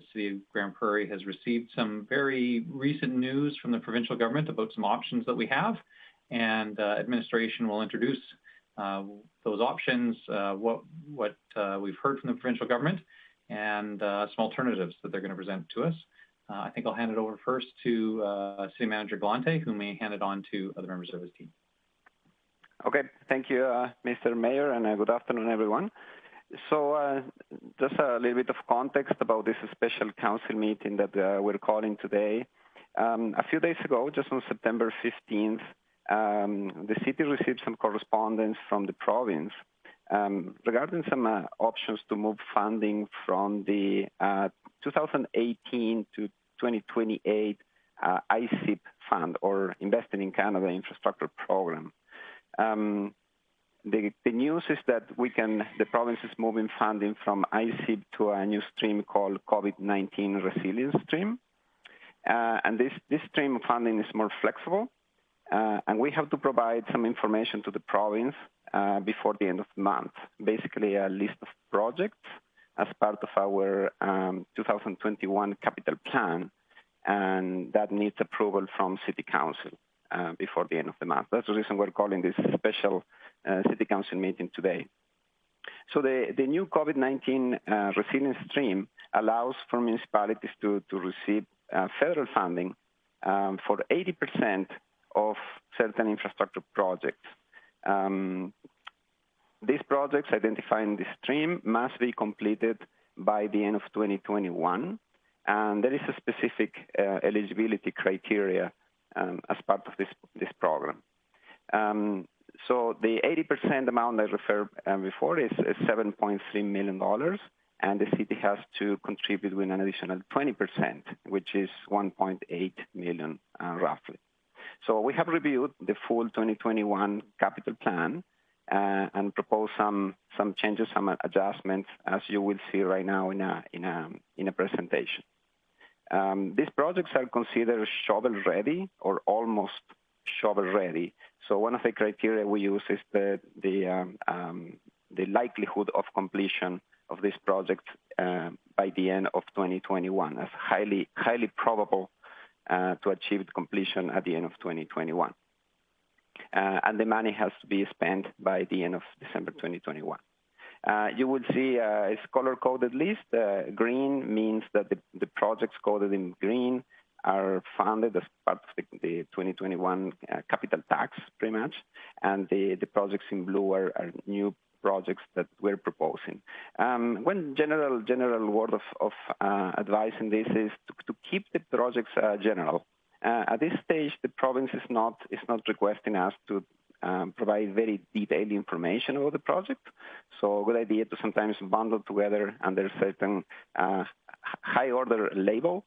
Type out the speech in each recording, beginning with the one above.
the City of Grande Prairie has received some very recent news from the provincial government about some options that we have, and administration will introduce those options, what we've heard from the provincial government, and some alternatives that they're going to present to us. I think I'll hand it over first to City Manager Galante, who may hand it on to other members of his team. Okay, thank you, Mr. Mayor, and good afternoon, everyone. So just a little bit of context about this special council meeting that we're calling today. A few days ago, just on September 15th, the city received some correspondence from the province regarding some options to move funding from the 2018 to 2028 ICIP fund, or Investing in Canada Infrastructure Program. The news is that the province is moving funding from ICIP to a new stream called COVID-19 Resilience Stream. And this stream of funding is more flexible. And we have to provide some information to the province before the end of the month, basically a list of projects as part of our 2021 capital plan, and that needs approval from City Council before the end of the month. That's the reason we're calling this special City Council meeting today. So the new COVID-19 resilience stream allows for municipalities to receive federal funding for 80% of certain infrastructure projects. These projects identified in the stream must be completed by the end of 2021, and there is a specific eligibility criteria as part of this program. So the 80% amount I referred before is $7.3 million, and the city has to contribute with an additional 20%, which is $1.8 million roughly. So we have reviewed the full 2021 capital plan and proposed some changes, some adjustments, as you will see right now in a presentation. These projects are considered shovel-ready or almost shovel-ready. So one of the criteria we use is the likelihood of completion of this project by the end of 2021 as highly probable to achieve completion at the end of 2021. And the money has to be spent by the end of December 2021. You will see it's color-coded list. Green means that the projects coded in green are funded as part of the 2021 capital tax, pretty much. And the projects in blue are new projects that we're proposing. One general word of advice in this is to keep the projects general. At this stage, the province is not requesting us to provide very detailed information about the project. So a good idea to sometimes bundle together under certain high order label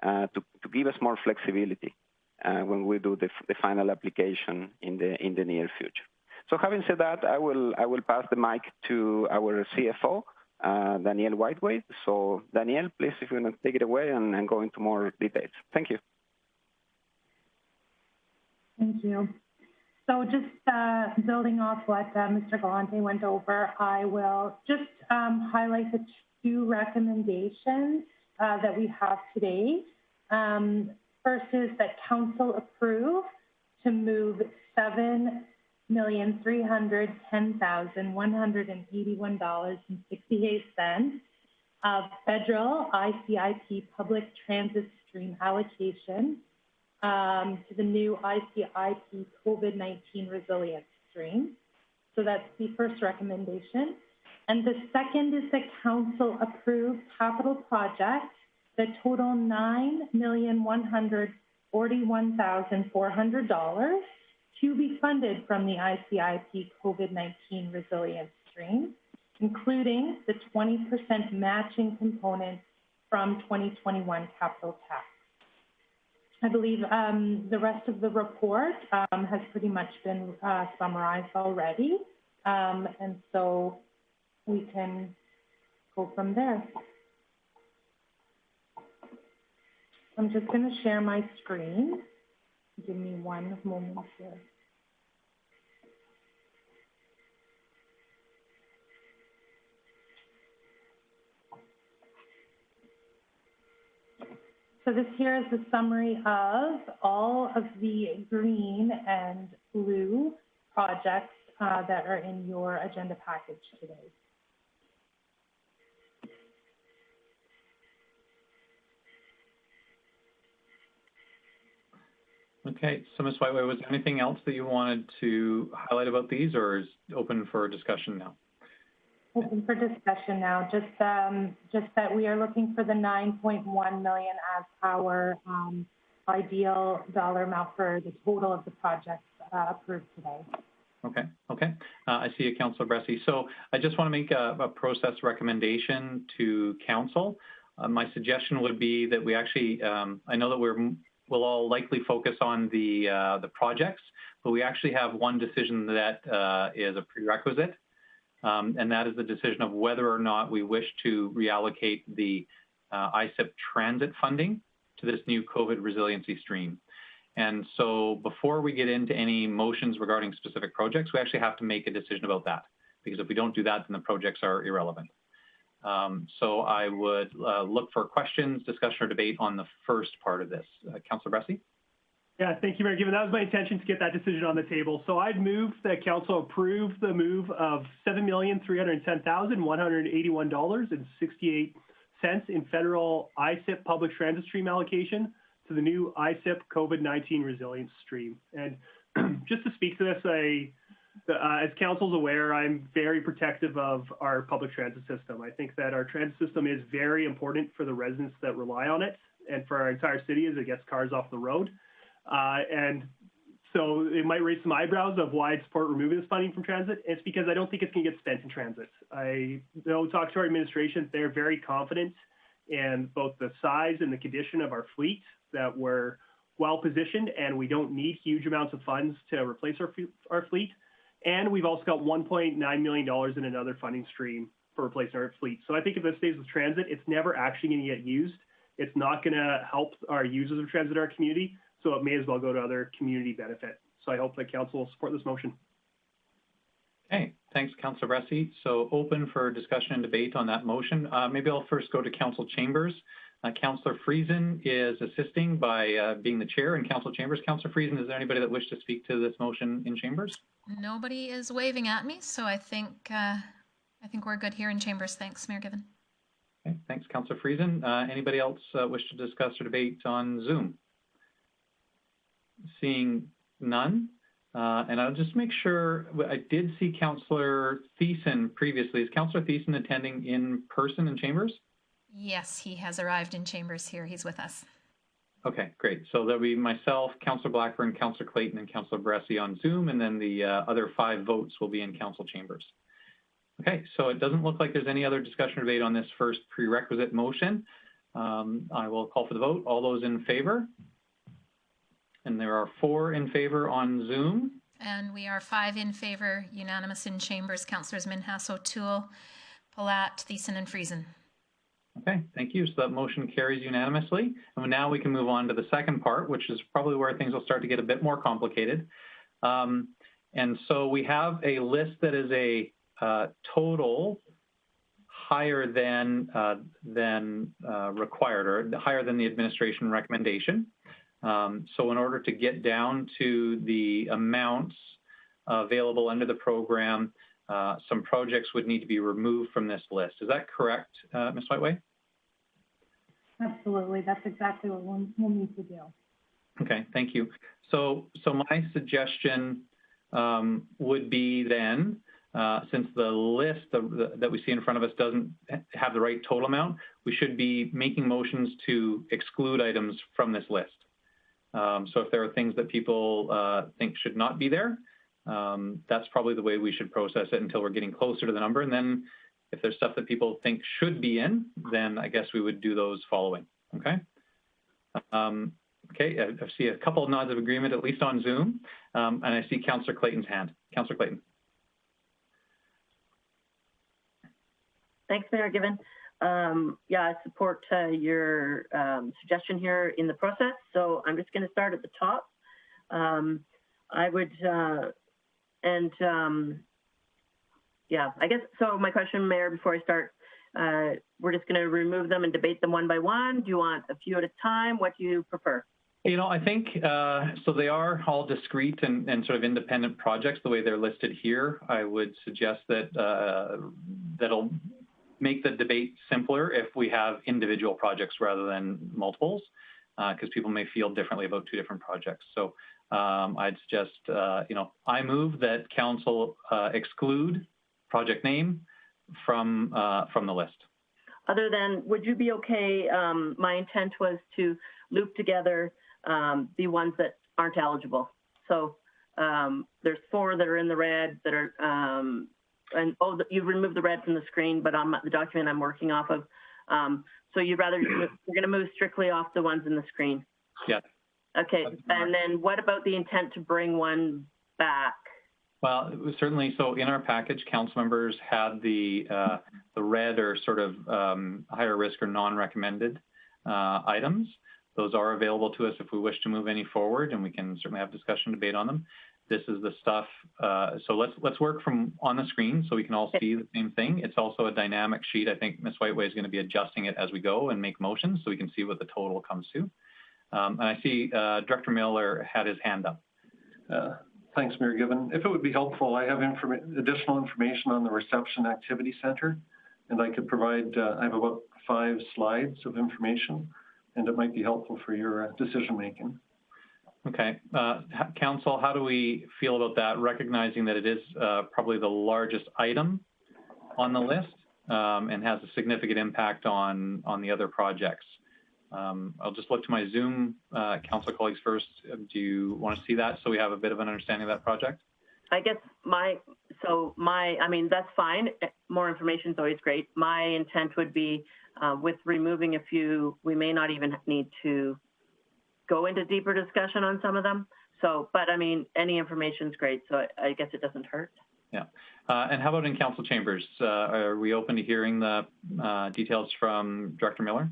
to give us more flexibility when we do the final application in the near future. So having said that, I will pass the mic to our CFO, Danielle Whiteway. So Danielle, please, if you want to take it away and go into more details. Thank you. Thank you. So just building off what Mr. Galante went over, I will just highlight the two recommendations that we have today. First is that Council approve to move $7,310,181.68 of federal ICIP public transit stream allocation to the new ICIP COVID-19 resilience stream. So that's the first recommendation. And the second is that Council approve capital projects that total $9,141,400 to be funded from the ICIP COVID-19 resilience stream, including the 20% matching component from 2021 capital tax. I believe the rest of the report has pretty much been summarized already, and so we can go from there. I'm just going to share my screen. Give me one moment here. So this here is the summary of all of the green and blue projects that are in your agenda package today. Okay, so Ms. Whiteway, was there anything else that you wanted to highlight about these, or is it open for discussion now? Open for discussion now. Just that we are looking for the 9.1 million as our ideal dollar amount for the total of the projects approved today. Okay. I see you, Councillor Bressie. So I just want to make a process recommendation to Council. My suggestion would be that we actually, I know that we'll all likely focus on the projects, but we actually have one decision that is a prerequisite. And that is the decision of whether or not we wish to reallocate the ISIP transit funding to this new COVID resiliency stream. And so before we get into any motions regarding specific projects, we actually have to make a decision about that, because if we don't do that, then the projects are irrelevant. So I would look for questions, discussion, or debate on the first part of this. Councillor Bressie? Yeah, thank you, Mayor Given. That was my intention to get that decision on the table. So I'd move that Council approve the move of $7,310,181.68 in federal ISIP public transit stream allocation to the new ISIP COVID-19 resilience stream. And just to speak to this, as Council's aware, I'm very protective of our public transit system. I think that our transit system is very important for the residents that rely on it and for our entire city as it gets cars off the road. And so it might raise some eyebrows of why I support removing this funding from transit. It's because I don't think it's going to get spent in transit. I know, talk to our administration, they're very confident in both the size and the condition of our fleet, that we're well positioned and we don't need huge amounts of funds to replace our fleet. And we've also got $1.9 million in another funding stream for replacing our fleet. So I think if this stays with transit, it's never actually going to get used. It's not going to help our users of transit in our community. So it may as well go to other community benefit. So I hope that Council will support this motion. Okay, thanks, Councillor Bressie. So open for discussion and debate on that motion. Maybe I'll first go to Council Chambers. Councillor Friesen is assisting by being the chair in Council Chambers. Councillor Friesen, is there anybody that wishes to speak to this motion in Chambers? Nobody is waving at me, so I think we're good here in Chambers. Thanks, Mayor Given. Okay, thanks, Councillor Friesen. Anybody else wish to discuss or debate on Zoom? Seeing none, and I'll just make sure, I did see Councillor Thiessen previously. Is Councillor Thiessen attending in person in Chambers? Yes, he has arrived in Chambers here. He's with us. Okay, great. So there'll be myself, Councillor Blackburn, Councillor Clayton, and Councillor Bressie on Zoom, and then the other 5 votes will be in Council Chambers. Okay, so it doesn't look like there's any other discussion or debate on this first prerequisite motion. I will call for the vote. All those in favor? And there are 4 in favor on Zoom. And we are 5 in favor, unanimous in Chambers. Councillors Minhas, O'Toole, Palat, Thiessen, and Friesen. Okay, thank you. So that motion carries unanimously. And now we can move on to the second part, which is probably where things will start to get a bit more complicated. And so we have a list that is a total higher than required, or higher than the administration recommendation. So in order to get down to the amounts available under the program, some projects would need to be removed from this list. Is that correct, Ms. Whiteway? Absolutely. That's exactly what we'll need to do. Okay, thank you. So my suggestion would be then, since the list that we see in front of us doesn't have the right total amount, we should be making motions to exclude items from this list. So if there are things that people think should not be there, that's probably the way we should process it until we're getting closer to the number. And then if there's stuff that people think should be in, then I guess we would do those following, okay? Okay, I see a couple of nods of agreement, at least on Zoom, and I see Councillor Clayton's hand. Councillor Clayton. Thanks, Mayor Given. Yeah, I support your suggestion here in the process. So I'm just going to start at the top. I would, yeah, I guess, so my question, Mayor, before I start, we're just going to remove them and debate them one by one? Do you want a few at a time? What do you prefer? You know, I think, so they are all discrete and sort of independent projects the way they're listed here. I would suggest that that'll make the debate simpler if we have individual projects rather than multiples, because people may feel differently about two different projects. So I'd suggest, you know, I move that council exclude project name from the list. Other than, would you be okay? My intent was to loop together the ones that aren't eligible. So there's 4 that are in the red that are, and oh, you've removed the red from the screen, but on the document I'm working off of. So you'd rather, we're going to move strictly off the ones in the screen. Yeah. Okay, and then what about the intent to bring one back? Well, certainly. So in our package, council members had the red or sort of higher risk or non-recommended items. Those are available to us if we wish to move any forward, and we can certainly have discussion, debate on them. This is the stuff. So let's work from on the screen so we can all see the same thing. It's also a dynamic sheet. I think Ms. Whiteway is going to be adjusting it as we go and make motions so we can see what the total comes to. And I see Director Miller had his hand up. Thanks, Mayor Given. If it would be helpful, I have additional information on the Reception Activity Center, and I could provide, I have about 5 slides of information, and it might be helpful for your decision making. Okay. Council, how do we feel about that, recognizing that it is probably the largest item on the list and has a significant impact on the other projects? I'll just look to my Zoom council colleagues first. Do you want to see that so we have a bit of an understanding of that project? I guess I mean, that's fine. More information is always great. My intent would be with removing a few, we may not even need to go into deeper discussion on some of them. So, but I mean, any information is great. So I guess it doesn't hurt. Yeah. And how about in council chambers? Are we open to hearing the details from Director Miller?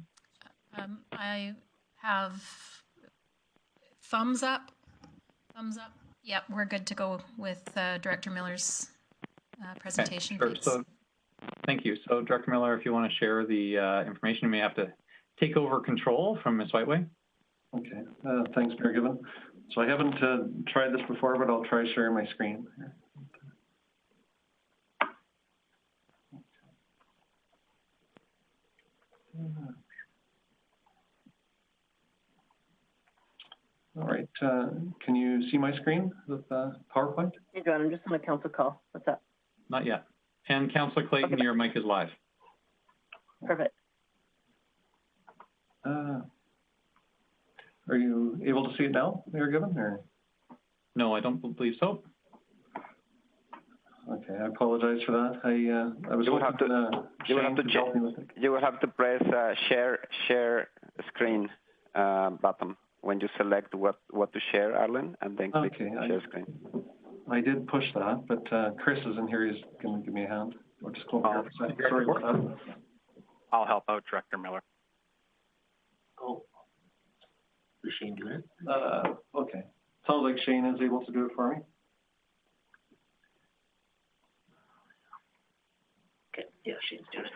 I have thumbs up. Thumbs up. Yep, we're good to go with Director Miller's presentation. Okay, sure. So, thank you. So, Director Miller, if you want to share the information, you may have to take over control from Ms. Whiteway. Okay. Thanks, Mayor Given. So I haven't tried this before, but I'll try sharing my screen. All right, can you see my screen with PowerPoint? Hey, John, I'm just on a council call. What's up? Not yet. And Councillor Clayton, okay. Your mic is live. Perfect. Are you able to see it now, Mayor Given? Or? No, I don't believe so. Okay, I apologize for that. I was hoping you will have to press share screen button when you select what to share, Arlen, and then click share screen. I did push that, but Chris is in here. He's going to give me a hand. We'll just go over here. Sorry about that. I'll help out, Director Miller. Oh. Is Shane doing it? Okay. Sounds like Shane is able to do it for me. Okay. Yeah, Shane's doing it.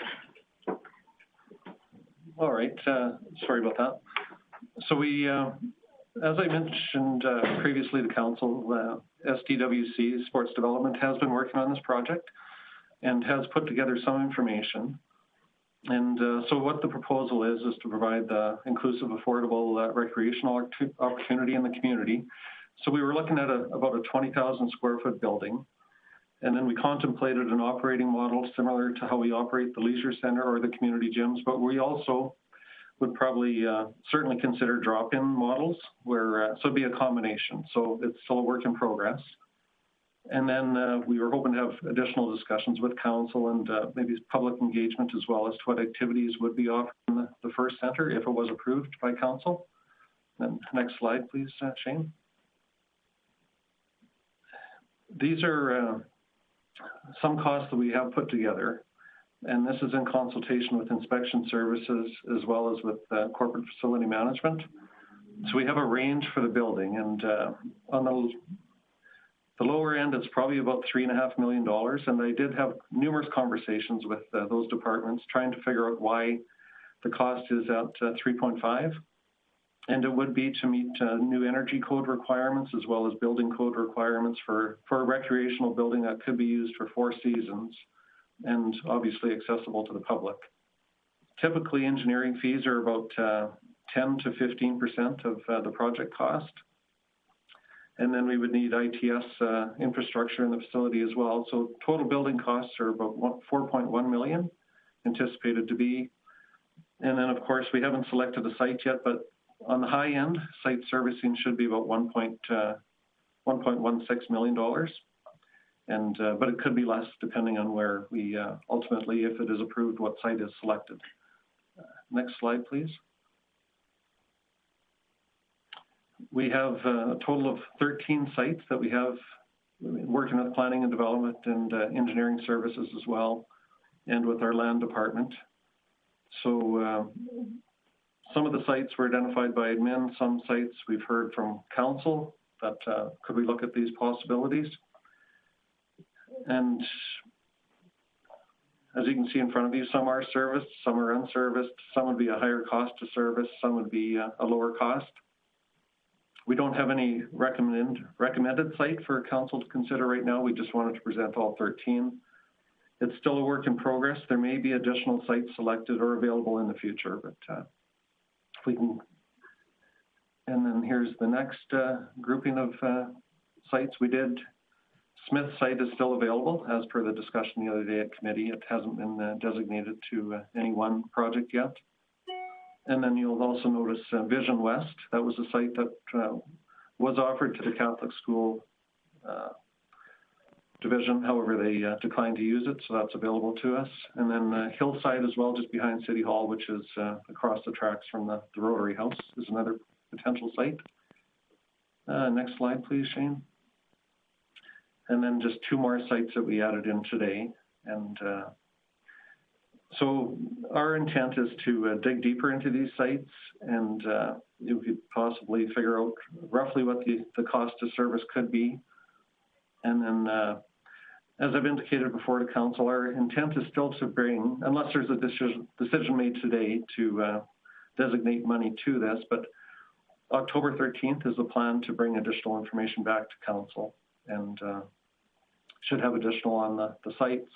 All right. Sorry about that. So we, as I mentioned previously, the council, SDWC, Sports Development, has been working on this project and has put together some information. And so what the proposal is to provide the inclusive, affordable recreational opportunity in the community. So we were looking at about a 20,000 square foot building. And then we contemplated an operating model similar to how we operate the leisure center or the community gyms, but we also would probably certainly consider drop-in models where, so it'd be a combination. So it's still a work in progress. And then we were hoping to have additional discussions with council and maybe public engagement as well as to what activities would be offered in the first center if it was approved by council. And next slide, please, Shane. These are some costs that we have put together, and this is in consultation with inspection services as well as with corporate facility management. So we have a range for the building, and on the The lower end is probably about $3.5 million, and I did have numerous conversations with those departments trying to figure out why the cost is at 3.5. And it would be to meet new energy code requirements as well as building code requirements for a recreational building that could be used for 4 seasons and obviously accessible to the public. Typically, engineering fees are about 10 to 15% of the project cost. And then we would need ITS infrastructure in the facility as well. So total building costs are about 4.1 million anticipated to be. And then of course, we haven't selected the site yet, but on the high end, site servicing should be about $1.16 million. And, but it could be less depending on where we ultimately, if it is approved, what site is selected. Next slide, please. We have a total of 13 sites that we have working with planning and development and engineering services as well, and with our land department. So some of the sites were identified by admin, some sites we've heard from council that could we look at these possibilities. And as you can see in front of you, some are serviced, some are unserviced, some would be a higher cost to service, some would be a lower cost. We don't have any recommended site for council to consider right now. We just wanted to present all 13. It's still a work in progress. There may be additional sites selected or available in the future, but if we can. And then here's the next grouping of sites. We did, Smith site is still available as per the discussion the other day at committee. It hasn't been designated to any one project yet. And then you'll also notice Vision West. That was a site that was offered to the Catholic school division. However, they declined to use it, so that's available to us. And then Hillside as well, just behind City Hall, which is across the tracks from the Rotary House, is another potential site. Next slide, please, Shane. And then just 2 more sites that we added in today. And so our intent is to dig deeper into these sites, and you could possibly figure out roughly what the cost of service could be. And then, as I've indicated before to council, our intent is still to bring, unless there's a decision made today to designate money to this, but October 13th is the plan to bring additional information back to council, and should have additional on the sites,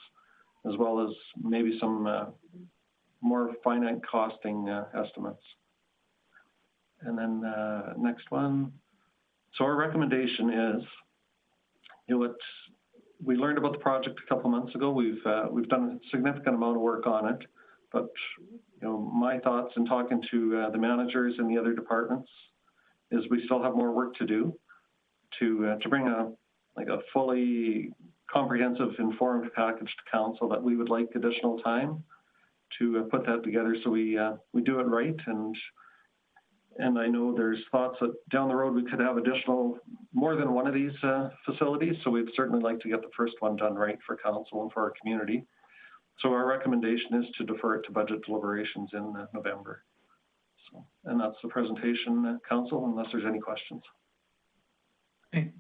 as well as maybe some more finite costing estimates. And then next one. So our recommendation is, we learned about the project a couple months ago. We've done a significant amount of work on it, but my thoughts in talking to the managers in the other departments is we still have more work to do to bring a fully comprehensive informed package to council that we would like additional time to put that together so we do it right. And I know there's thoughts that down the road we could have more than one of these facilities. So we'd certainly like to get the first one done right for council and for our community. So our recommendation is to defer it to budget deliberations in November. So, and that's the presentation, council, unless there's any questions. Okay,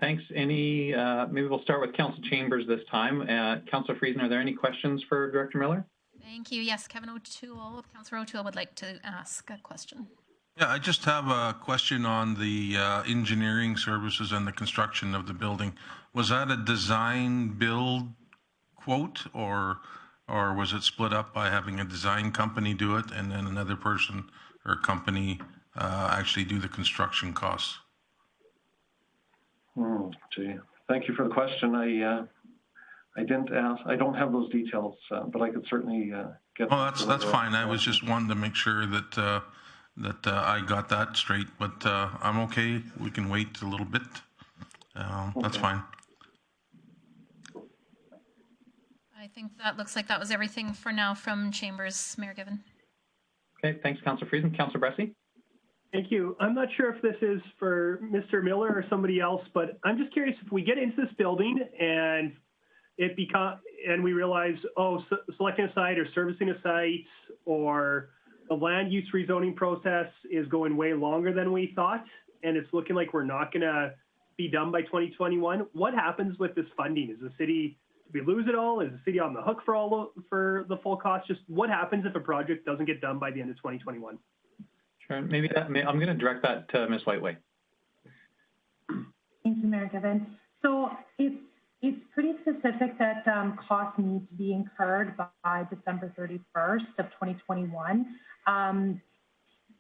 thanks. Maybe we'll start with Council Chambers this time. Councillor Friesen, are there any questions for Director Miller? Thank you. Yes, Councillor O'Toole would like to ask a question. Yeah, I just have a question on the engineering services and the construction of the building. Was that a design build quote, or was it split up by having a design company do it and then another person or company actually do the construction costs? Gee, thank you for the question. I didn't ask. I don't have those details, but I could certainly get. Oh, that's fine. I was just wanting to make sure that I got that straight. But I'm okay. We can wait a little bit. That's fine. I think that looks like that was everything for now from Chambers, Mayor Given. Okay, thanks, Councillor Friesen. Councillor Bressie? Thank you. I'm not sure if this is for Mr. Miller or somebody else, but I'm just curious if we get into this building and we realize, selecting a site or servicing a site or the land use rezoning process is going way longer than we thought, and it's looking like we're not going to be done by 2021. What happens with this funding? Is the city, do we lose it all? Is the city on the hook for the full cost? Just what happens if a project doesn't get done by the end of 2021? Sure. Maybe I'm going to direct that to Ms. Whiteway. Thank you, Mayor Given. So it's pretty specific that costs need to be incurred by December 31st of 2021.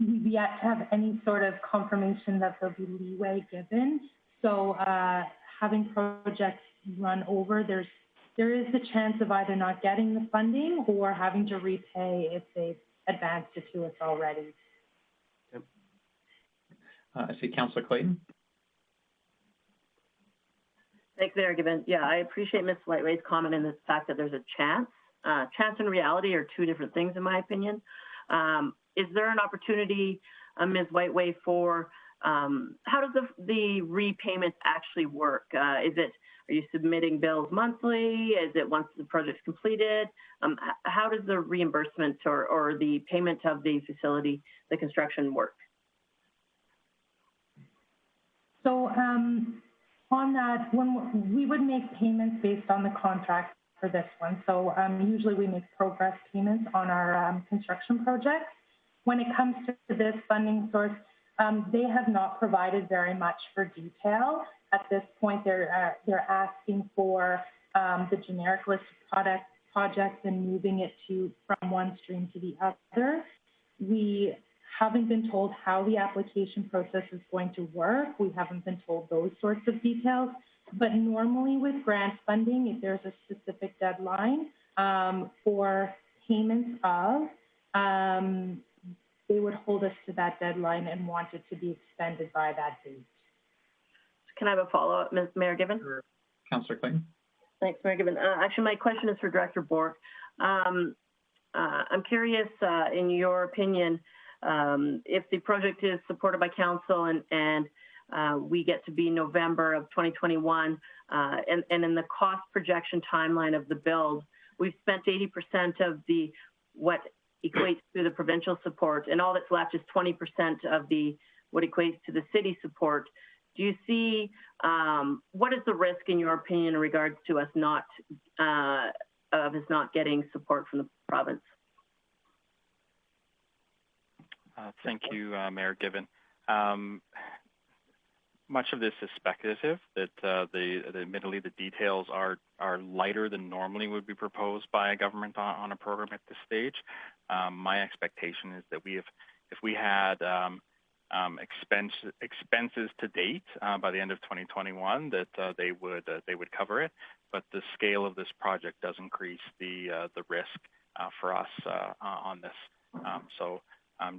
We've yet to have any sort of confirmation that there'll be leeway given. So having projects run over, there is the chance of either not getting the funding or having to repay if they've advanced it to us already. Yep. I see Councillor Clayton. Thanks, Mayor Given. Yeah, I appreciate Ms. Whiteway's comment in the fact that there's a chance. Chance and reality are two different things, in my opinion. Is there an opportunity, Ms. Whiteway, for how does the repayment actually work? Are you submitting bills monthly? Is it once the project's completed? How does the reimbursement or the payment of the facility, the construction, work? So on that, when we would make payments based on the contract for this one. So usually we make progress payments on our construction projects. When it comes to this funding source, they have not provided very much for detail. At this point, they're asking for the generic list of projects and moving it from one stream to the other. We haven't been told how the application process is going to work. We haven't been told those sorts of details. But normally with grant funding, if there's a specific deadline for payments of, they would hold us to that deadline and want it to be extended by that date. Can I have a follow-up, Mayor Given? Sure. Councillor Clayton. Thanks, Mayor Given. Actually, my question is for Director Bork. I'm curious, in your opinion, if the project is supported by council and we get to be November of 2021, and in the cost projection timeline of the build, we've spent 80% of what equates to the provincial support, and all that's left is 20% of what equates to the city support. Do you see, what is the risk in your opinion in regards to us not getting support from the province? Thank you, Mayor Given. Much of this is speculative, that admittedly the details are lighter than normally would be proposed by a government on a program at this stage. My expectation is that if we had expenses to date by the end of 2021, that they would cover it. But the scale of this project does increase the risk for us on this. So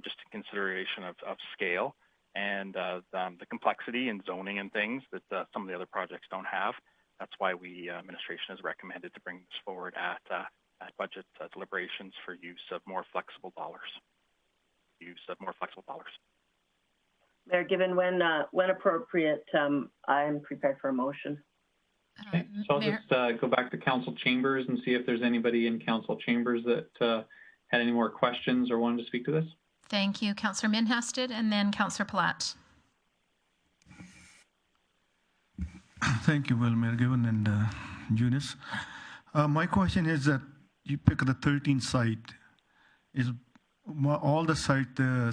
just a consideration of scale and the complexity in zoning and things that some of the other projects don't have. That's why administration has recommended to bring this forward at budget deliberations for use of more flexible dollars. Mayor Given, when appropriate, I'm prepared for a motion. Okay, so I'll just go back to council chambers and see if there's anybody in council chambers that had any more questions or wanted to speak to this. Thank you, Councillor Minhasted, and then Councillor Platt. Thank you, Mayor Given and Eunice. My question is that you pick the 13th site. Is all the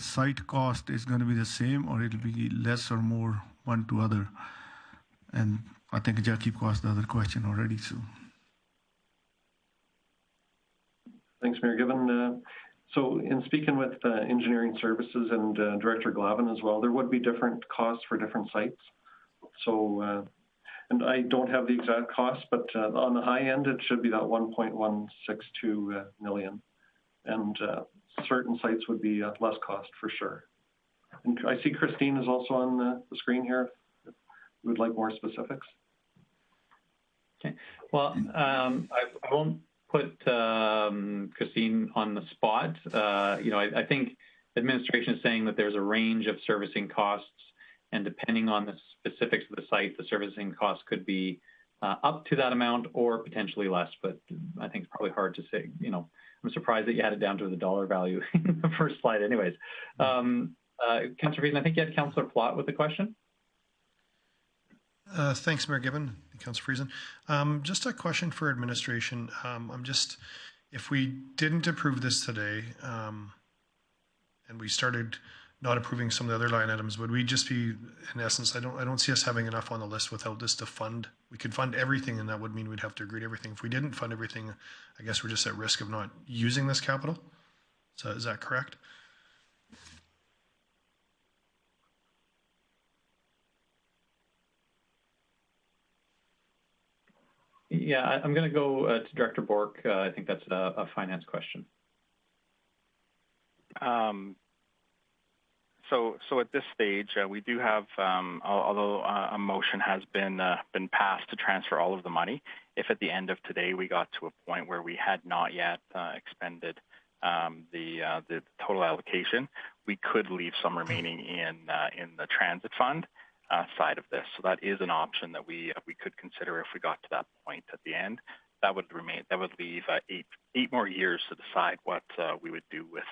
site cost is going to be the same, or it'll be less or more one to other? And I think Jackie asked the other question already. So, thanks, Mayor Given. So in speaking with engineering services and Director Glavin as well, there would be different costs for different sites. So, and I don't have the exact cost, but on the high end, it should be that 1.162 million. And certain sites would be at less cost for sure. And I see Christine is also on the screen here. If you would like more specifics. Okay. Well, I won't put Christine on the spot. I think administration is saying that there's a range of servicing costs, and depending on the specifics of the site, the servicing costs could be up to that amount or potentially less. But I think it's probably hard to say. I'm surprised that you had it down to the dollar value in the first slide. Anyways, Councillor Friesen, I think you had Councillor Platt with the question. Thanks, Mayor Gibbon, Councillor Friesen. Just a question for administration. If we didn't approve this today, and we started not approving some of the other line items, would we just be, in essence, I don't see us having enough on the list without this to fund. We could fund everything, and that would mean we'd have to agree to everything. If we didn't fund everything, I guess we're just at risk of not using this capital. So is that correct? Yeah, I'm going to go to Director Bork. I think that's a finance question. So at this stage, we do have, although a motion has been passed to transfer all of the money, if at the end of today we got to a point where we had not yet expended the total allocation, we could leave some remaining in the transit fund side of this. So that is an option that we could consider if we got to that point at the end. That would leave eight more years to decide what we would do with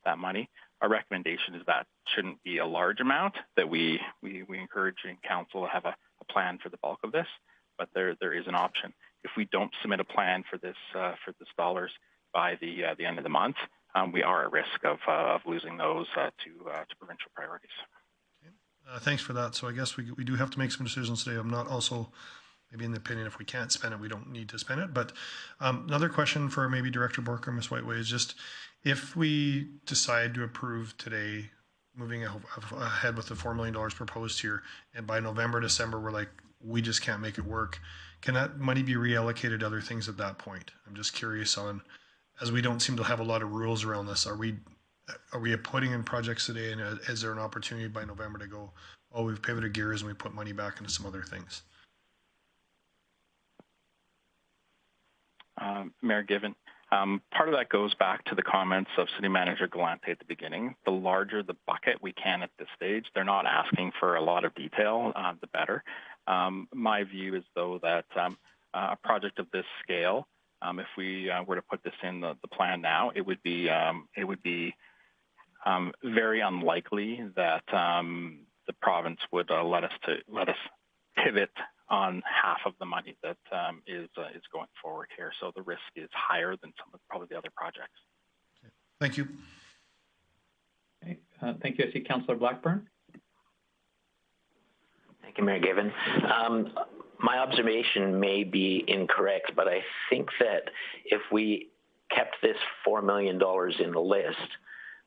that money. Our recommendation is that shouldn't be a large amount, that we encourage in council to have a plan for the bulk of this, but there is an option. If we don't submit a plan for this dollars by the end of the month, we are at risk of losing those to provincial priorities. Okay. Thanks for that. So I guess we do have to make some decisions today. I'm not also maybe in the opinion if we can't spend it, we don't need to spend it. But another question for maybe Director Bork or Ms. Whiteway is just, if we decide to approve today, moving ahead with the $4 million proposed here, and by November, December, we're like, we just can't make it work, can that money be reallocated to other things at that point? I'm just curious on, as we don't seem to have a lot of rules around this, are we putting in projects today, and is there an opportunity by November to go, oh, we've pivoted gears and we put money back into some other things? Mayor Given. Part of that goes back to the comments of City Manager Galante at the beginning. The larger the bucket we can at this stage, they're not asking for a lot of detail, the better. My view is, though, that a project of this scale, if we were to put this in the plan now, it would be very unlikely that the province would let us pivot on half of the money that is going forward here. So the risk is higher than some of probably the other projects. Okay. Thank you. Okay. Thank you. I see Councillor Blackburn. Thank you, Mayor Given. My observation may be incorrect, but I think that if we kept this $4 million in the list,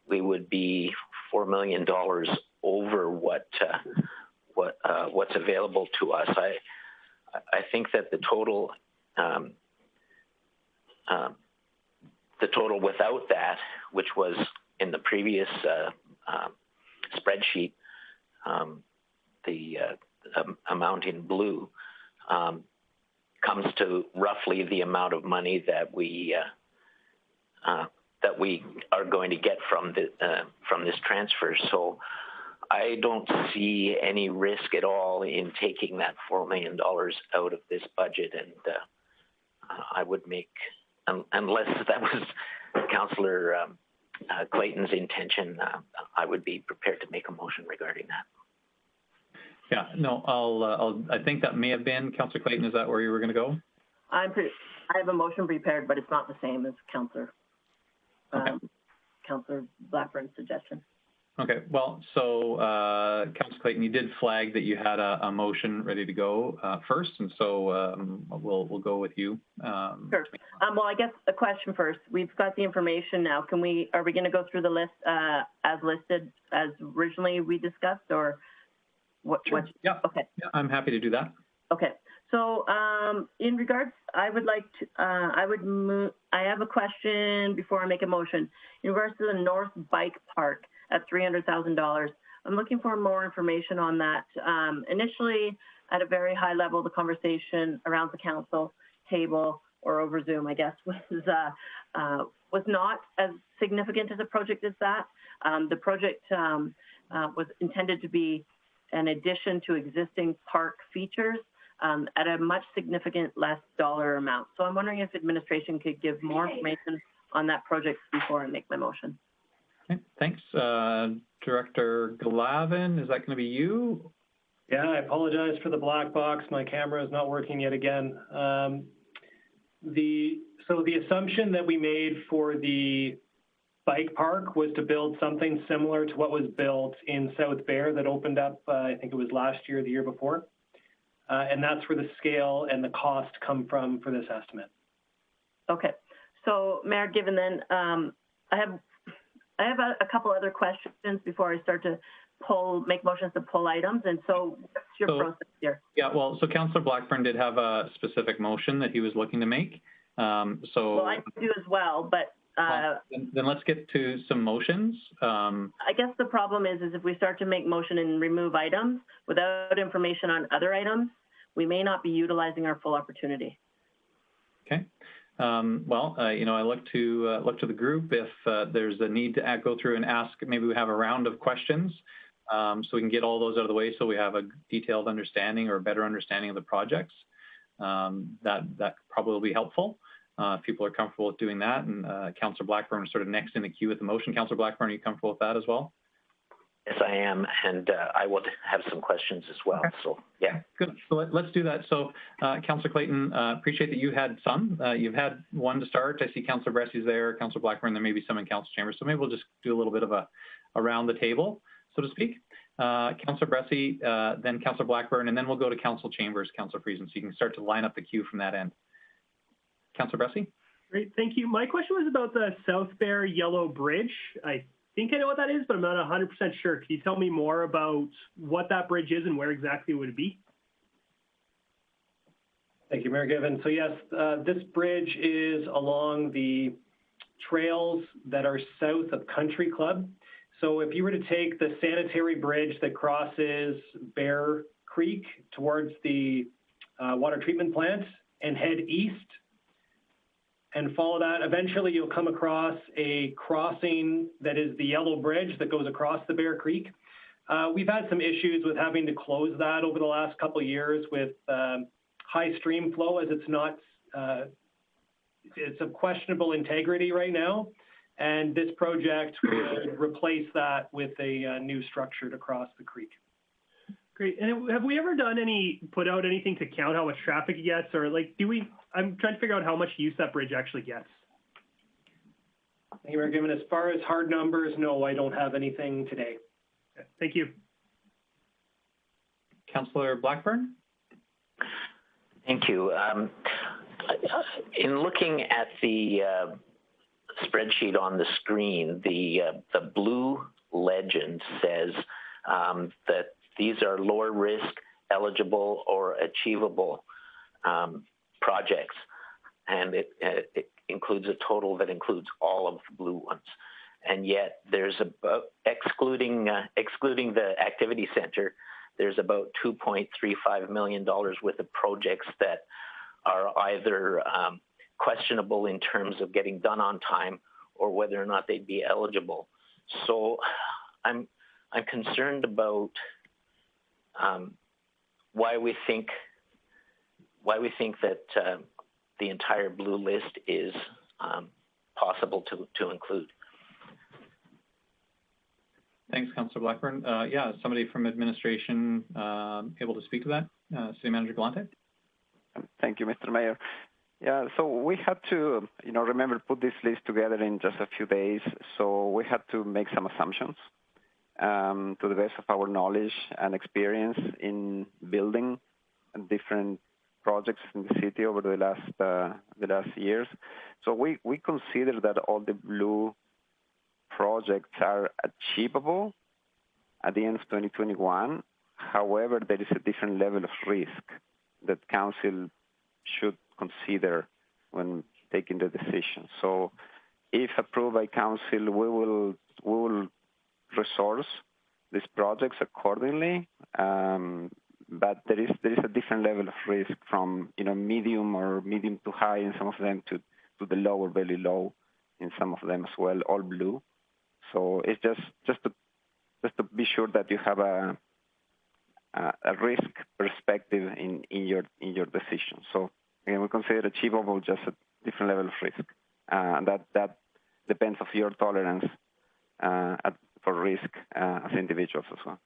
we would be $4 million over what's available to us. I think that the total without that, which was in the previous spreadsheet, the amount in blue, comes to roughly the amount of money that we are going to get from this transfer. So I don't see any risk at all in taking that $4 million out of this budget, and I would make, unless that was Councillor Clayton's intention, I would be prepared to make a motion regarding that. Yeah, no, I think that may have been Councillor Clayton. Is that where you were going to go? I have a motion prepared, but it's not the same as Councillor Blackburn's suggestion. Okay, well, so Councillor Clayton, you did flag that you had a motion ready to go first, and so we'll go with you. Sure. Well, I guess a question first. We've got the information now. Are we going to go through the list as listed as originally we discussed, or what? Sure. Yeah. Okay. Yeah, I'm happy to do that. Okay. So in regards, I would like to, I have a question before I make a motion. In regards to the North Bike Park at $300,000, I'm looking for more information on that. Initially, at a very high level, the conversation around the council table or over Zoom, I guess, was not as significant as a project as that. The project was intended to be an addition to existing park features at a much significant less dollar amount. So I'm wondering if administration could give more information on that project before I make my motion. Okay, thanks. Director Glavin, is that going to be you? Yeah, I apologize for the black box. My camera is not working yet again. So the assumption that we made for the bike park was to build something similar to what was built in South Bear that opened up, I think it was last year or the year before. And that's where the scale and the cost come from for this estimate. Okay. So Mayor Given, then I have a couple other questions before I start to make motions to pull items. And so what's your process here? Yeah, well, so Councillor Blackburn did have a specific motion that he was looking to make. Well, I do as well, but then let's get to some motions. I guess the problem is if we start to make motion and remove items without information on other items, we may not be utilizing our full opportunity. Okay. Well, you know, I look to the group if there's a need to go through and ask. Maybe we have a round of questions so we can get all those out of the way, so we have a detailed understanding or a better understanding of the projects. That probably will be helpful. If people are comfortable with doing that, and Councillor Blackburn is sort of next in the queue with the motion. Councillor Blackburn, are you comfortable with that as well? Yes, I am, and I will have some questions as well. Okay. So, yeah. Good. So let's do that. So, Councillor Clayton, appreciate that you had some. You've had one to start. I see Councillor Bressy's there, Councillor Blackburn. There may be some in Council Chambers. So maybe we'll just do a little bit of a around the table, so to speak. Councillor Bressy, then Councillor Blackburn, and then we'll go to Council Chambers, Councillor Friesen. So you can start to line up the queue from that end. Councillor Bressy. Great, thank you. My question was about the South Bear Yellow Bridge. I think I know what that is, but I'm not 100% sure. Can you tell me more about what that bridge is and where exactly would it be? Thank you, Mayor Given. So yes, this bridge is along the trails that are south of Country Club. So if you were to take the sanitary bridge that crosses Bear Creek towards the water treatment plant and head east and follow that, eventually you'll come across a crossing that is the Yellow Bridge that goes across the Bear Creek. We've had some issues with having to close that over the last couple of years with high stream flow, as it's of questionable integrity right now. And this project would replace that with a new structure to cross the creek. Great. And have we ever put out anything to count how much traffic it gets, or like, I'm trying to figure out how much use that bridge actually gets. Thank you, Mayor Given. As far as hard numbers, no, I don't have anything today. Okay. Thank you. Councillor Blackburn. Thank you. In looking at the spreadsheet on the screen, the blue legend says that these are lower risk, eligible, or achievable projects, and it includes a total that includes all of the blue ones. And yet, there's about excluding the activity center, there's about $2.35 million worth of projects that are either questionable in terms of getting done on time or whether or not they'd be eligible. So I'm concerned about why we think that the entire blue list is possible to include. Thanks, Councillor Blackburn. Yeah, somebody from administration able to speak to that? City Manager Galante. Thank you, Mr. Mayor. Yeah, so we had to, remember, put this list together in just a few days. So we had to make some assumptions to the best of our knowledge and experience in building different projects in the city over the last years. So we consider that all the blue projects are achievable at the end of 2021. However, there is a different level of risk that council should consider when taking the decision. So if approved by council, we will resource these projects accordingly. But there is a different level of risk from medium to high in some of them to the low or very low in some of them as well, all blue. So it's just to be sure that you have a risk perspective in your decision. So again, we consider achievable just a different level of risk, and that depends of your tolerance for risk as individuals as well.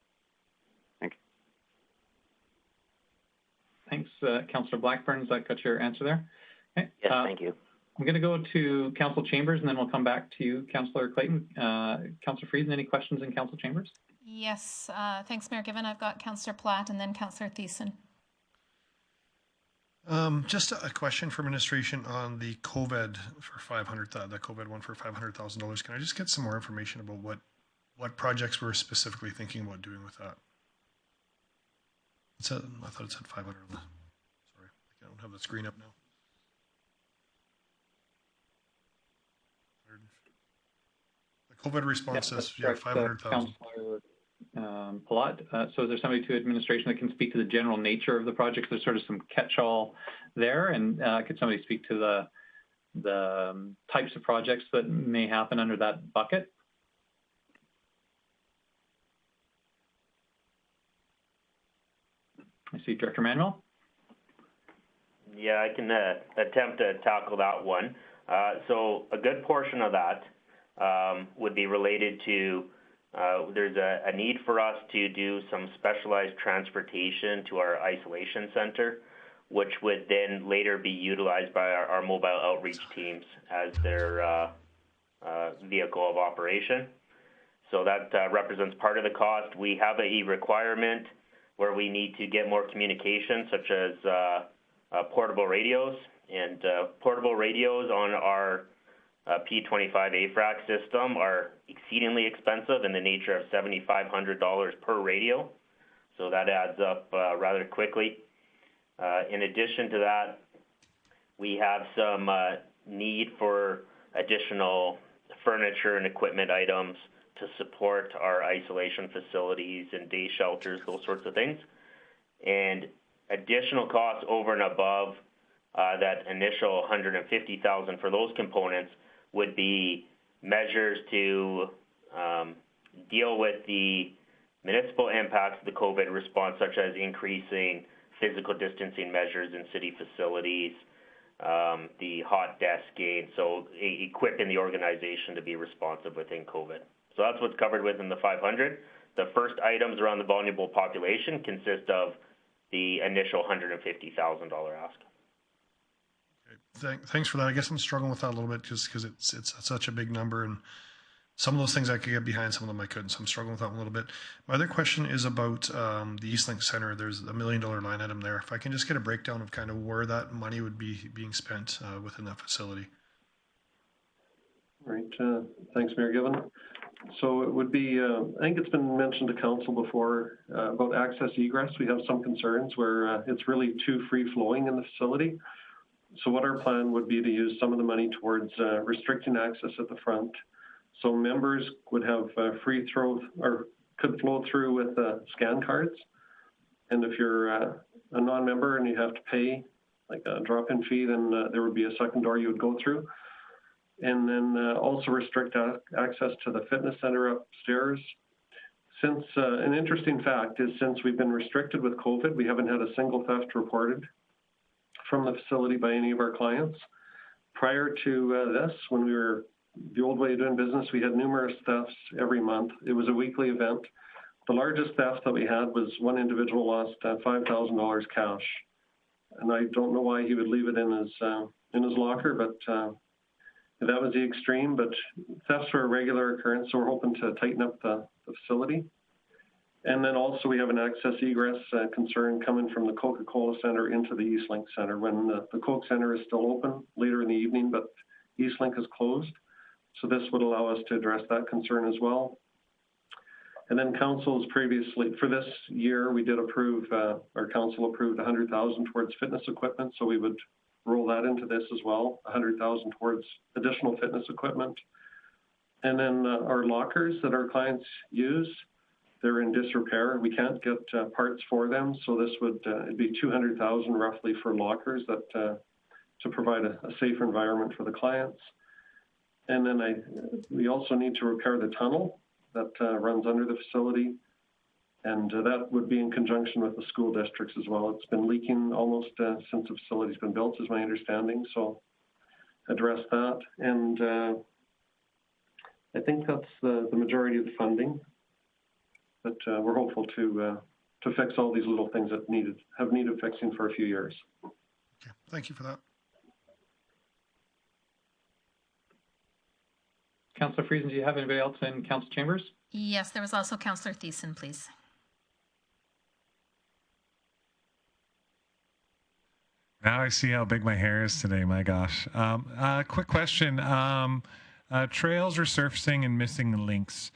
Thank you. Thanks, Councillor Blackburn. Has that got your answer there? Okay. Yes, thank you. I'm going to go to Council Chambers, and then we'll come back to you, Councillor Clayton. Councillor Friesen, any questions in Council Chambers? Yes, thanks, Mayor Given. I've got Councillor Platt and then Councillor Thiessen. Just a question for administration on the COVID for the COVID one for $500,000. Can I just get some more information about what projects we're specifically thinking about doing with that? I thought it said 500. Sorry, I don't have the screen up now. The COVID response says 500,000. Palat. So is there somebody to administration that can speak to the general nature of the project? There's sort of some catch-all there, and could somebody speak to the types of projects that may happen under that bucket? I see Director Manuel. Yeah, I can attempt to tackle that one. So a good portion of that would be related to there's a need for us to do some specialized transportation to our isolation center, which would then later be utilized by our mobile outreach teams as their vehicle of operation. So that represents part of the cost. We have a requirement where we need to get more communication, such as portable radios. And portable radios on our P25 AFRAC system are exceedingly expensive in the nature of $7,500 per radio. So that adds up rather quickly. In addition to that, we have some need for additional furniture and equipment items to support our isolation facilities and day shelters, those sorts of things. And additional costs over and above that initial $150,000 for those components would be measures to deal with the municipal impacts of the COVID response, such as increasing physical distancing measures in city facilities, the hot desking, so equipping the organization to be responsive within COVID. So that's what's covered within the 500. The first items around the vulnerable population consist of the initial $150,000 ask. Okay. Thanks for that. I guess I'm struggling with that a little bit just because it's such a big number, and some of those things I could get behind, some of them I couldn't. So I'm struggling with that one a little bit. My other question is about the Eastlink Center. There's a $1 million line item there. If I can just get a breakdown of kind of where that money would be being spent within that facility. All right. Thanks, Mayor Given. So it would be, I think it's been mentioned to council before about access egress. We have some concerns where it's really too free-flowing in the facility. So what our plan would be to use some of the money towards restricting access at the front. So members would have free throw or could flow through with scan cards. And if you're a non-member and you have to pay like a drop-in fee, then there would be a second door you would go through. And then also restrict access to the fitness center upstairs. Since an interesting fact is since we've been restricted with COVID, we haven't had a single theft reported from the facility by any of our clients. Prior to this, when we were the old way of doing business, we had numerous thefts every month. It was a weekly event. The largest theft that we had was one individual lost $5,000 cash. And I don't know why he would leave it in his locker, but that was the extreme. But thefts are a regular occurrence, so we're hoping to tighten up the facility. And then also we have an access egress concern coming from the Coca-Cola Center into the Eastlink Center when the Coke Center is still open later in the evening, but Eastlink is closed. So this would allow us to address that concern as well. And then council's previously, for this year, we did approve, our council approved $100,000 towards fitness equipment. So we would roll that into this as well, $100,000 towards additional fitness equipment. And then our lockers that our clients use, they're in disrepair. We can't get parts for them. So this would it'd be $200,000 roughly for lockers that to provide a safe environment for the clients. And then we also need to repair the tunnel that runs under the facility. And that would be in conjunction with the school districts as well. It's been leaking almost since the facility's been built, is my understanding. So address that. And I think that's the majority of the funding. But we're hopeful to to fix all these little things that have needed fixing for a few years. Okay, thank you for that. Councillor Friesen, do you have anybody else in council chambers? Yes, there was also Councillor Thiessen, please. Now I see how big my hair is today, my gosh. Quick question. Trails resurfacing and missing links.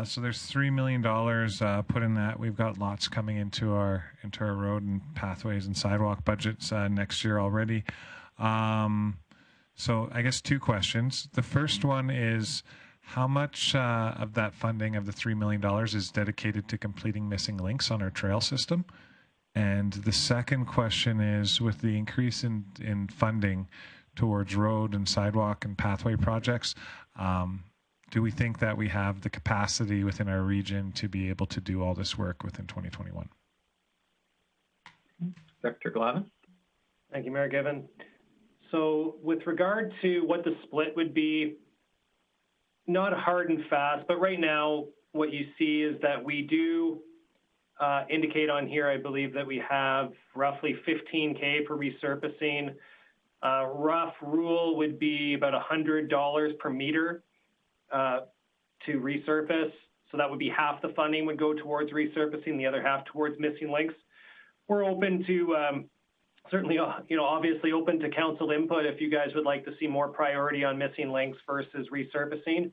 So there's $3 million put in that. We've got lots coming into our road and pathways and sidewalk budgets next year already. So I guess two questions. The first one is, how much of that funding of the $3 million is dedicated to completing missing links on our trail system? And the second question is, with the increase in funding towards road and sidewalk and pathway projects, do we think that we have the capacity within our region to be able to do all this work within 2021? Dr. Glavin. Thank you, Mayor Given. So with regard to what the split would be, not hard and fast, but right now what you see is that we do indicate on here, I believe that we have roughly $15K for resurfacing. Rough rule would be about $100 per meter to resurface. So that would be half the funding would go towards resurfacing, the other half towards missing links. We're open to certainly, obviously open to council input if you guys would like to see more priority on missing links versus resurfacing.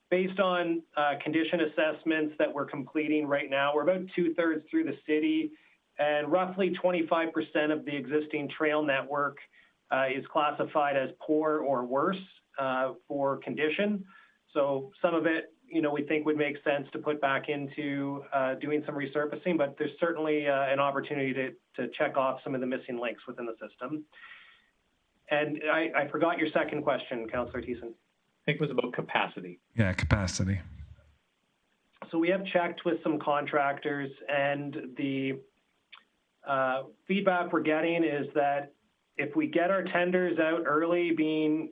Based on condition assessments that we're completing right now, we're about 2/3 through the city, and roughly 25% of the existing trail network is classified as poor or worse for condition. So some of it, we think would make sense to put back into doing some resurfacing, but there's certainly an opportunity to check off some of the missing links within the system. And I forgot your second question, Councillor Thiessen. I think it was about capacity. Yeah, capacity. So we have checked with some contractors, and the feedback we're getting is that if we get our tenders out early, being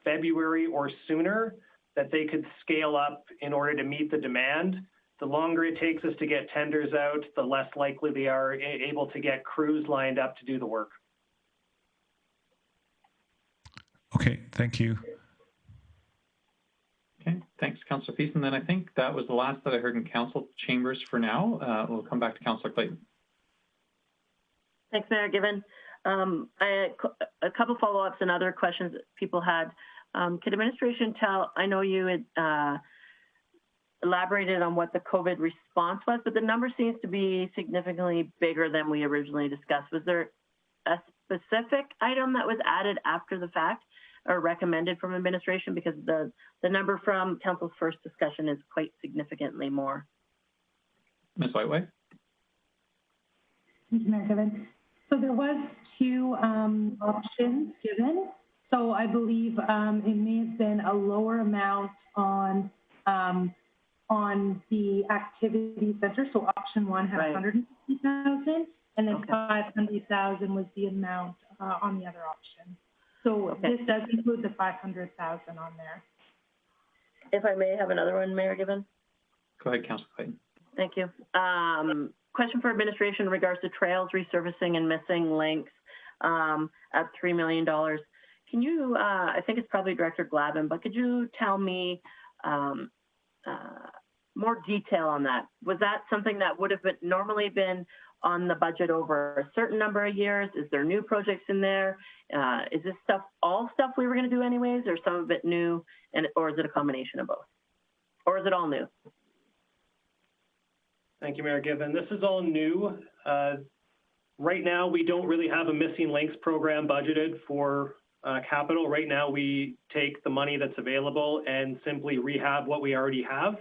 February or sooner, that they could scale up in order to meet the demand. The longer it takes us to get tenders out, the less likely they are able to get crews lined up to do the work. Okay, thank you. Okay, thanks, Councillor Thiessen. Then I think that was the last that I heard in council chambers for now. We'll come back to Councillor Clayton. Thanks, Mayor Given. A couple follow-ups and other questions that people had. Could administration I know you had elaborated on what the COVID response was, but the number seems to be significantly bigger than we originally discussed. Was there a specific item that was added after the fact or recommended from administration? Because the number from council's first discussion is quite significantly more. Ms. Whiteway. Thank you, Mayor Given. So there was two options given. So I believe it may have been a lower amount on the activity center. So option one had 150,000, and then 500,000 was the amount on the other option. So this does include the 500,000 on there. If I may have another one, Mayor Given. Go ahead, Councillor Clayton. Thank you. Question for administration in regards to trails resurfacing and missing links at $3 million. Can you, I think it's probably Director Glavin, but could you tell me more detail on that? Was that something that would have normally been on the budget over a certain number of years? Is there new projects in there? Is this stuff all stuff we were going to do anyways, or some of it new, or is it a combination of both? Or is it all new? Thank you, Mayor Given. This is all new. Right now, we don't really have a missing links program budgeted for capital. Right now, we take the money that's available and simply rehab what we already have.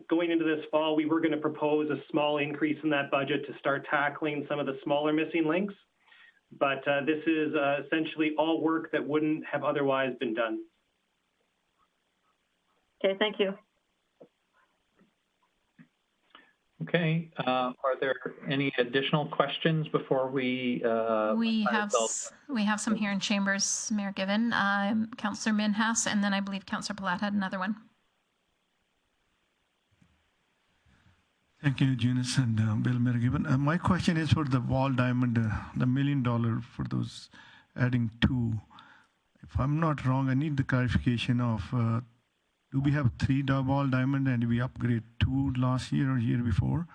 Going into this fall, we were going to propose a small increase in that budget to start tackling some of the smaller missing links. But this is essentially all work that wouldn't have otherwise been done. Okay, thank you. Okay, are there any additional questions before we have some here in chambers, Mayor Given. Councillor Minhas, and then I believe Councillor Palat had another one. Thank you, Eunice and Bill Merrigan. My question is for the wall diamond, the $1 million for those adding two. If I'm not wrong, I need the clarification of, do we have 3 wall diamond and we upgrade 2 last year or year before?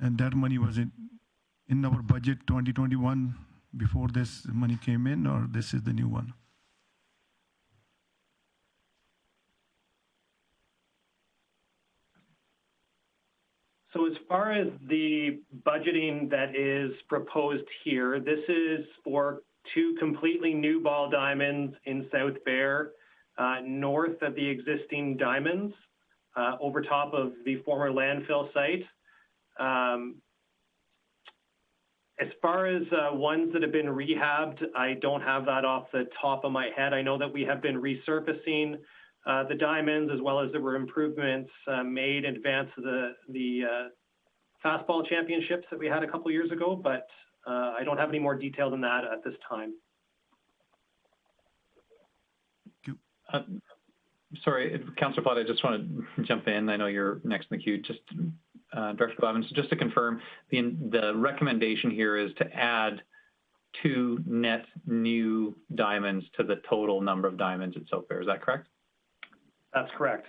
And that money was in our budget 2021 before this money came in, or this is the new one? So as far as the budgeting that is proposed here, this is for 2 completely new ball diamonds in South Bear, north of the existing diamonds, over top of the former landfill site. As far as ones that have been rehabbed, I don't have that off the top of my head. I know that we have been resurfacing the diamonds, as well as there were improvements made in advance of the fastball championships that we had a couple years ago, but I don't have any more detail than that at this time. Sorry, Councillor Platt, I just want to jump in. I know you're next in the queue. Just Director Glavin, so just to confirm, the recommendation here is to add 2 net new diamonds to the total number of diamonds at South Bear. Is that correct? That's correct.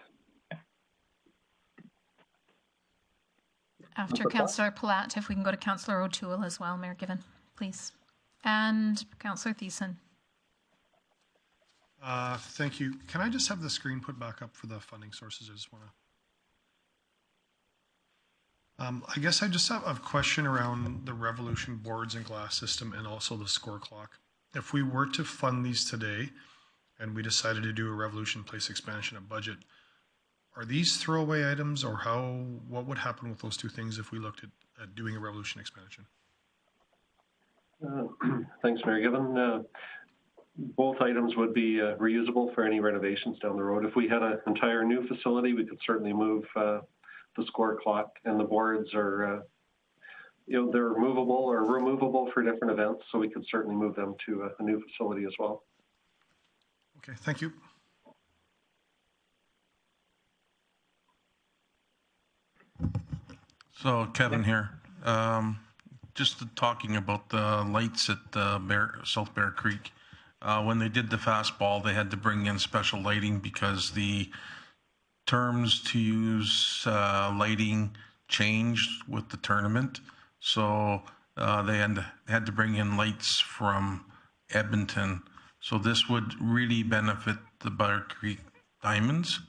After Councillor Platt, if we can go to Councillor O'Toole as well, Mayor Given, please. And Councillor Thiessen. Thank you. Can I just have the screen put back up for the funding sources? I just want to... I guess I just have a question around the Revolution boards and glass system and also the score clock. If we were to fund these today and we decided to do a Revolution Place expansion of budget, are these throwaway items, or what would happen with those 2 things if we looked at doing a Revolution expansion? Thanks, Mayor Given. Both items would be reusable for any renovations down the road. If we had an entire new facility, we could certainly move the score clock, and the boards are, they're movable or removable for different events, so we could certainly move them to a new facility as well. Okay, thank you. So Kevin here, just talking about the lights at South Bear Creek. When they did the fastball, they had to bring in special lighting because the terms to use lighting changed with the tournament. So they had to bring in lights from Edmonton. So this would really benefit the Bear Creek Diamonds,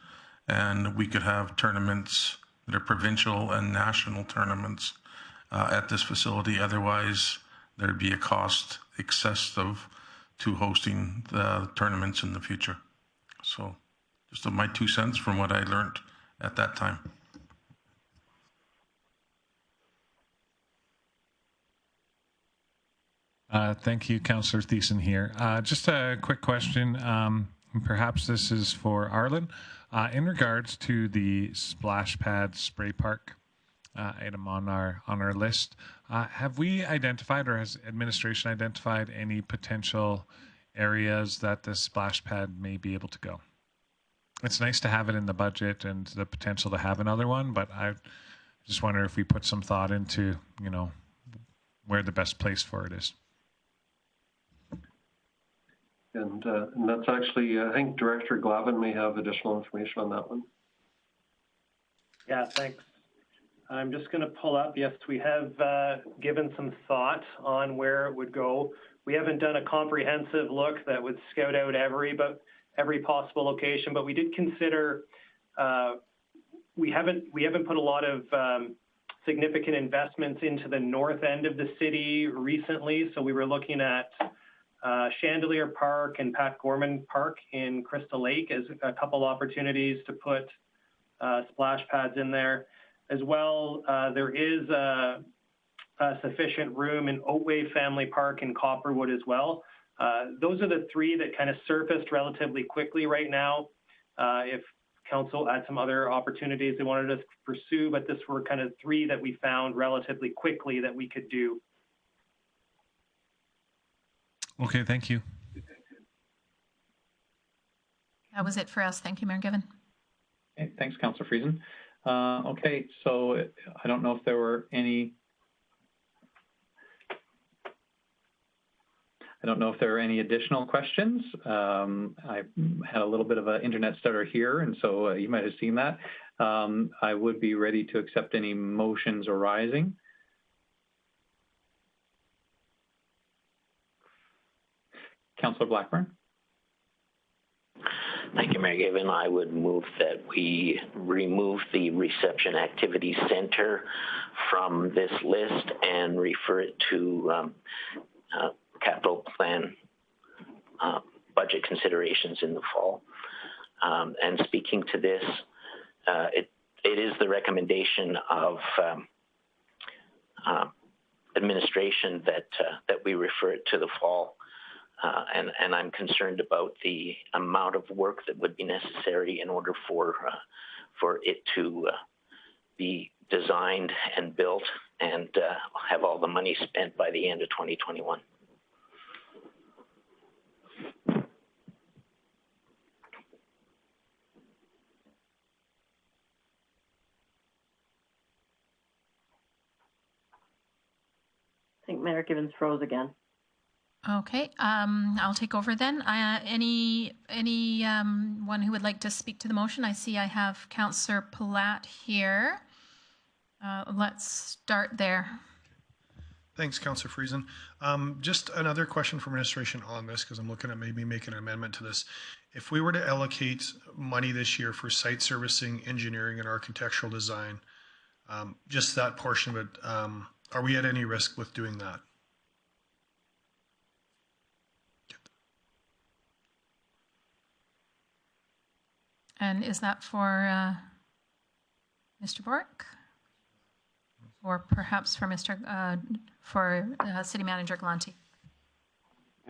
and we could have tournaments that are provincial and national tournaments at this facility. Otherwise, there'd be a cost excessive to hosting the tournaments in the future. So just my 2 cents from what I learned at that time. Thank you, Councillor Thiessen here. Just a quick question. Perhaps this is for Arlen. In regards to the splash pad spray park item on our list, have we identified, or has administration identified, any potential areas that the splash pad may be able to go? It's nice to have it in the budget and the potential to have another one, but I just wonder if we put some thought into, where the best place for it is. And that's actually, I think Director Glavin may have additional information on that one. Yeah, thanks. I'm just going to pull up. Yes, we have given some thought on where it would go. We haven't done a comprehensive look that would scout out every possible location, but we did consider. We haven't put a lot of significant investments into the north end of the city recently, so we were looking at Chandelier Park and Pat Gorman Park in Crystal Lake as a couple opportunities to put splash pads in there. As well, there is sufficient room in Oatway Family Park in Copperwood as well. Those are the 3 that kind of surfaced relatively quickly right now. If council had some other opportunities they wanted to pursue, but this were kind of 3 that we found relatively quickly that we could do. Okay, thank you. That was it for us. Thank you, Mayor Given. Okay, thanks, Councillor Friesen. Okay, so I don't know if there were any. I don't know if there are any additional questions. I had a little bit of an internet stutter here, and so you might have seen that. I would be ready to accept any motions arising. Councillor Blackburn. Thank you, Mayor Given. I would move that we remove the Reception Activity Center from this list and refer it to capital plan budget considerations in the fall. And speaking to this, it is the recommendation of administration that we refer it to the fall. And I'm concerned about the amount of work that would be necessary in order for it to be designed and built and have all the money spent by the end of 2021. I think Mayor Givens froze again. Okay, I'll take over then. Any one who would like to speak to the motion? I see I have Councillor Palat here. Let's start there. Thanks, Councillor Friesen. Just another question for administration on this, because I'm looking at maybe making an amendment to this. If we were to allocate money this year for site servicing, engineering, and architectural design, just that portion of it, are we at any risk with doing that? And is that for Mr. Bork, or perhaps for City Manager Galante?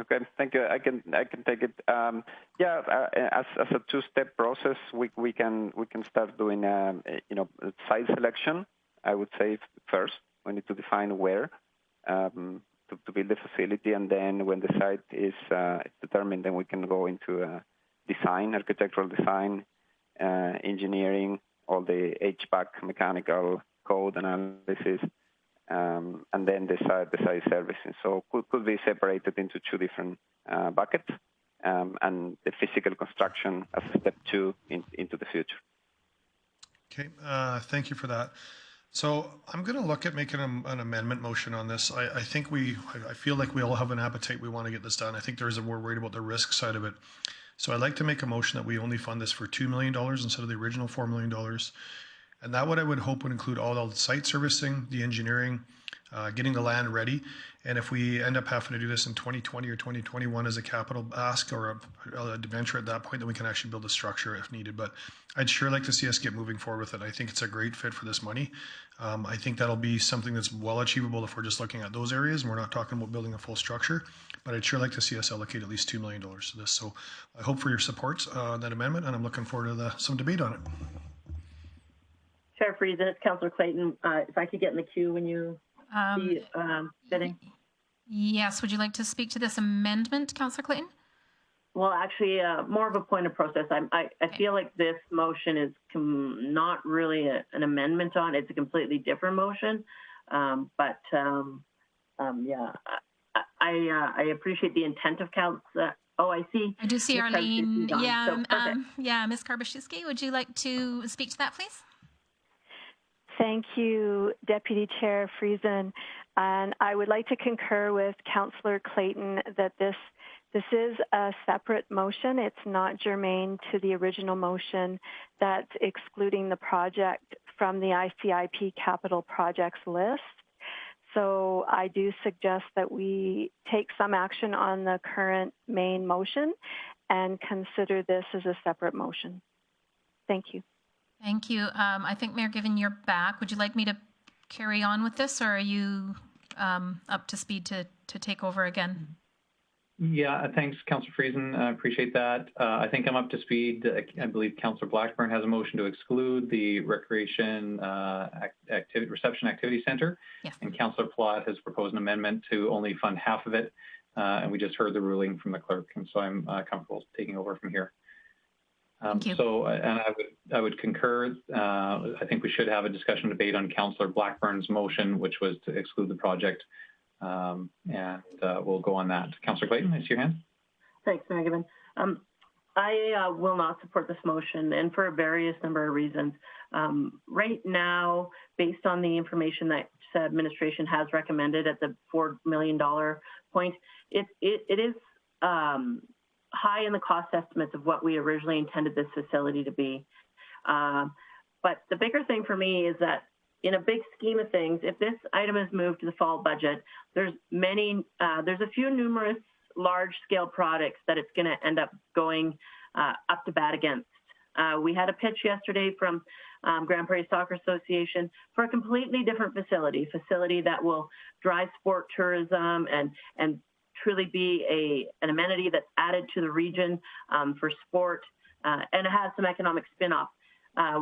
Okay, thank you. I can take it. Yeah, as a two-step process, we can start doing site selection. I would say first we need to define where to build the facility, and then when the site is determined, then we can go into design, architectural design, engineering, all the HVAC, mechanical code analysis, and then the site servicing. So could be separated into two different buckets, and the physical construction as a step two into the future. Okay, thank you for that. So I'm going to look at making an amendment motion on this. I feel like we all have an appetite. We want to get this done. I think we're worried about the risk side of it. So I'd like to make a motion that we only fund this for $2 million instead of the original $4 million. And that what I would hope would include all the site servicing, the engineering, getting the land ready. And if we end up having to do this in 2020 or 2021 as a capital ask or a debenture at that point, then we can actually build a structure if needed. But I'd sure like to see us get moving forward with it. I think it's a great fit for this money. I think that'll be something that's well achievable if we're just looking at those areas and we're not talking about building a full structure. But I'd sure like to see us allocate at least $2 million to this. So I hope for your support on that amendment, and I'm looking forward to some debate on it. Chair Friesen, it's Councillor Clayton. If I could get in the queue when you see fitting. Yes, would you like to speak to this amendment, Councillor Clayton? Well, actually, more of a point of process. I feel like this motion is not really an amendment on. It's a completely different motion. Yeah, I appreciate the intent of Councillor. Oh, I see. I do see Arlene. Yeah, Ms. Karbashewski, would you like to speak to that, please? Thank you, Deputy Chair Friesen. And I would like to concur with Councillor Clayton that this is a separate motion. It's not germane to the original motion that's excluding the project from the ICIP capital projects list. So I do suggest that we take some action on the current main motion and consider this as a separate motion. Thank you. Thank you. I think, Mayor, given you're back, would you like me to carry on with this, or are you up to speed to take over again? Yeah, thanks, Councillor Friesen. I appreciate that. I think I'm up to speed. I believe Councillor Blackburn has a motion to exclude the Recreation Reception Activity Center. Yes. And Councillor Plott has proposed an amendment to only fund half of it. And we just heard the ruling from the clerk, and so I'm comfortable taking over from here. Thank you. So, and I would concur. I think we should have a discussion debate on Councillor Blackburn's motion, which was to exclude the project, and we'll go on that. Councillor Clayton, I see your hand. Thanks, Mayor Gibbon. I will not support this motion, and for a various number of reasons. Right now, based on the information that administration has recommended at the $4 million point, it is high in the cost estimates of what we originally intended this facility to be. But the bigger thing for me is that in a big scheme of things, if this item is moved to the fall budget, there's a few numerous large-scale projects that it's going to end up going up to bat against. We had a pitch yesterday from Grande Prairie Soccer Association for a completely different facility that will drive sport tourism and truly be an amenity that's added to the region for sport, and it has some economic spin-off.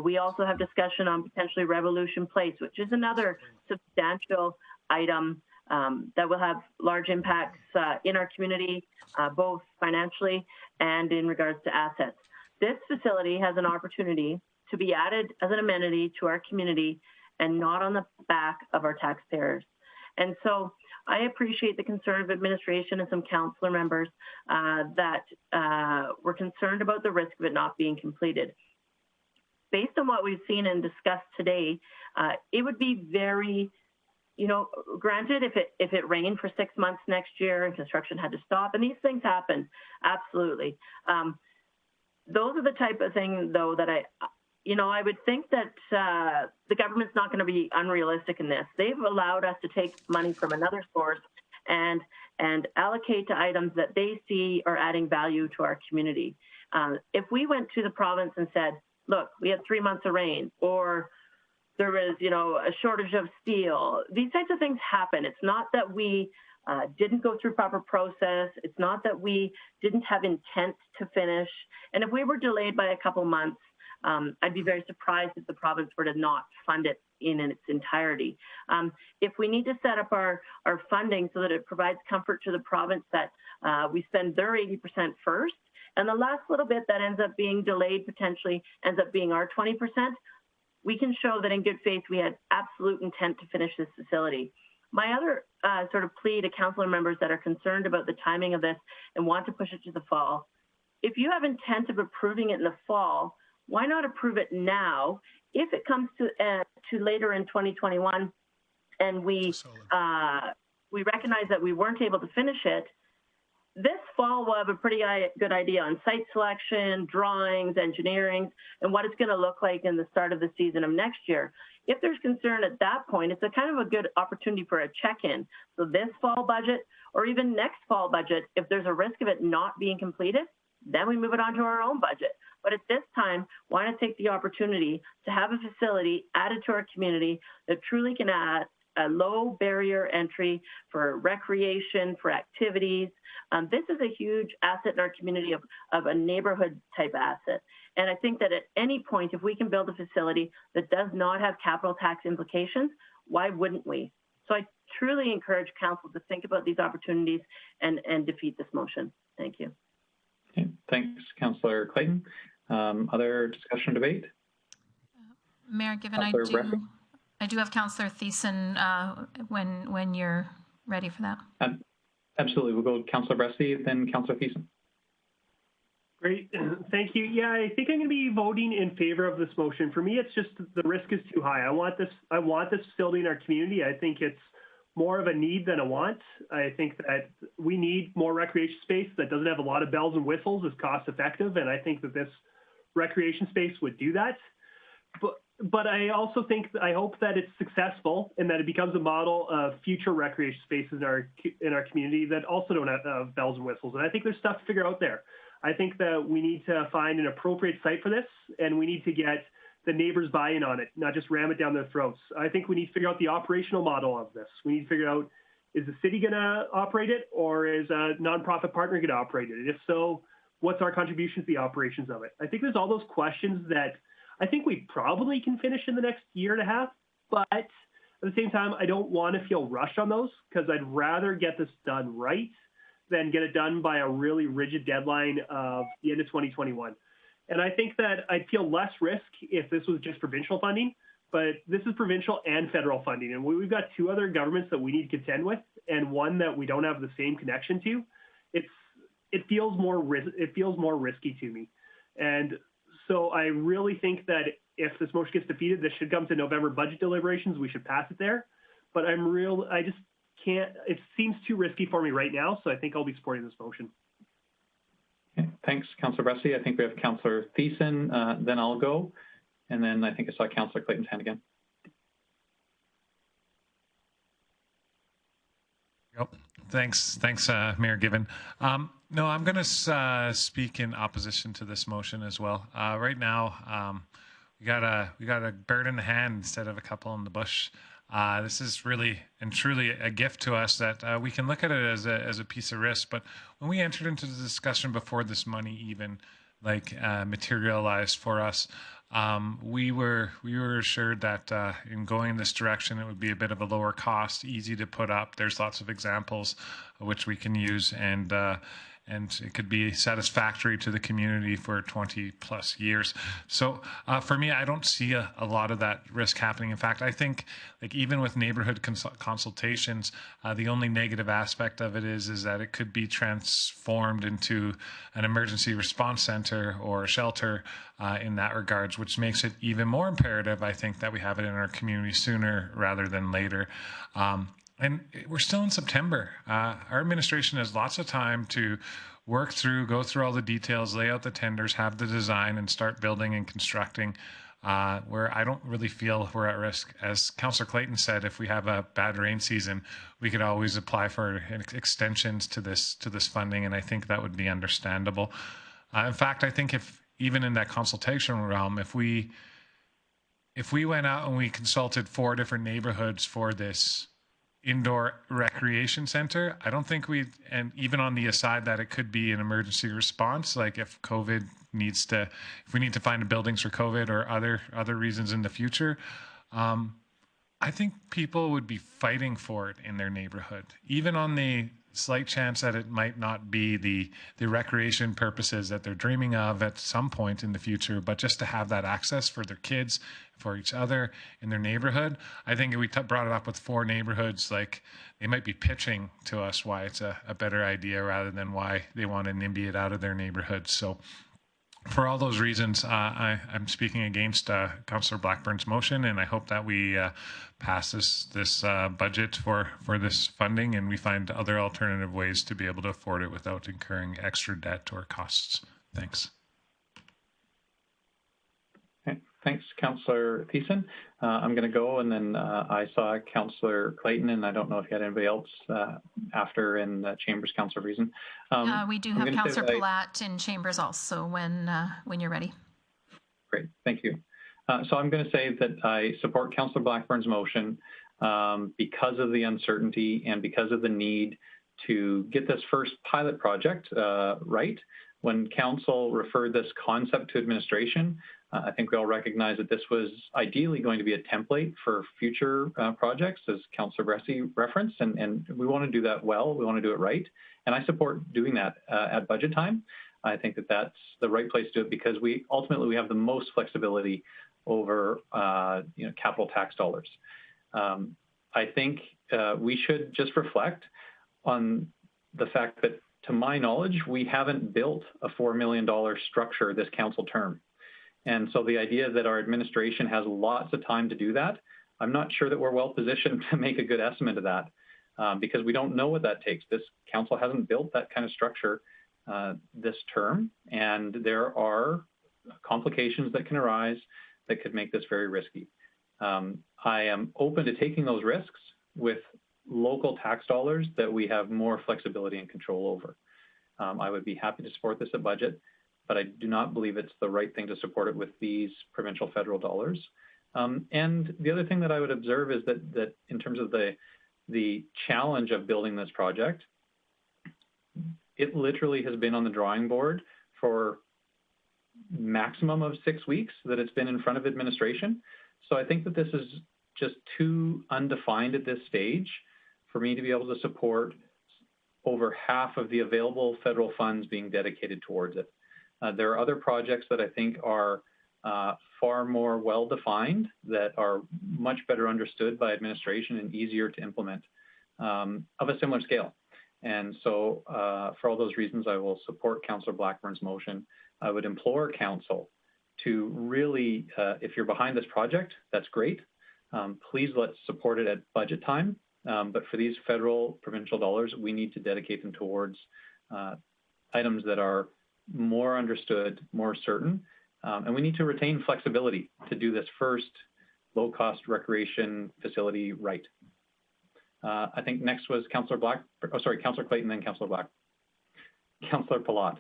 We also have discussion on potentially Revolution Place, which is another substantial item that will have large impacts in our community, both financially and in regards to assets. This facility has an opportunity to be added as an amenity to our community and not on the back of our taxpayers. And so I appreciate the concern of administration and some councillor members that were concerned about the risk of it not being completed. Based on what we've seen and discussed today, it would be very, granted, if it rained for 6 months next year and construction had to stop, and these things happen, absolutely. Those are the type of things, though, that I would think that the government's not going to be unrealistic in this. They've allowed us to take money from another source and allocate to items that they see are adding value to our community. If we went to the province and said, look, we had 3 months of rain, or there was, a shortage of steel, these types of things happen. It's not that we didn't go through proper process. It's not that we didn't have intent to finish. And if we were delayed by a couple months, I'd be very surprised if the province were to not fund it in its entirety. If we need to set up our funding so that it provides comfort to the province that we spend their 80% first, and the last little bit that ends up being delayed potentially ends up being our 20%, we can show that in good faith we had absolute intent to finish this facility. My other sort of plea to councillor members that are concerned about the timing of this and want to push it to the fall, if you have intent of approving it in the fall, why not approve it now? If it comes to later in 2021 and we recognize that we weren't able to finish it, this fall we'll have a pretty good idea on site selection, drawings, engineering, and what it's going to look like in the start of the season of next year. If there's concern at that point, it's a kind of a good opportunity for a check-in. So this fall budget or even next fall budget, if there's a risk of it not being completed, then we move it on to our own budget. But at this time, why not take the opportunity to have a facility added to our community that truly can add a low barrier entry for recreation, for activities. This is a huge asset in our community of a neighborhood type asset. And I think that at any point, if we can build a facility that does not have capital tax implications, why wouldn't we? So I truly encourage council to think about these opportunities and defeat this motion. Thank you. Okay. Thanks, Councillor Clayton. Other discussion or debate? Mayor Gibbon, I do have Councillor Thiessen when you're ready for that. Absolutely. We'll go Councillor Bresty, then Councillor Thiessen. Great. Thank you. Yeah, I think I'm going to be voting in favor of this motion. For me, it's just the risk is too high. I want this facility in our community. I think it's more of a need than a want. I think that we need more recreation space that doesn't have a lot of bells and whistles, is cost effective, and I think that this recreation space would do that. But I also I hope that it's successful and that it becomes a model of future recreation spaces in our community that also don't have bells and whistles. And I think there's stuff to figure out there. I think that we need to find an appropriate site for this, and we need to get the neighbors buy-in on it, not just ram it down their throats. I think we need to figure out the operational model of this. We need to figure out, is the city going to operate it, or is a nonprofit partner going to operate it? And if so, what's our contribution to the operations of it? I think there's all those questions that I think we probably can finish in the next year and a half, but at the same time, I don't want to feel rushed on those, because I'd rather get this done right than get it done by a really rigid deadline of the end of 2021. And I think that I'd feel less risk if this was just provincial funding, but this is provincial and federal funding. And we've got two other governments that we need to contend with, and one that we don't have the same connection to. It feels more risky to me. And so I really think that if this motion gets defeated, this should come to November budget deliberations. We should pass it there. But I just can't, it seems too risky for me right now. So I think I'll be supporting this motion. Okay, thanks, Councillor Bressie. I think we have Councillor Thiessen, then I'll go. And then I think I saw Councillor Clayton's hand again. Yep. Thanks, Mayor Given. No, I'm going to speak in opposition to this motion as well. Right now, we got a bird in the hand instead of a couple in the bush. This is really and truly a gift to us that we can look at it as a piece of risk. But when we entered into the discussion before this money even materialized for us, we were assured that in going in this direction, it would be a bit of a lower cost, easy to put up. There's lots of examples which we can use, and it could be satisfactory to the community for 20 plus years. So for me, I don't see a lot of that risk happening. In fact, I think even with neighborhood consultations, the only negative aspect of it is that it could be transformed into an emergency response center or a shelter in that regards, which makes it even more imperative, I think, that we have it in our community sooner rather than later. And we're still in September. Our administration has lots of time to work through, go through all the details, lay out the tenders, have the design, and start building and constructing, where I don't really feel we're at risk. As Councillor Clayton said, if we have a bad rain season, we could always apply for extensions to this funding, and I think that would be understandable. In fact, I think if even in that consultation realm, if we went out and we consulted 4 different neighborhoods for this indoor recreation center, I don't think and even on the aside that it could be an emergency response, like if we need to find buildings for COVID or other reasons in the future, I think people would be fighting for it in their neighborhood, even on the slight chance that it might not be the recreation purposes that they're dreaming of at some point in the future, but just to have that access for their kids, for each other in their neighborhood. I think if we brought it up with 4 neighborhoods, they might be pitching to us why it's a better idea rather than why they want to NIMBY it out of their neighborhood. So for all those reasons, I'm speaking against Councillor Blackburn's motion, and I hope that we pass this budget for this funding, and we find other alternative ways to be able to afford it without incurring extra debt or costs. Thanks. Okay. Thanks, Councillor Thiessen. I'm going to go, and then I saw Councillor Clayton, and I don't know if you had anybody else after in Chambers, Councillor Reason. We do have Councillor Palat in Chambers also when you're ready. Great, thank you. So I'm going to say that I support Councillor Blackburn's motion because of the uncertainty and because of the need to get this first pilot project right. When Council referred this concept to administration, I think we all recognize that this was ideally going to be a template for future projects, as Councillor Bressie referenced, and we want to do that well. We want to do it right, and I support doing that at budget time. I think that that's the right place to do it because ultimately we have the most flexibility over capital tax dollars. I think we should just reflect on the fact that, to my knowledge, we haven't built a $4 million structure this council term. And so the idea that our administration has lots of time to do that, I'm not sure that we're well positioned to make a good estimate of that because we don't know what that takes. This council hasn't built that kind of structure this term, and there are complications that can arise that could make this very risky. I am open to taking those risks with local tax dollars that we have more flexibility and control over. I would be happy to support this at budget, but I do not believe it's the right thing to support it with these provincial federal dollars. And the other thing that I would observe is that in terms of the challenge of building this project, it literally has been on the drawing board for maximum of 6 weeks that it's been in front of administration. So I think that this is just too undefined at this stage for me to be able to support over half of the available federal funds being dedicated towards it. There are other projects that I think are far more well-defined, that are much better understood by administration and easier to implement of a similar scale. And so for all those reasons, I will support Councillor Blackburn's motion. I would implore Council to really, if you're behind this project, that's great. Please let's support it at budget time. But for these federal, provincial dollars, we need to dedicate them towards items that are more understood, more certain. And we need to retain flexibility to do this first low-cost recreation facility right. I think next was Councillor Councillor Clayton, then Councillor Black. Councillor Palat.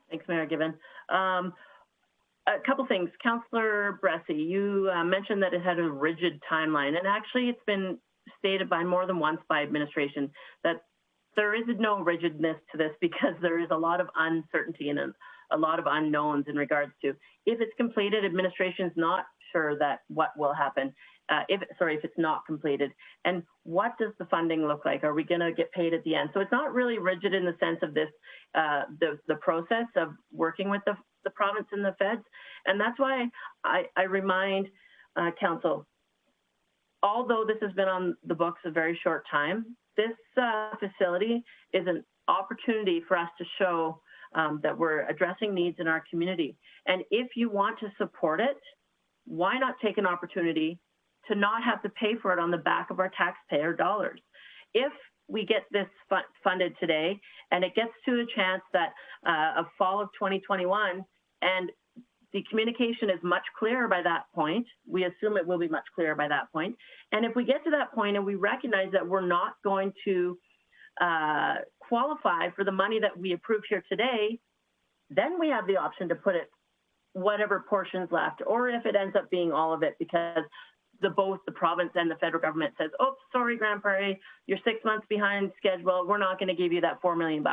Thanks, Mayor Given. A couple things. Councillor Bressie, you mentioned that it had a rigid timeline, and actually it's been stated by more than once by administration that there is no rigidness to this, because there is a lot of uncertainty and a lot of unknowns in regards to if it's completed. Administration's not sure that what will happen if it's not completed, and what does the funding look like? Are we going to get paid at the end? So it's not really rigid in the sense of this the process of working with the province and the feds, and that's why I remind council, although this has been on the books a very short time, this facility is an opportunity for us to show that we're addressing needs in our community. And if you want to support it, why not take an opportunity to not have to pay for it on the back of our taxpayer dollars? If we get this funded today and it gets to a chance that of fall of 2021, and the communication is much clearer by that point, we assume it will be much clearer by that point. And if we get to that point and we recognize that we're not going to qualify for the money that we approved here today, then we have the option to put it whatever portion's left, or if it ends up being all of it, because both the province and the federal government says, oh, sorry, Grande Prairie, you're 6 months behind schedule. We're not going to give you that $4 million.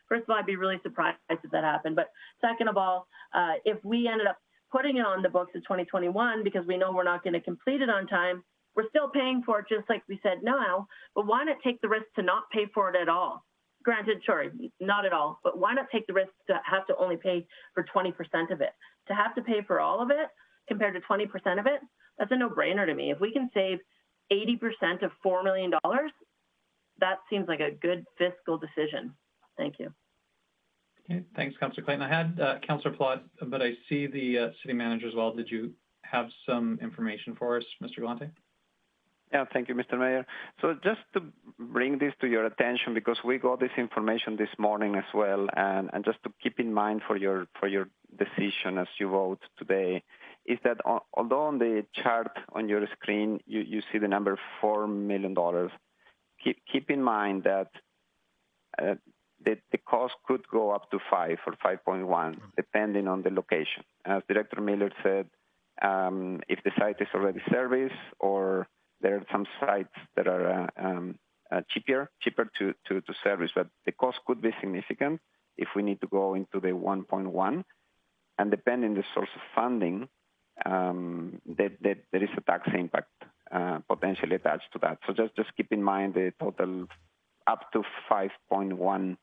First of all, I'd be really surprised if that happened. But second of all, if we ended up putting it on the books of 2021 because we know we're not going to complete it on time, we're still paying for it just like we said now. But why not take the risk to not pay for it at all? Granted, sorry, not at all. But why not take the risk to have to only pay for 20% of it? To have to pay for all of it compared to 20% of it, that's a no-brainer to me. If we can save 80% of $4 million, that seems like a good fiscal decision. Thank you. Okay, thanks, Councillor Clayton. I had Councillor Plott, but I see the city manager as well. Did you have some information for us, Mr. Galante? Yeah, thank you, Mr. Mayor. So just to bring this to your attention, because we got this information this morning as well, and just to keep in mind for your decision as you vote today, is that although on the chart on your screen you see the number $4 million, keep in mind that the cost could go up to 5 or 5.1, depending on the location. As Director Miller said, if the site is already serviced, or there are some sites that are cheaper to service, but the cost could be significant if we need to go into the 1.1. And depending on the source of funding, there is a tax impact potentially attached to that. So just keep in mind the total up to 5.1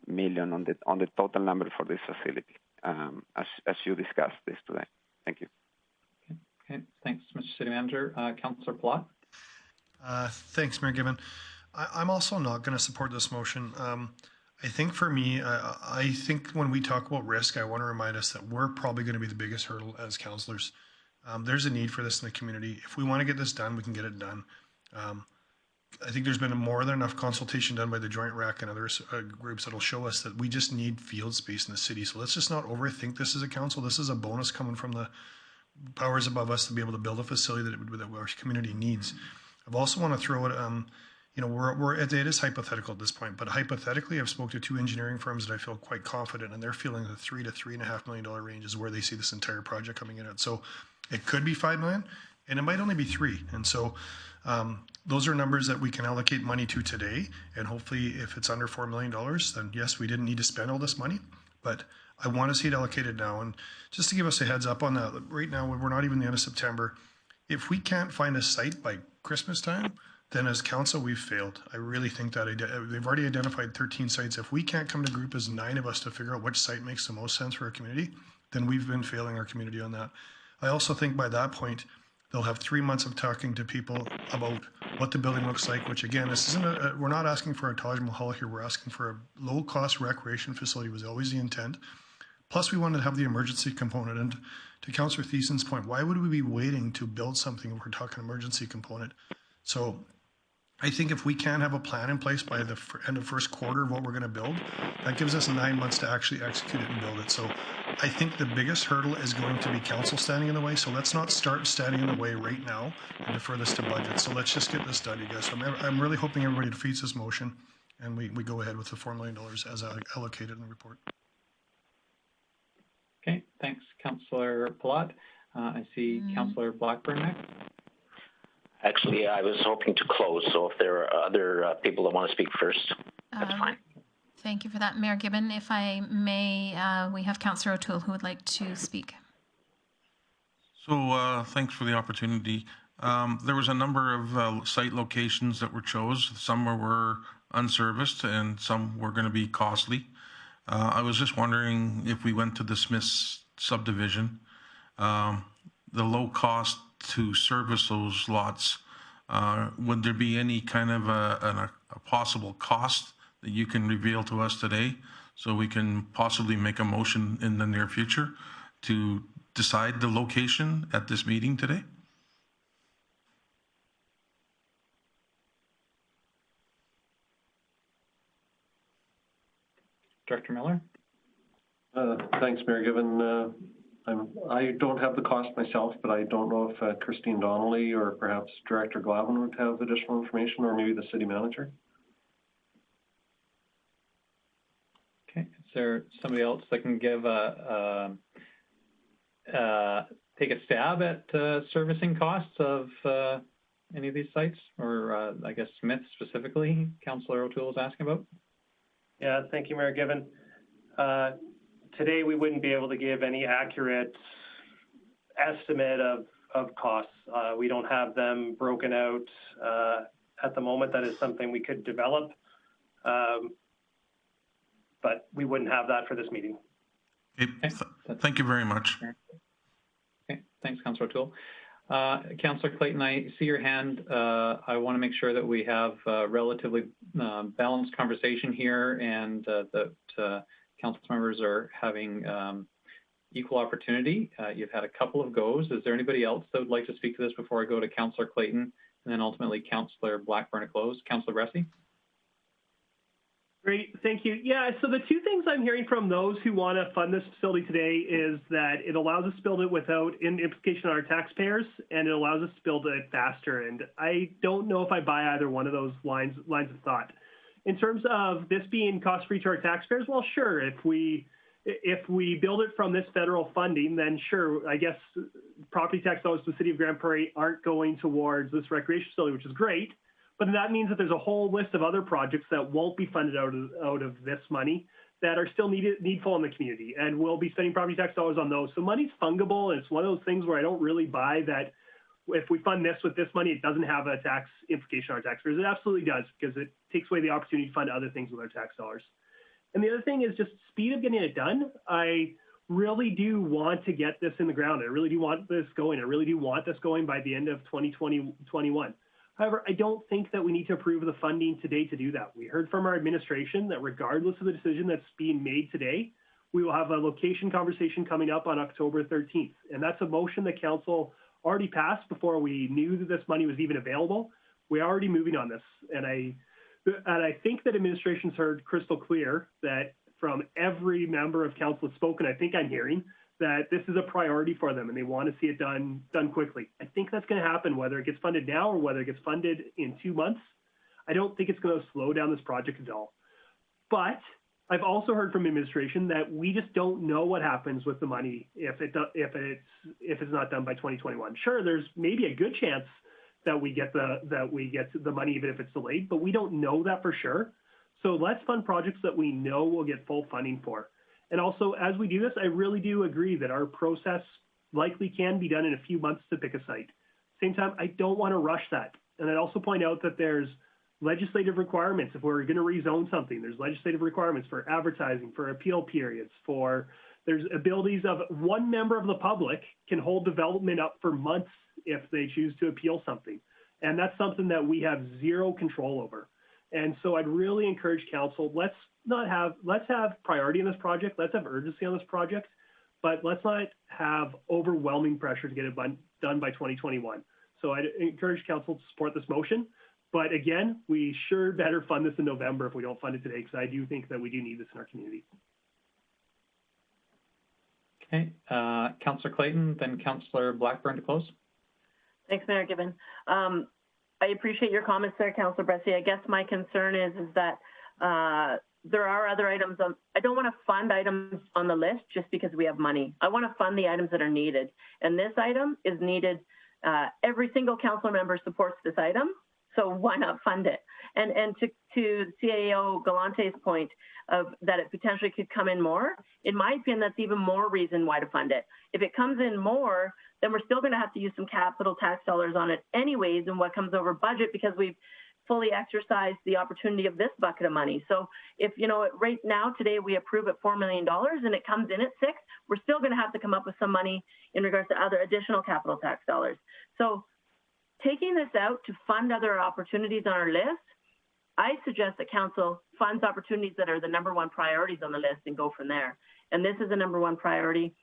million on the total number for this facility, as you discussed this today. Thank you. Okay, thanks, Mr. City Manager. Councillor Plott. Thanks, Mayor Gibbon. I'm also not going to support this motion. I think for me, I think when we talk about risk, I want to remind us that we're probably going to be the biggest hurdle as councillors. There's a need for this in the community. If we want to get this done, we can get it done. I think there's been more than enough consultation done by the Joint RAC and other groups that'll show us that we just need field space in the city. So let's just not overthink this as a council. This is a bonus coming from the powers above us to be able to build a facility that our community needs. I also want to throw it, it is hypothetical at this point, but hypothetically, I've spoken to 2 engineering firms that I feel quite confident, and they're feeling the $3 to $3.5 million range is where they see this entire project coming in at. So it could be $5 million, and it might only be 3. And so those are numbers that we can allocate money to today. And hopefully, if it's under $4 million, then yes, we didn't need to spend all this money, but I want to see it allocated now. And just to give us a heads up on that, right now, we're not even the end of September. If we can't find a site by Christmas time, then as council, we've failed. I really think that they've already identified 13 sites. If we can't come to group as 9 of us to figure out which site makes the most sense for our community, then we've been failing our community on that. I also think by that point, they'll have 3 months of talking to people about what the building looks like, which again, this isn't we're not asking for a Taj Mahal here. We're asking for a low-cost recreation facility was always the intent. Plus, we wanted to have the emergency component. And to Councillor Thiessen's point, why would we be waiting to build something if we're talking emergency component? So I think if we can have a plan in place by the end of first quarter of what we're going to build, that gives us 9 months to actually execute it and build it. So I think the biggest hurdle is going to be council standing in the way. So let's not start standing in the way right now and defer this to budget. So let's just get this done, you guys. So I'm really hoping everybody defeats this motion and we go ahead with the $4 million as allocated in the report. Okay, thanks, Councillor Palat. I see Councillor Blackburn next. Actually, I was hoping to close, so if there are other people that want to speak first, that's fine. Thank you for that, Mayor Gibbon. If I may, we have Councillor O'Toole who would like to speak. So thanks for the opportunity. There was a number of site locations that were chose. Some were unserviced and some were going to be costly. I was just wondering if we went to the Smiths subdivision, the low cost to service those lots, would there be any kind of a possible cost that you can reveal to us today so we can possibly make a motion in the near future to decide the location at this meeting today? Director Miller? Thanks, Mayor Gibbon. I don't have the cost myself, but I don't know if Christine Donnelly or perhaps Director Glavin would have additional information, or maybe the city manager. Okay, is there somebody else that can give take a stab at servicing costs of any of these sites, or I guess Smith specifically, Councillor O'Toole is asking about? Yeah, thank you, Mayor Gibbon. Today, we wouldn't be able to give any accurate estimate of costs. We don't have them broken out at the moment. That is something we could develop, but we wouldn't have that for this meeting. Okay. Thank you very much. Okay, thanks, Councillor O'Toole. Councillor Clayton, I see your hand. I want to make sure that we have a relatively balanced conversation here and that council members are having equal opportunity. You've had a couple of goes. Is there anybody else that would like to speak to this before I go to Councillor Clayton and then ultimately Councillor Blackburn to close? Councillor Ressi? Great, thank you. Yeah, so the two things I'm hearing from those who want to fund this facility today is that it allows us to build it without an implication on our taxpayers, and it allows us to build it faster. And I don't know if I buy either one of those lines of thought. In terms of this being cost-free to our taxpayers, well, sure, if we build it from this federal funding, then sure, I guess property tax dollars to the city of Grande Prairie aren't going towards this recreation facility, which is great. But that means that there's a whole list of other projects that won't be funded out of this money that are still needful in the community, and we'll be spending property tax dollars on those. So money's fungible, and it's one of those things where I don't really buy that if we fund this with this money, it doesn't have a tax implication on our taxpayers. It absolutely does, because it takes away the opportunity to fund other things with our tax dollars. And the other thing is just speed of getting it done. I really do want to get this in the ground. I really do want this going. I really do want this going by the end of 2021. However, I don't think that we need to approve the funding today to do that. We heard from our administration that regardless of the decision that's being made today, we will have a location conversation coming up on October 13th. And that's a motion that council already passed before we knew that this money was even available. We're already moving on this. And I think that administration's heard crystal clear that from every member of council that's spoken, I think I'm hearing that this is a priority for them and they want to see it done quickly. I think that's going to happen, whether it gets funded now or whether it gets funded in 2 months. I don't think it's going to slow down this project at all. But I've also heard from administration that we just don't know what happens with the money if it's not done by 2021. Sure, there's maybe a good chance that we get the money even if it's delayed, but we don't know that for sure. So let's fund projects that we know we'll get full funding for. And also, as we do this, I really do agree that our process likely can be done in a few months to pick a site. Same time, I don't want to rush that. And I'd also point out that there's legislative requirements. If we're going to rezone something, there's legislative requirements for advertising, for appeal periods, there's abilities of one member of the public can hold development up for months if they choose to appeal something. And that's something that we have zero control over. And so I'd really encourage council, let's have priority in this project. Let's have urgency on this project, but let's not have overwhelming pressure to get it done by 2021. So I'd encourage council to support this motion. But again, we sure better fund this in November if we don't fund it today, because I do think that we do need this in our community. Okay, Councillor Clayton, then Councillor Blackburn to close. Thanks, Mayor Given. I appreciate your comments there, Councillor Bressie. I guess my concern is that there are other items. I don't want to fund items on the list just because we have money. I want to fund the items that are needed. And this item is needed. Every single council member supports this item, so why not fund it? And to CAO Galante's point of that it potentially could come in more, in my opinion, that's even more reason why to fund it. If it comes in more, then we're still going to have to use some capital tax dollars on it anyways in what comes over budget, because we've fully exercised the opportunity of this bucket of money. So if, right now, today we approve at $4 million and it comes in at $6, we're still going to have to come up with some money in regards to other additional capital tax dollars. So taking this out to fund other opportunities on our list, I suggest that council funds opportunities that are the #1 priorities on the list and go from there. And this is a #1 priority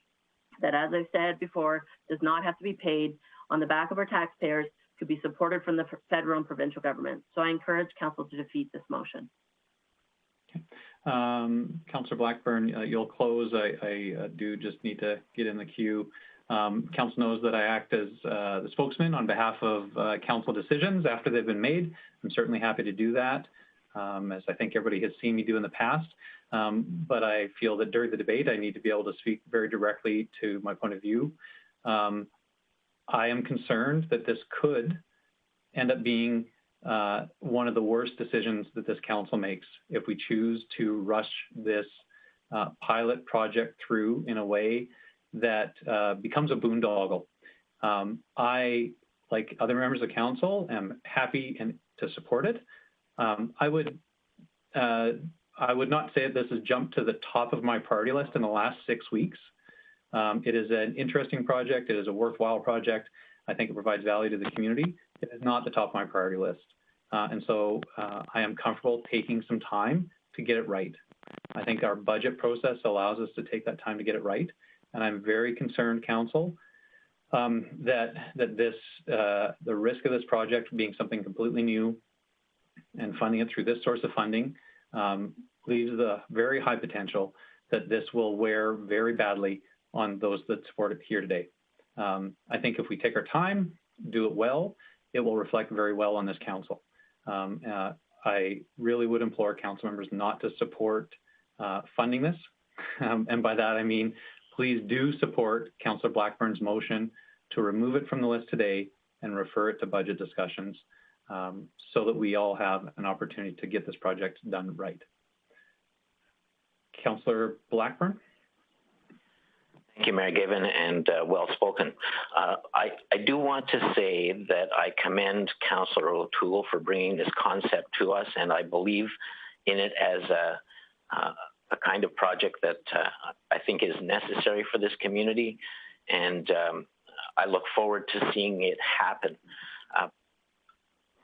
that, as I said before, does not have to be paid on the back of our taxpayers, could be supported from the federal and provincial government. So I encourage council to defeat this motion. Okay. Councillor Blackburn, you'll close. I do just need to get in the queue. Council knows that I act as the spokesman on behalf of council decisions after they've been made. I'm certainly happy to do that, as I think everybody has seen me do in the past. But I feel that during the debate, I need to be able to speak very directly to my point of view. I am concerned that this could end up being one of the worst decisions that this council makes if we choose to rush this pilot project through in a way that becomes a boondoggle. I, like other members of council, am happy to support it. I would not say that this has jumped to the top of my priority list in the last 6 weeks. It is an interesting project. It is a worthwhile project. I think it provides value to the community. It is not the top of my priority list. And so I am comfortable taking some time to get it right. I think our budget process allows us to take that time to get it right. And I'm very concerned, council, that the risk of this project being something completely new and funding it through this source of funding leaves the very high potential that this will wear very badly on those that support it here today. I think if we take our time, do it well, it will reflect very well on this council. I really would implore council members not to support funding this. And by that, I mean, please do support Councillor Blackburn's motion to remove it from the list today and refer it to budget discussions so that we all have an opportunity to get this project done right. Councillor Blackburn. Thank you, Mayor Given, and well spoken. I do want to say that I commend Councillor O'Toole for bringing this concept to us, and I believe in it as a kind of project that I think is necessary for this community, and I look forward to seeing it happen.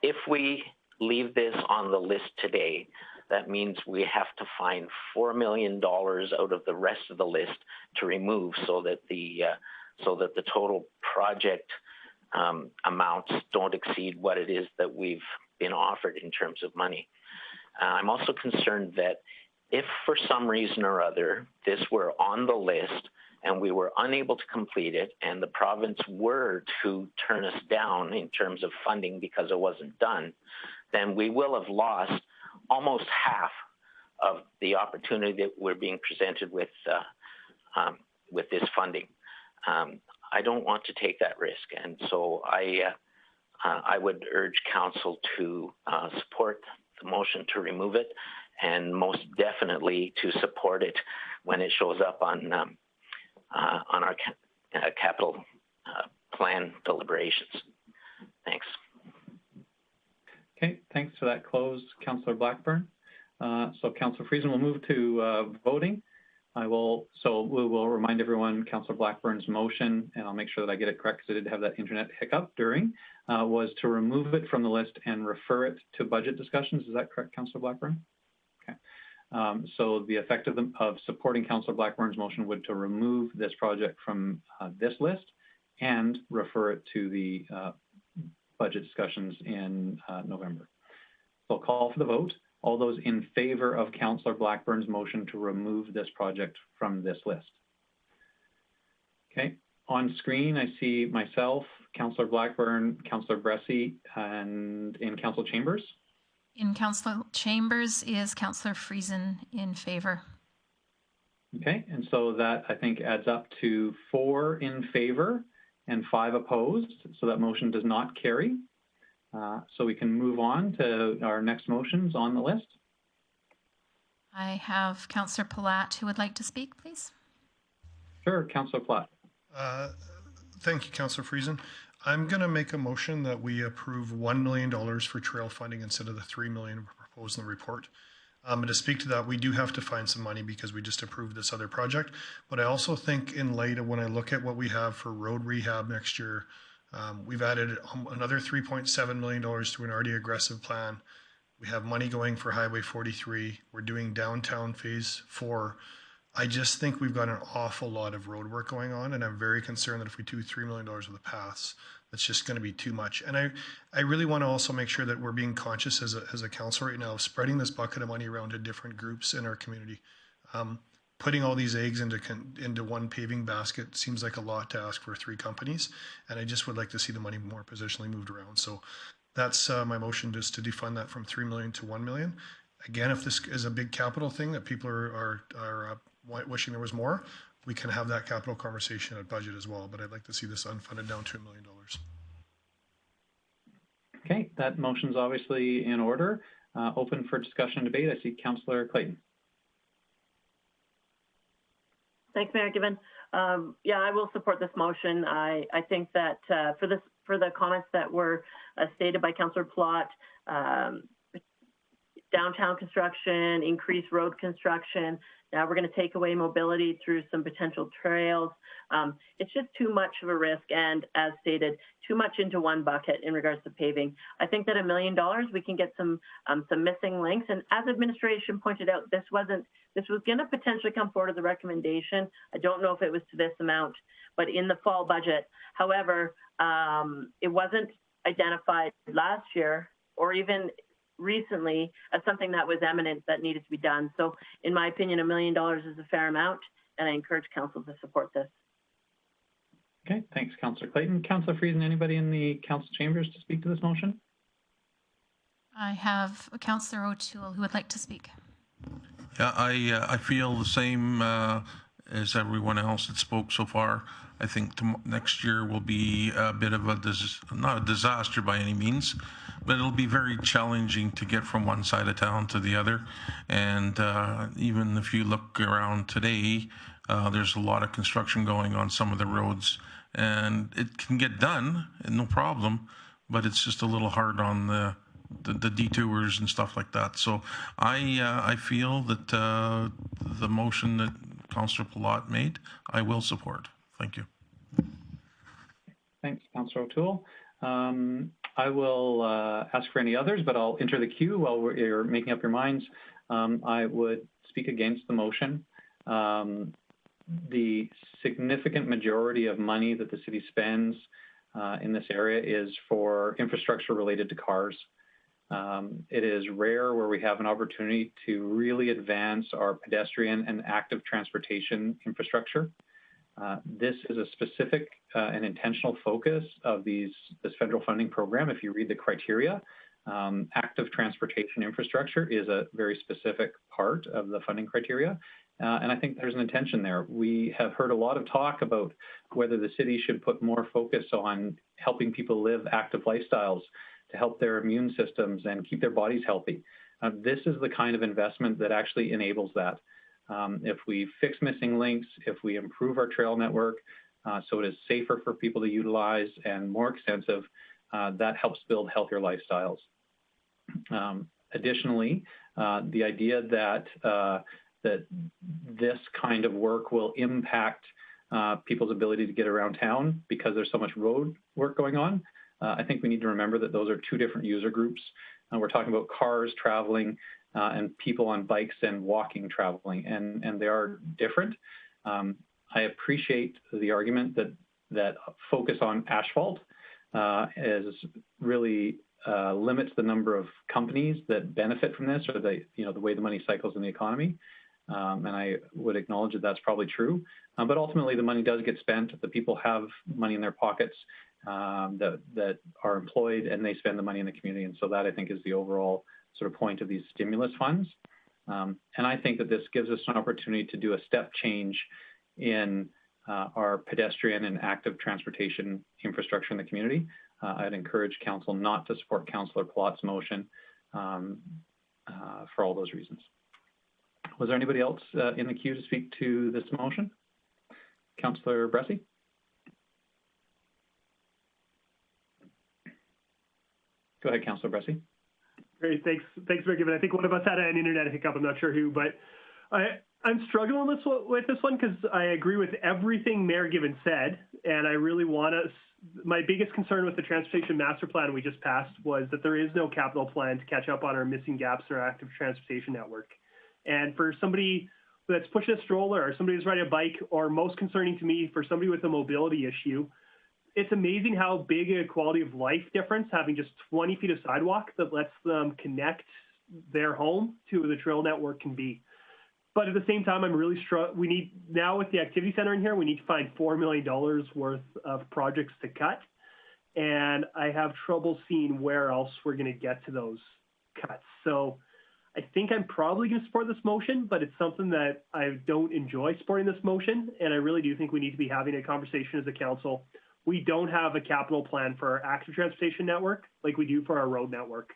If we leave this on the list today, that means we have to find $4 million out of the rest of the list to remove, so that the total project amounts don't exceed what it is that we've been offered in terms of money. I'm also concerned that if for some reason or other this were on the list and we were unable to complete it, and the province were to turn us down in terms of funding because it wasn't done, then we will have lost almost half of the opportunity that we're being presented with this funding. I don't want to take that risk, and so I would urge council to support the motion to remove it, and most definitely to support it when it shows up on our capital plan deliberations. Thanks. Okay, thanks for that close, Councillor Blackburn. So Councillor Friesen will move to voting. We will remind everyone Councillor Blackburn's motion, and I'll make sure that I get it correct because I did have that internet hiccup during, was to remove it from the list and refer it to budget discussions. Is that correct, Councillor Blackburn? Okay. So the effect of supporting Councillor Blackburn's motion would to remove this project from this list and refer it to the budget discussions in November. So I'll call for the vote. All those in favor of Councillor Blackburn's motion to remove this project from this list. Okay, on screen I see myself, Councillor Blackburn, Councillor Bressie, and in Council Chambers. In Council Chambers is Councillor Friesen in favor. Okay, and so that I think adds up to 4 in favor and 5 opposed, so that motion does not carry. So we can move on to our next motions on the list. I have Councillor Palat who would like to speak, please. Sure, Councillor Palat. Thank you, Councillor Friesen. I'm going to make a motion that we approve $1 million for trail funding instead of the $3 million proposed in the report. And to speak to that, we do have to find some money because we just approved this other project. But I also think in light of when I look at what we have for road rehab next year, we've added another $3.7 million to an already aggressive plan. We have money going for Highway 43. We're doing downtown phase 4. I just think we've got an awful lot of road work going on, and I'm very concerned that if we do $3 million with the paths, that's just going to be too much. And I really want to also make sure that we're being conscious as a council right now of spreading this bucket of money around to different groups in our community. Putting all these eggs into one paving basket seems like a lot to ask for 3 companies, and I just would like to see the money more positionally moved around. So that's my motion, just to defund that from $3 million to $1 million. Again, if this is a big capital thing that people are wishing there was more, we can have that capital conversation at budget as well. But I'd like to see this unfunded down to $1 million. Okay, that motion's obviously in order. Open for discussion and debate. I see Councillor Clayton. Thanks, Mayor Given. Yeah, I will support this motion. I think that for the comments that were stated by Councillor Plott, downtown construction, increased road construction. Now we're going to take away mobility through some potential trails. It's just too much of a risk, and as stated, too much into one bucket in regards to paving. I think that $1 million we can get some missing links. And as administration pointed out, this was going to potentially come forward as a recommendation. I don't know if it was to this amount, but in the fall budget. However, it wasn't identified last year or even recently as something that was eminent that needed to be done. So in my opinion, $1 million is a fair amount, and I encourage council to support this. Okay, thanks, Councillor Clayton. Councillor Friesen, anybody in the council chambers to speak to this motion? I have Councillor O'Toole who would like to speak. Yeah, I feel the same as everyone else that spoke so far. I think next year will be a bit of not a disaster by any means, but it'll be very challenging to get from one side of town to the other. And even if you look around today, there's a lot of construction going on some of the roads, and it can get done, no problem, but it's just a little hard on the detours and stuff like that. So I feel that the motion that Councillor Palat made, I will support. Thank you. Thanks, Councillor O'Toole. I will ask for any others, but I'll enter the queue while you're making up your minds. I would speak against the motion. The significant majority of money that the city spends in this area is for infrastructure related to cars. It is rare where we have an opportunity to really advance our pedestrian and active transportation infrastructure. This is a specific and intentional focus of this federal funding program. If you read the criteria, active transportation infrastructure is a very specific part of the funding criteria. And I think there's an intention there. We have heard a lot of talk about whether the city should put more focus on helping people live active lifestyles to help their immune systems and keep their bodies healthy. This is the kind of investment that actually enables that. If we fix missing links, if we improve our trail network so it is safer for people to utilize and more extensive, that helps build healthier lifestyles. Additionally, the idea that that this kind of work will impact people's ability to get around town because there's so much road work going on. I think we need to remember that those are two different user groups. We're talking about cars traveling and people on bikes and walking traveling, and they are different. I appreciate the argument that focus on asphalt is really limits the number of companies that benefit from this, or the way the money cycles in the economy. And I would acknowledge that that's probably true. But ultimately, the money does get spent. The people have money in their pockets that are employed, and they spend the money in the community. And so that, I think, is the overall sort of point of these stimulus funds. And I think that this gives us an opportunity to do a step change in our pedestrian and active transportation infrastructure in the community. I'd encourage Council not to support Councillor Palat's motion for all those reasons. Was there anybody else in the queue to speak to this motion? Councillor Bressie? Go ahead, Councillor Bressie. Great, thanks, Mayor Given. I think one of us had an internet hiccup. I'm not sure who, but I'm struggling with this one because I agree with everything Mayor Given said, and I really want to. My biggest concern with the transportation master plan we just passed was that there is no capital plan to catch up on our missing gaps in our active transportation network. And for somebody that's pushing a stroller, or somebody who's riding a bike, or most concerning to me, for somebody with a mobility issue, it's amazing how big a quality of life difference having just 20 feet of sidewalk that lets them connect their home to the trail network can be. But at the same time, I'm really we need, now with the activity center in here, we need to find $4 million worth of projects to cut. And I have trouble seeing where else we're going to get to those cuts. So I think I'm probably going to support this motion, but it's something that I don't enjoy supporting this motion. And I really do think we need to be having a conversation as a council. We don't have a capital plan for our active transportation network like we do for our road network.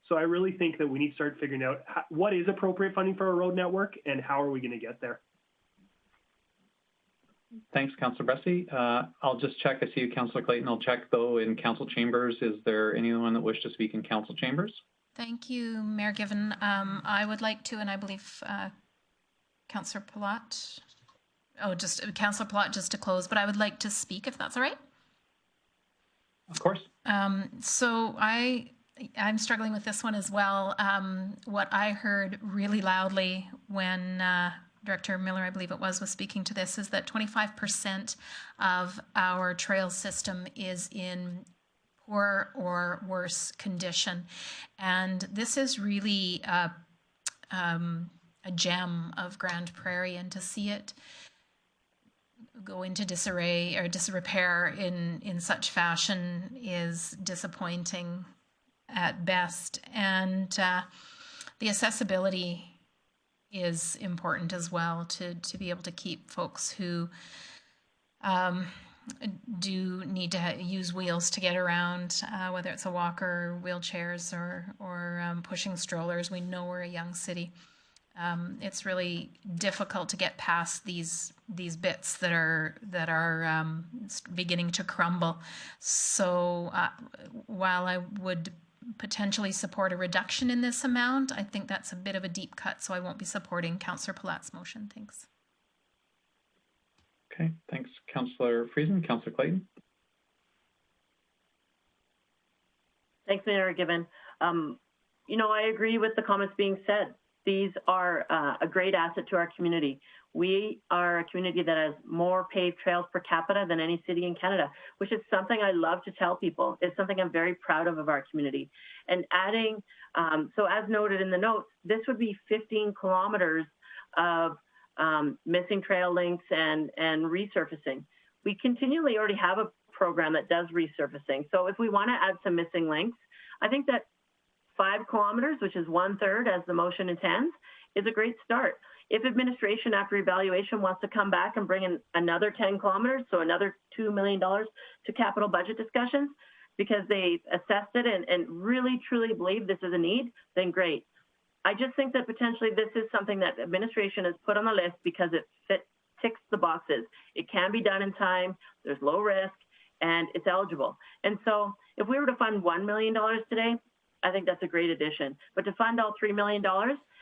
So I really think that we need to start figuring out what is appropriate funding for our road network and how are we going to get there. Thanks, Councillor Bressie. I'll just check. I see you, Councillor Clayton. I'll check, though, in council chambers. Is there anyone that wishes to speak in council chambers? Thank you, Mayor Given. I would like to, and I believe Councillor Palat, Councillor Palat just to close, but I would like to speak if that's all right. Of course. So I'm struggling with this one as well. What I heard really loudly when Director Miller, I believe it was speaking to this, is that 25% of our trail system is in poor or worse condition. And this is really a gem of Grande Prairie, and to see it go into disarray or disrepair in such fashion is disappointing at best. And the accessibility is important as well, to be able to keep folks who do need to use wheels to get around, whether it's a walker, wheelchairs, or pushing strollers. We know we're a young city. It's really difficult to get past these bits that are beginning to crumble. So while I would potentially support a reduction in this amount, I think that's a bit of a deep cut, so I won't be supporting Councillor Palat's motion. Thanks. Okay, thanks, Councillor Friesen. Councillor Clayton. Thanks, Mayor Given. I agree with the comments being said. These are a great asset to our community. We are a community that has more paved trails per capita than any city in Canada, which is something I love to tell people. It's something I'm very proud of our community. And adding, so as noted in the notes, this would be 15 kilometers of missing trail links and resurfacing. We continually already have a program that does resurfacing. So if we want to add some missing links, I think that 5 kilometers, which is 1/3 as the motion intends, is a great start. If administration after evaluation wants to come back and bring in another 10 kilometers, so another $2 million to capital budget discussions, because they assessed it and really truly believe this is a need, then great. I just think that potentially this is something that administration has put on the list because it ticks the boxes. It can be done in time, there's low risk, and it's eligible. And so if we were to fund $1 million today, I think that's a great addition. But to fund all $3 million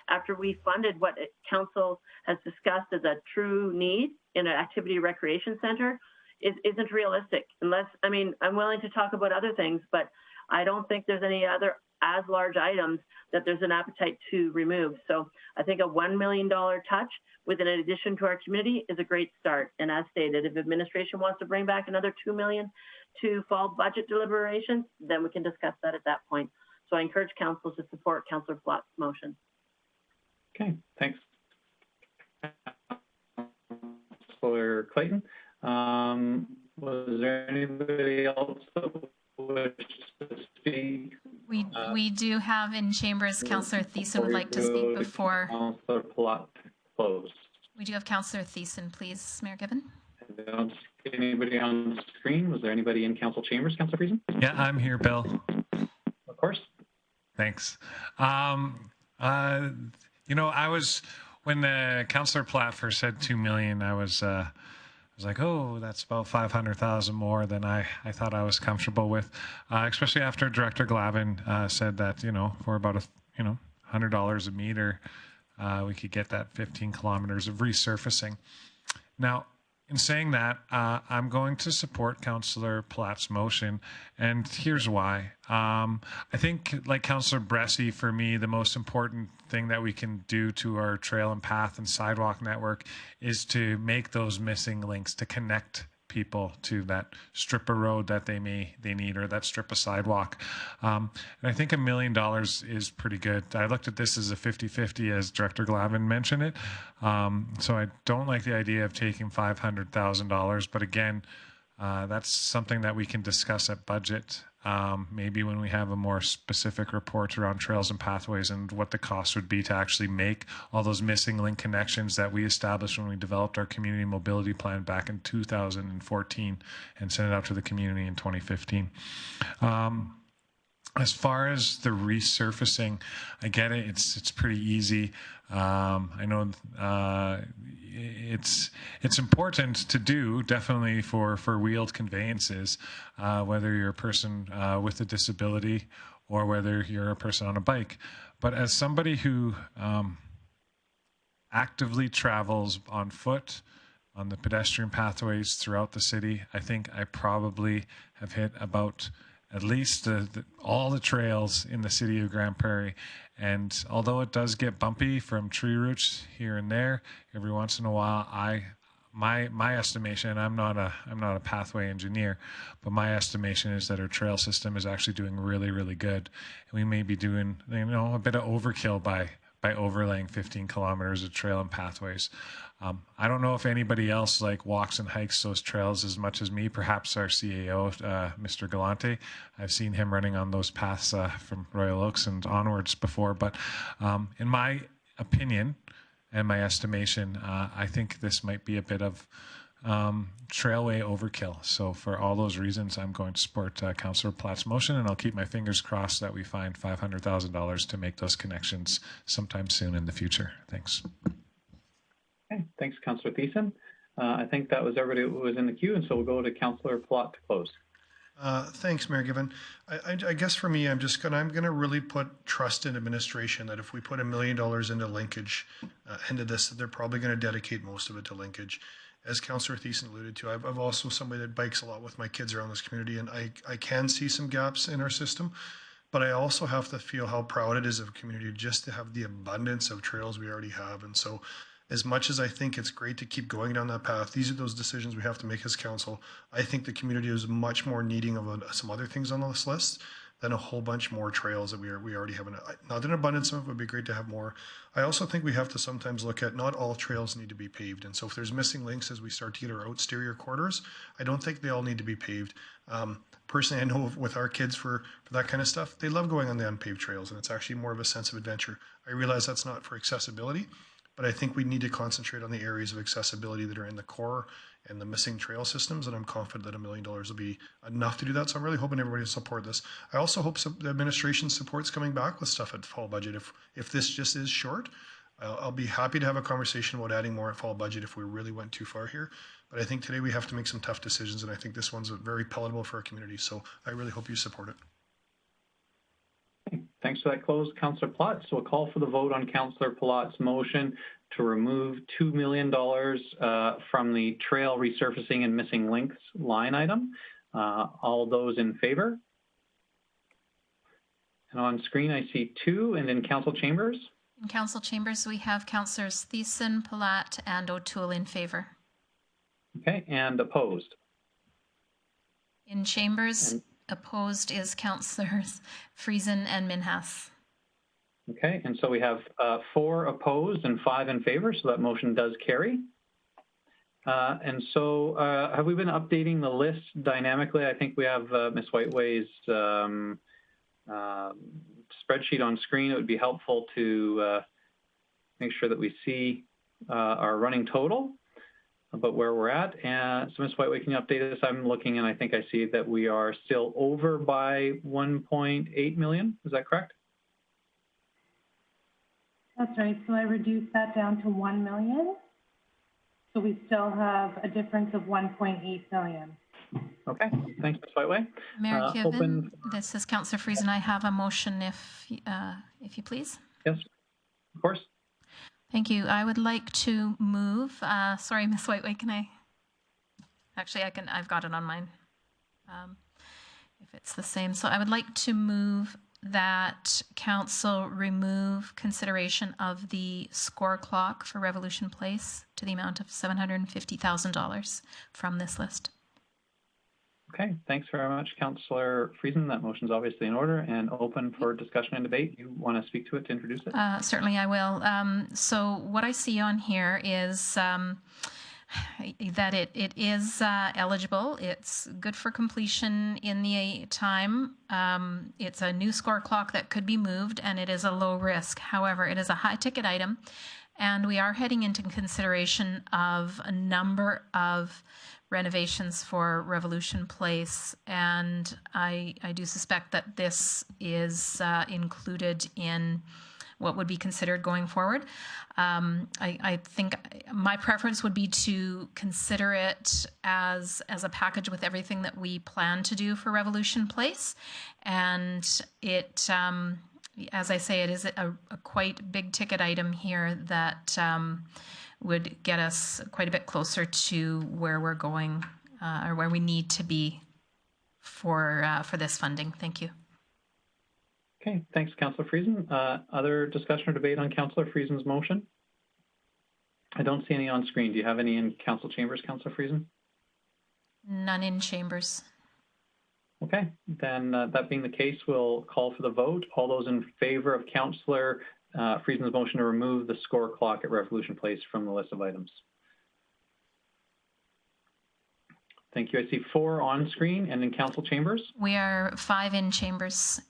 after we funded what council has discussed as a true need in an activity recreation center isn't realistic. Unless, I mean, I'm willing to talk about other things, but I don't think there's any other as large items that there's an appetite to remove. So I think a $1 million touch with an addition to our community is a great start. And as stated, if administration wants to bring back another $2 million to fall budget deliberations, then we can discuss that at that point. So I encourage council to support Councillor Platt's motion. Okay, thanks. Councillor Clayton. Was there anybody else that wished to speak? We do have in chambers, Councillor Thiessen would like to speak before. Councillor Platt closed. We do have Councillor Thiessen, please, Mayor Gibbon. I don't see anybody on the screen. Was there anybody in council chambers, Councillor Friesen? Yeah, I'm here, Bill. Of course. Thanks. You know, when Councillor Platt first said 2 million, I was like, oh, that's about 500,000 more than I thought I was comfortable with, especially after Director Glavin said that, you know, for about $100 a meter, we could get that 15 kilometers of resurfacing. Now, in saying that, I'm going to support Councillor Platt's motion, and here's why. I think, like Councillor Bressie, for me, the most important thing that we can do to our trail and path and sidewalk network is to make those missing links, to connect people to that strip of road that they need, or that strip of sidewalk. And I think $1 million is pretty good. I looked at this as a 50-50, as Director Glavin mentioned it. So I don't like the idea of taking $500,000, but again, that's something that we can discuss at budget, maybe when we have a more specific report around trails and pathways and what the cost would be to actually make all those missing link connections that we established when we developed our community mobility plan back in 2014 and sent it out to the community in 2015. As far as the resurfacing, I get it. It's pretty easy. I know it's important to do, definitely for wheeled conveyances, whether you're a person with a disability or whether you're a person on a bike. But as somebody who actively travels on foot on the pedestrian pathways throughout the city, I think I probably have hit about at least all the trails in the city of Grande Prairie. And although it does get bumpy from tree roots here and there, every once in a while, my estimation, I'm not a pathway engineer, but my estimation is that our trail system is actually doing really, really good. And we may be doing, a bit of overkill by overlaying 15 kilometers of trail and pathways. I don't know if anybody else walks and hikes those trails as much as me. Perhaps our CAO, Mr. Galante. I've seen him running on those paths from Royal Oaks and onwards before. But in my opinion and my estimation, I think this might be a bit of trailway overkill. So for all those reasons, I'm going to support Councillor Platt's motion, and I'll keep my fingers crossed that we find $500,000 to make those connections sometime soon in the future. Thanks. Okay, thanks, Councillor Thiessen. I think that was everybody who was in the queue, and so we'll go to Councillor Platt to close. Thanks, Mayor Gibbon. I guess for me, I'm going to really put trust in administration that if we put $1 million into linkage, into this, that they're probably going to dedicate most of it to linkage. As Councillor Thiessen alluded to, I'm also somebody that bikes a lot with my kids around this community, and I can see some gaps in our system, but I also have to feel how proud it is of a community just to have the abundance of trails we already have. And so as much as I think it's great to keep going down that path, these are those decisions we have to make as council. I think the community is much more needing of some other things on this list than a whole bunch more trails that we already have. Not an abundance of it would be great to have more. I also think we have to sometimes look at not all trails need to be paved. And so if there's missing links as we start to get our exterior corridors, I don't think they all need to be paved. Personally, I know with our kids for that kind of stuff, they love going on the unpaved trails, and it's actually more of a sense of adventure. I realize that's not for accessibility, but I think we need to concentrate on the areas of accessibility that are in the core and the missing trail systems, and I'm confident that $1 million will be enough to do that. So I'm really hoping everybody will support this. I also hope the administration supports coming back with stuff at fall budget. If this just is short, I'll be happy to have a conversation about adding more at fall budget if we really went too far here. But I think today we have to make some tough decisions, and I think this one's very palatable for our community. So I really hope you support it. Thanks for that close, Councillor Platt. So we'll call for the vote on Councillor Platt's motion to remove $2 million from the trail resurfacing and missing links line item. All those in favor? And on screen, I see 2, and in Council Chambers? In Council Chambers, we have Councillors Thiessen, Palat, and O'Toole in favor. Okay, and opposed? In Chambers, opposed is Councillors Friesen and Minhas. Okay, and so we have 4 opposed and 5 in favor, so that motion does carry. And so have we been updating the list dynamically? I think we have Ms. Whiteway's spreadsheet on screen. It would be helpful to make sure that we see our running total about where we're at. And so Ms. Whiteway, can you update us? I'm looking and I think I see that we are still over by 1.8 million. Is that correct? That's right. So I reduced that down to 1 million. So we still have a difference of 1.8 million. Okay, thanks, Ms. Whiteway. Mayor Given, this is Councillor Friesen. I have a motion, if you please. Yes, of course. Thank you. I would like to move. Sorry, Ms. Whiteway, can I? Actually, I've got it on mine. If it's the same, so I would like to move that council remove consideration of the score clock for Revolution Place to the amount of $750,000 from this list. Okay, thanks very much, Councillor Friesen. That motion is obviously in order and open for discussion and debate. You want to speak to it to introduce it? Certainly I will. So what I see on here is that it is eligible. It's good for completion in the time. It's a new score clock that could be moved, and it is a low risk. However, it is a high ticket item, and we are heading into consideration of a number of renovations for Revolution Place, and I do suspect that this is included in what would be considered going forward. I think my preference would be to consider it as a package with everything that we plan to do for Revolution Place. And it, as I say, it is a quite big ticket item here that would get us quite a bit closer to where we're going or where we need to be for this funding. Thank you. Okay, thanks, Councillor Friesen. Other discussion or debate on Councillor Friesen's motion? I don't see any on screen. Do you have any in Council Chambers, Councillor Friesen? None in Chambers. Okay, then that being the case, we'll call for the vote. All those in favor of Councillor Friesen's motion to remove the score clock at Revolution Place from the list of items? Thank you. I see 4 on screen, and in Council Chambers? We are 5 in Chambers.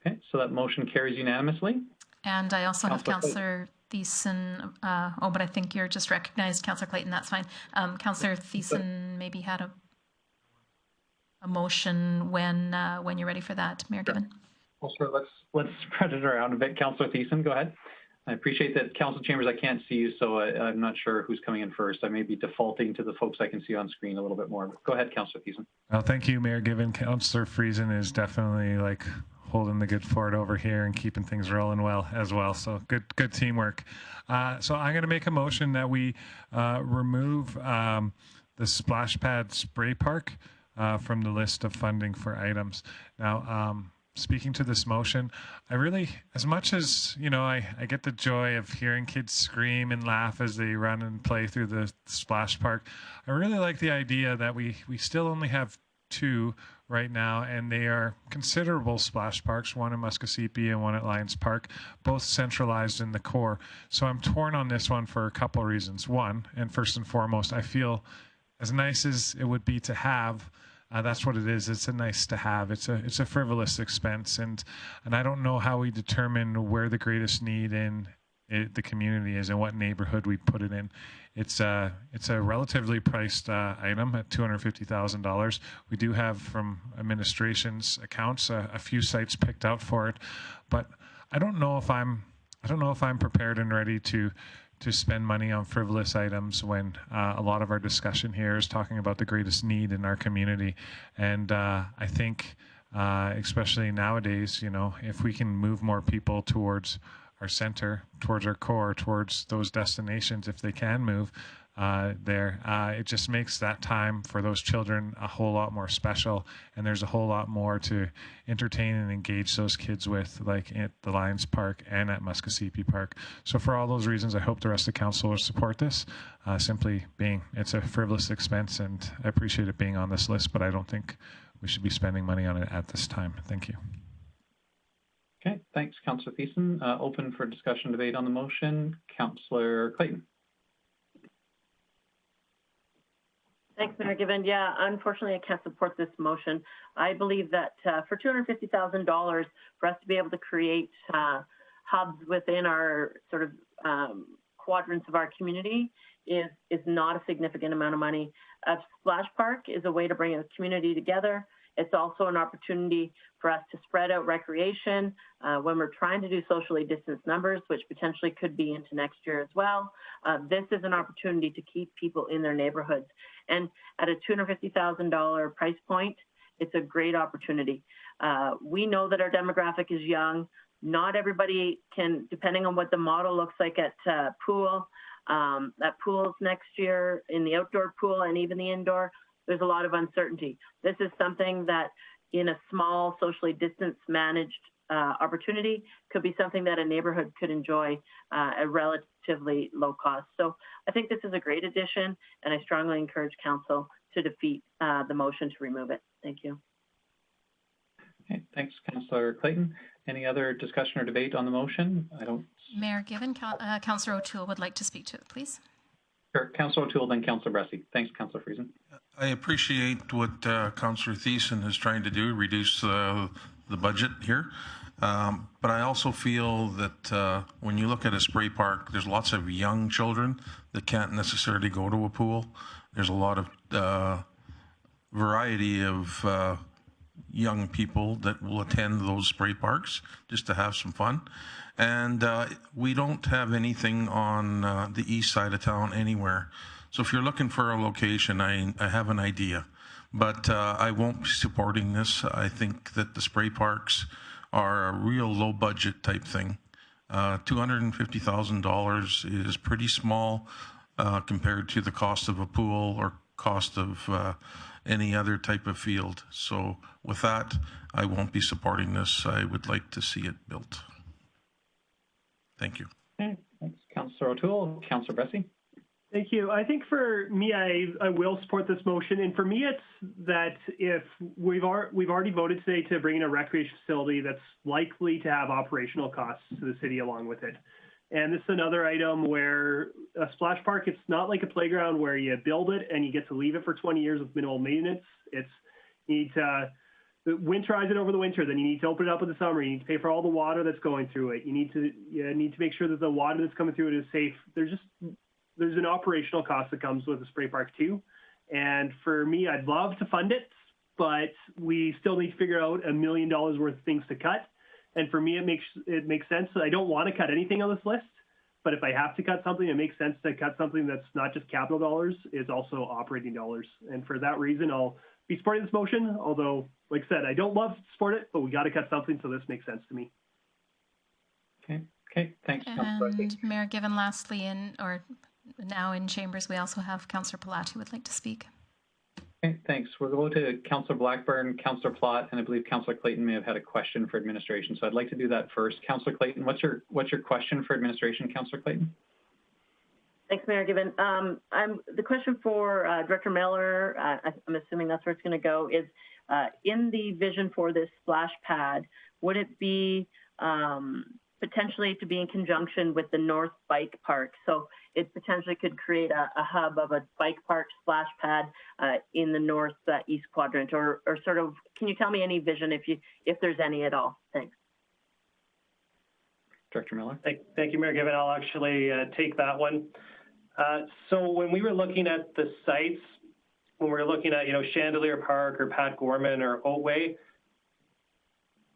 Okay, so that motion carries unanimously. And I also have Councillor Thiessen. But I think you're just recognized, Councillor Clayton. That's fine. Councillor Thiessen maybe had a motion when you're ready for that, Mayor Given. Well, sure. Let's spread it around a bit. Councillor Thiessen, go ahead. I appreciate that, Council Chambers. I can't see you, so I'm not sure who's coming in first. I may be defaulting to the folks I can see on screen a little bit more. But go ahead, Councillor Thiessen. Well, thank you, Mayor Given. Councillor Friesen is definitely like holding the good fort over here and keeping things rolling well as well. So good teamwork. So I'm going to make a motion that we remove the splash pad spray park from the list of funding for items. Now, speaking to this motion, I really, as much as, you know, I get the joy of hearing kids scream and laugh as they run and play through the splash park, I really like the idea that we still only have 2 right now, and they are considerable splash parks, one in Muskosipi and one at Lions Park, both centralized in the core. So I'm torn on this one for a couple of reasons. One, and first and foremost, I feel as nice as it would be to have, that's what it is. It's a nice to have. It's a frivolous expense, and I don't know how we determine where the greatest need in the community is and what neighborhood we put it in. It's a relatively priced item at $250,000. We do have from administration's accounts a few sites picked out for it, but I don't know if I'm prepared and ready to spend money on frivolous items when a lot of our discussion here is talking about the greatest need in our community. And I think especially nowadays. You know, if we can move more people towards our center, towards our core, towards those destinations, if they can move there, it just makes that time for those children a whole lot more special, and there's a whole lot more to entertain and engage those kids with, like at the Lions Park and at Muskosipi Park. So for all those reasons, I hope the rest of the council will support this, simply being it's a frivolous expense, and I appreciate it being on this list, but I don't think we should be spending money on it at this time. Thank you. Okay, thanks, Councillor Thiessen. Open for discussion, debate on the motion. Councillor Clayton. Thanks, Mayor Given. Yeah, unfortunately, I can't support this motion. I believe that for $250,000, for us to be able to create hubs within our sort of quadrants of our community is not a significant amount of money. A splash park is a way to bring a community together. It's also an opportunity for us to spread out recreation when we're trying to do socially distanced numbers, which potentially could be into next year as well. This is an opportunity to keep people in their neighborhoods. And at a $250,000 price point, it's a great opportunity. We know that our demographic is young. Not everybody can, depending on what the model looks like at pools next year, in the outdoor pool and even the indoor, there's a lot of uncertainty. This is something that in a small, socially distanced, managed opportunity could be something that a neighborhood could enjoy at relatively low cost. So I think this is a great addition, and I strongly encourage council to defeat the motion to remove it. Thank you. Okay, thanks, Councillor Clayton. Any other discussion or debate on the motion? I don't. Mayor Given, Councillor O'Toole would like to speak to it, please. Sure, Councillor O'Toole, then Councillor Bressie. Thanks, Councillor Friesen. I appreciate what Councillor Thiessen is trying to do, reduce the budget here. But I also feel that when you look at a spray park, there's lots of young children that can't necessarily go to a pool. There's a lot of variety of young people that will attend those spray parks just to have some fun. And we don't have anything on the east side of town anywhere. So if you're looking for a location, I have an idea, but I won't be supporting this. I think that the spray parks are a real low budget type thing. $250,000 is pretty small compared to the cost of a pool or cost of any other type of field. So with that, I won't be supporting this. I would like to see it built. Thank you. Okay, thanks, Councillor O'Toole. Councillor Bressie. Thank you. I think for me, I will support this motion. And for me, it's that if we've already voted today to bring in a recreation facility that's likely to have operational costs to the city along with it. And this is another item where a splash park, it's not like a playground where you build it and you get to leave it for 20 years with minimal maintenance. It's, you need to winterize it over the winter, then you need to open it up in the summer. You need to pay for all the water that's going through it. You need to make sure that the water that's coming through it is safe. There's an operational cost that comes with a spray park too. And for me, I'd love to fund it, but we still need to figure out $1 million worth of things to cut. And for me, it makes sense. I don't want to cut anything on this list, but if I have to cut something, it makes sense to cut something that's not just capital dollars, it's also operating dollars. And for that reason, I'll be supporting this motion. Although, like I said, I don't love to support it, but we got to cut something, so this makes sense to me. Okay, thanks. And Mayor Given, lastly, now in chambers, we also have Councillor Palat who would like to speak. Okay, thanks. We'll go to Councillor Blackburn, Councillor Plott, and I believe Councillor Clayton may have had a question for administration. So I'd like to do that first. Councillor Clayton, what's your question for administration, Councillor Clayton? Thanks, Mayor Given. The question for Director Miller, I'm assuming that's where it's going to go, is in the vision for this splash pad, would it be potentially to be in conjunction with the North Bike Park? So it potentially could create a hub of a bike park splash pad in the northeast quadrant, or sort of, can you tell me any vision if there's any at all? Thanks. Director Miller. Thank you, Mayor Given. I'll actually take that one. So when we were looking at the sites, when we were looking at, Chandelier Park or Pat Gorman or Oatway,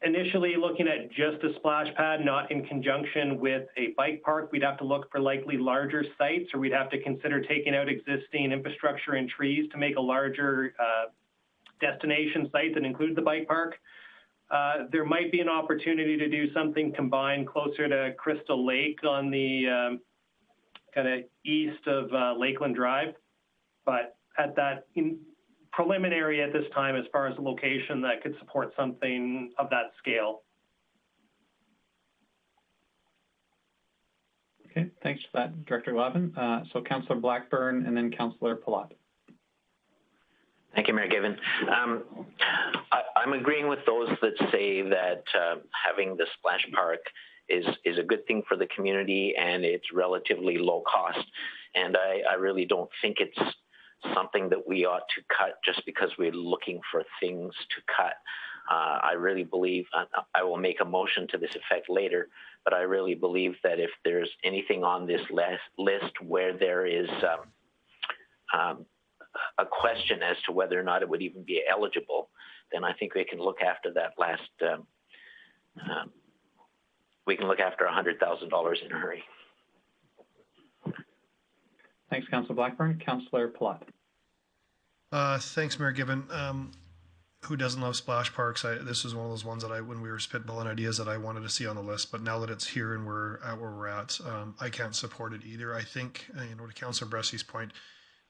initially looking at just a splash pad, not in conjunction with a bike park, we'd have to look for likely larger sites, or we'd have to consider taking out existing infrastructure and trees to make a larger destination site that included the bike park. There might be an opportunity to do something combined closer to Crystal Lake on the kind of east of Lakeland Drive. But at that preliminary at this time, as far as the location, that could support something of that scale. Okay, thanks for that, Director Glavin. So Councillor Blackburn and then Councillor Palat. Thank you, Mayor Given. I'm agreeing with those that say that having the splash park is a good thing for the community and it's relatively low cost. And I really don't think it's something that we ought to cut just because we're looking for things to cut. I really believe, I will make a motion to this effect later, but I really believe that if there's anything on this list where there is a question as to whether or not it would even be eligible, then I think we can look after that last, we can look after $100,000 in a hurry. Thanks, Councillor Blackburn. Councillor Palat. Thanks, Mayor Given. Who doesn't love splash parks? This was one of those ones that when we were spitballing ideas that I wanted to see on the list, but now that it's here and we're at where we're at, I can't support it either. I think, to Councillor Bressy's point,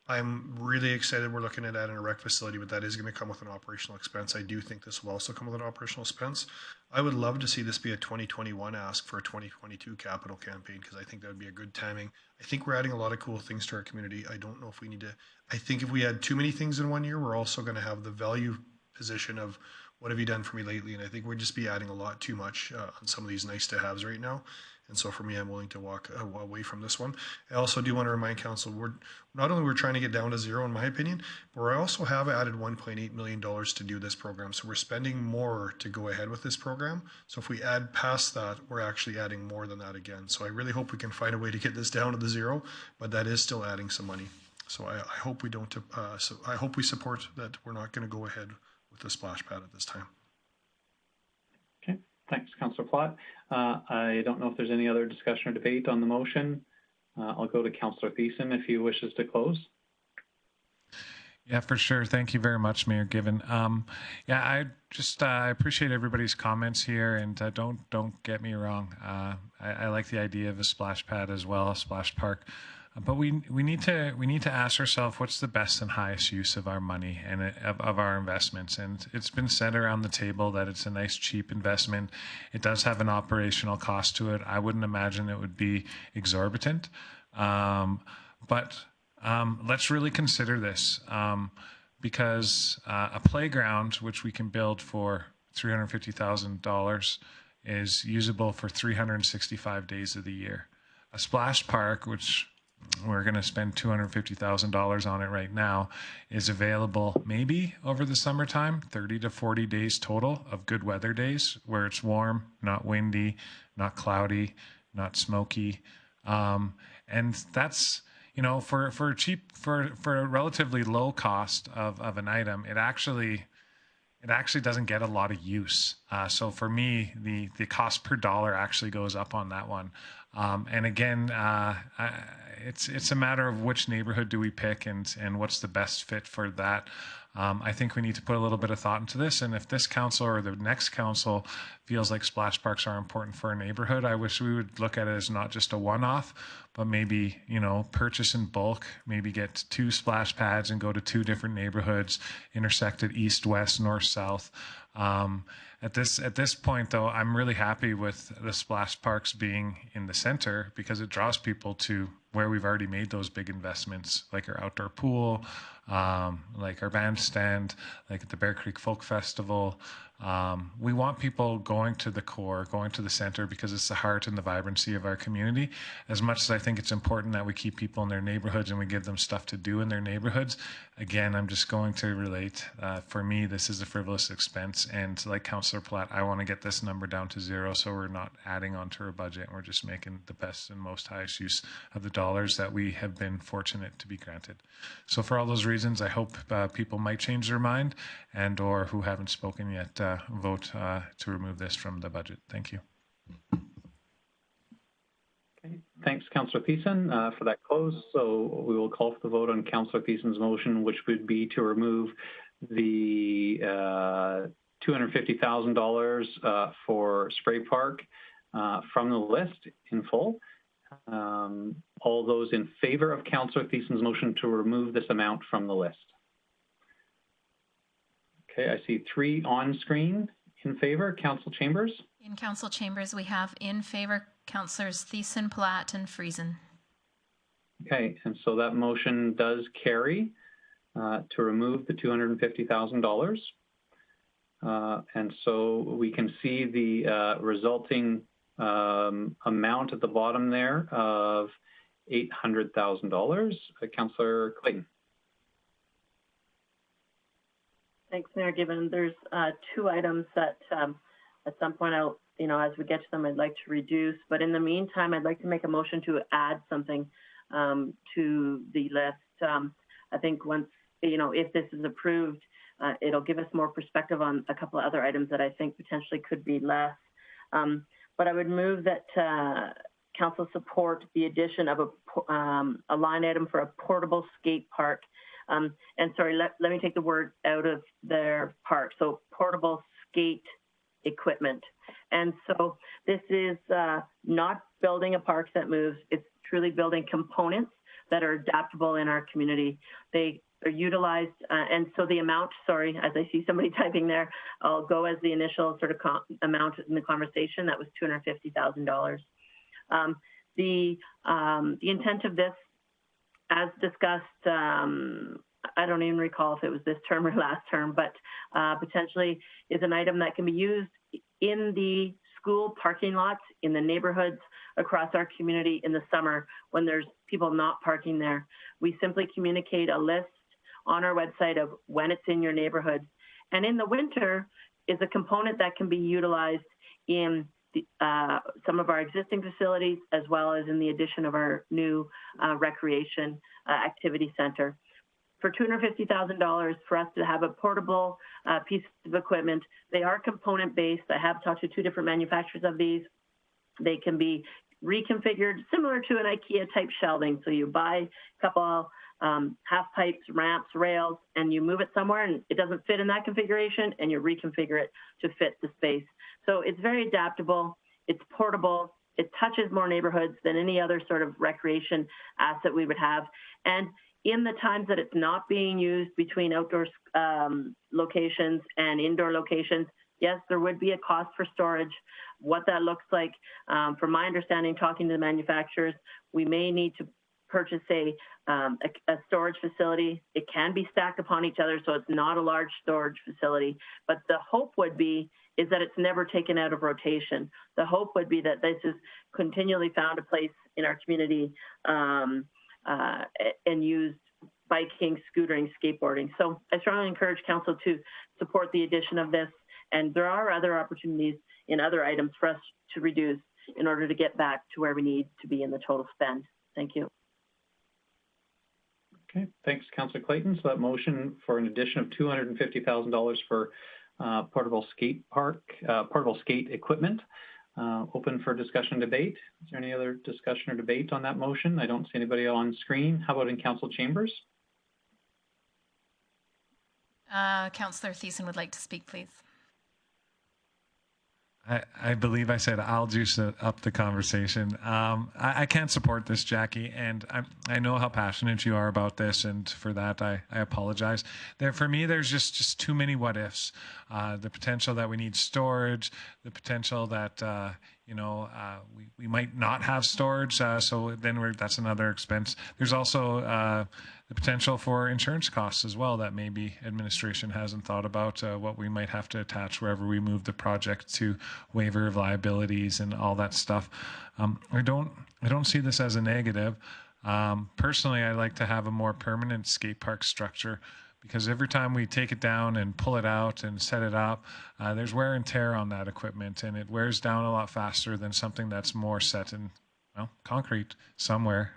I'm really excited we're looking at adding a rec facility, but that is going to come with an operational expense. I do think this will also come with an operational expense. I would love to see this be a 2021 ask for a 2022 capital campaign, because I think that would be a good timing. I think we're adding a lot of cool things to our community. I don't know if we need to, I think if we add too many things in one year, we're also going to have the value position of what have you done for me lately? And I think we'd just be adding a lot too much on some of these nice to haves right now. And so for me, I'm willing to walk away from this one. I also do want to remind council, we're trying to get down to zero in my opinion, but we also have added $1.8 million to do this program. So we're spending more to go ahead with this program. So if we add past that, we're actually adding more than that again. So I really hope we can find a way to get this down to the zero, but that is still adding some money. So I hope we don't, I hope we support that we're not going to go ahead with the splash pad at this time. Okay, thanks, Councillor Platt. I don't know if there's any other discussion or debate on the motion. I'll go to Councillor Thiessen if he wishes to close. Yeah, for sure. Thank you very much, Mayor Given. Yeah, I appreciate everybody's comments here, and don't get me wrong. I like the idea of a splash pad as well, a splash park. But we need to ask ourselves what's the best and highest use of our money and of our investments. And it's been said around the table that it's a nice cheap investment. It does have an operational cost to it. I wouldn't imagine it would be exorbitant. But let's really consider this because a playground which we can build for $350,000 is usable for 365 days of the year. A splash park, which we're going to spend $250,000 on it right now, is available maybe over the summertime, 30 to 40 days total of good weather days where it's warm, not windy, not cloudy, not smoky. And that's, for a relatively low cost of an item, it actually doesn't get a lot of use. So for me, the cost per dollar actually goes up on that one. And again, it's a matter of which neighborhood do we pick and what's the best fit for that. I think we need to put a little bit of thought into this. And if this council or the next council feels like splash parks are important for a neighborhood, I wish we would look at it as not just a one-off, but maybe, purchase in bulk, maybe get 2 splash pads and go to 2 different neighborhoods, intersect at east, west, north, south. At this point, though, I'm really happy with the splash parks being in the center because it draws people to where we've already made those big investments, like our outdoor pool, like our bandstand, like at the Bear Creek Folk Festival. We want people going to the core, going to the center, because it's the heart and the vibrancy of our community. As much as I think it's important that we keep people in their neighborhoods and we give them stuff to do in their neighborhoods, again, I'm just going to relate. For me, this is a frivolous expense. And like Councillor Platt, I want to get this number down to zero so we're not adding onto our budget and we're just making the best and most highest use of the dollars that we have been fortunate to be granted. So for all those reasons, I hope people might change their mind and or who haven't spoken yet vote to remove this from the budget. Thank you. Okay. Thanks, Councillor Thiessen, for that close. So we will call for the vote on Councillor Thiessen's motion, which would be to remove the $250,000 for Spray Park from the list in full. All those in favor of Councillor Thiessen's motion to remove this amount from the list? Okay, I see 3 on screen in favor. Council Chambers? In Council Chambers, we have in favor Councillors Thiessen, Platt, and Friesen. Okay, and so that motion does carry to remove the $250,000. And so we can see the resulting amount at the bottom there of $800,000. Councillor Clayton. Thanks, Mayor Gibbon. There's 2 items that at some point I'll, as we get to them, I'd like to reduce. But in the meantime, I'd like to make a motion to add something to the list. I think once, if this is approved, it'll give us more perspective on a couple of other items that I think potentially could be less. But I would move that Council support the addition of a line item for a portable skate park. And sorry, let me take the word out of their park. So portable skate equipment. And so this is not building a park that moves. It's truly building components that are adaptable in our community. They are utilized, and so the amount, sorry, as I see somebody typing there, I'll go as the initial sort of amount in the conversation. That was $250,000. The intent of this, as discussed, I don't even recall if it was this term or last term, but potentially is an item that can be used in the school parking lots, in the neighborhoods across our community in the summer when there's people not parking there. We simply communicate a list on our website of when it's in your neighborhood. And in the winter is a component that can be utilized in the, some of our existing facilities, as well as in the addition of our new recreation activity center. For $250,000 for us to have a portable piece of equipment, they are component-based. I have talked to 2 different manufacturers of these. They can be reconfigured similar to an IKEA-type shelving. So you buy a couple half pipes, ramps, rails, and you move it somewhere and it doesn't fit in that configuration, and you reconfigure it to fit the space. So it's very adaptable, it's portable, it touches more neighborhoods than any other sort of recreation asset we would have. And in the times that it's not being used between outdoor locations and indoor locations, yes, there would be a cost for storage. What that looks like, from my understanding, talking to the manufacturers, we may need to purchase a storage facility. It can be stacked upon each other, so it's not a large storage facility. But the hope would be is that it's never taken out of rotation. The hope would be that this is continually found a place in our community and used biking, scootering, skateboarding. So I strongly encourage Council to support the addition of this. And there are other opportunities in other items for us to reduce in order to get back to where we need to be in the total spend. Thank you. Okay, thanks, Councillor Clayton. So that motion for an addition of $250,000 for portable skate park, portable skate equipment. Open for discussion and debate. Is there any other discussion or debate on that motion? I don't see anybody on screen. How about in Council Chambers? Councillor Thiessen would like to speak, please. I believe I said I'll juice up the conversation. I can't support this, Jackie, and I know how passionate you are about this, and for that I apologize. For me, there's just too many what ifs. The potential that we need storage, the potential that we might not have storage, so then that's another expense. There's also the potential for insurance costs as well that maybe administration hasn't thought about, what we might have to attach wherever we move the project to waiver of liabilities and all that stuff. I don't see this as a negative. Personally, I like to have a more permanent skate park structure, because every time we take it down and pull it out and set it up, there's wear and tear on that equipment, and it wears down a lot faster than something that's more set in, well, concrete somewhere.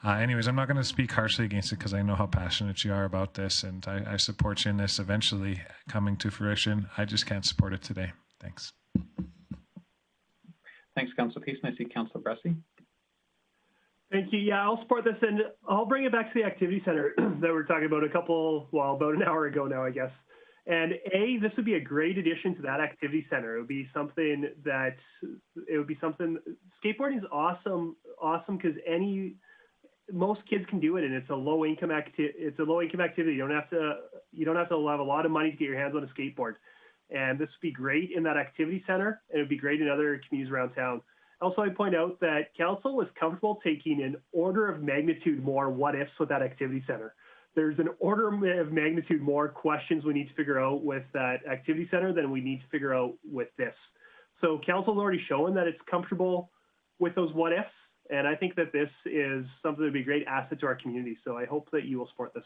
Anyways, I'm not going to speak harshly against it because I know how passionate you are about this, and I support you in this eventually coming to fruition. I just can't support it today. Thanks. Thanks, Councillor Thiessen. I see Councillor Bressie. Thank you. Yeah, I'll support this, and I'll bring it back to the activity center that we were talking about about an hour ago now, I guess. And this would be a great addition to that activity center. It would be something skateboarding is awesome because most kids can do it, and it's a low income activity. You don't have to have a lot of money to get your hands on a skateboard. And this would be great in that activity center, and it would be great in other communities around town. Also, I point out that council was comfortable taking an order of magnitude more what ifs with that activity center. There's an order of magnitude more questions we need to figure out with that activity center than we need to figure out with this. So council's already shown that it's comfortable with those what ifs, and I think that this is something that would be a great asset to our community. So I hope that you will support this.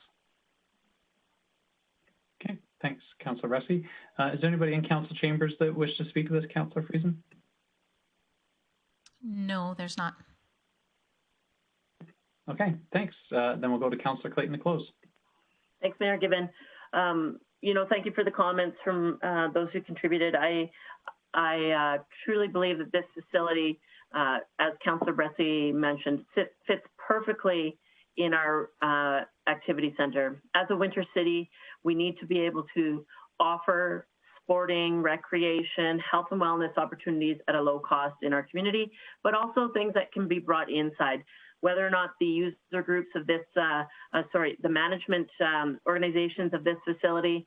Okay, thanks, Councillor Ressy. Is there anybody in council chambers that wish to speak to this, Councillor Friesen? No, there's not. Okay, thanks. Then we'll go to Councillor Clayton to close. Thanks, Mayor Given. Thank you for the comments from those who contributed. I truly believe that this facility, as Councillor Ressy mentioned, fits perfectly in our activity center. As a winter city, we need to be able to offer sporting, recreation, health and wellness opportunities at a low cost in our community, but also things that can be brought inside. Whether or not the user groups of this, the management organizations of this facility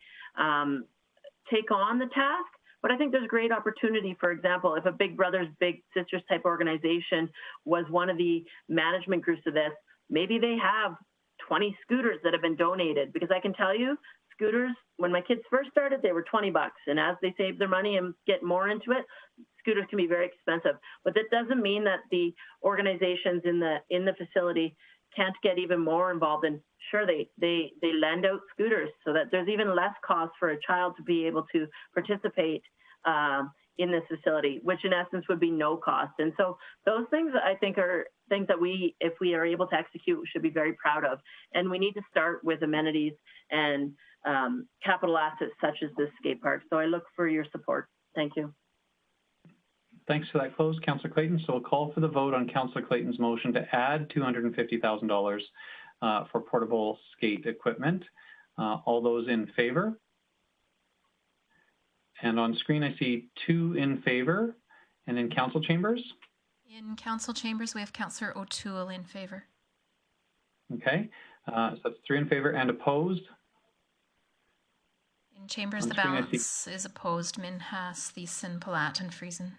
take on the task, but I think there's great opportunity. For example, if a Big Brothers Big Sisters type organization was one of the management groups of this, maybe they have 20 scooters that have been donated, because I can tell you, scooters, when my kids first started, they were 20 bucks. And as they save their money and get more into it, scooters can be very expensive. But that doesn't mean that the organizations in the facility can't get even more involved. And sure, they lend out scooters so that there's even less cost for a child to be able to participate in this facility, which in essence would be no cost. And so those things I think are things that we, if we are able to execute, we should be very proud of. And we need to start with amenities and capital assets such as this skate park. So I look for your support. Thank you. Thanks for that close, Councillor Clayton. So we'll call for the vote on Councillor Clayton's motion to add $250,000 for portable skate equipment. All those in favor? And on screen, I see 2 in favor. And in council chambers? In council chambers, we have Councillor O'Toole in favor. Okay, so that's 3 in favor and opposed. In chambers, on the balance is opposed. Minhas, Thiessen, Palat, and Friesen.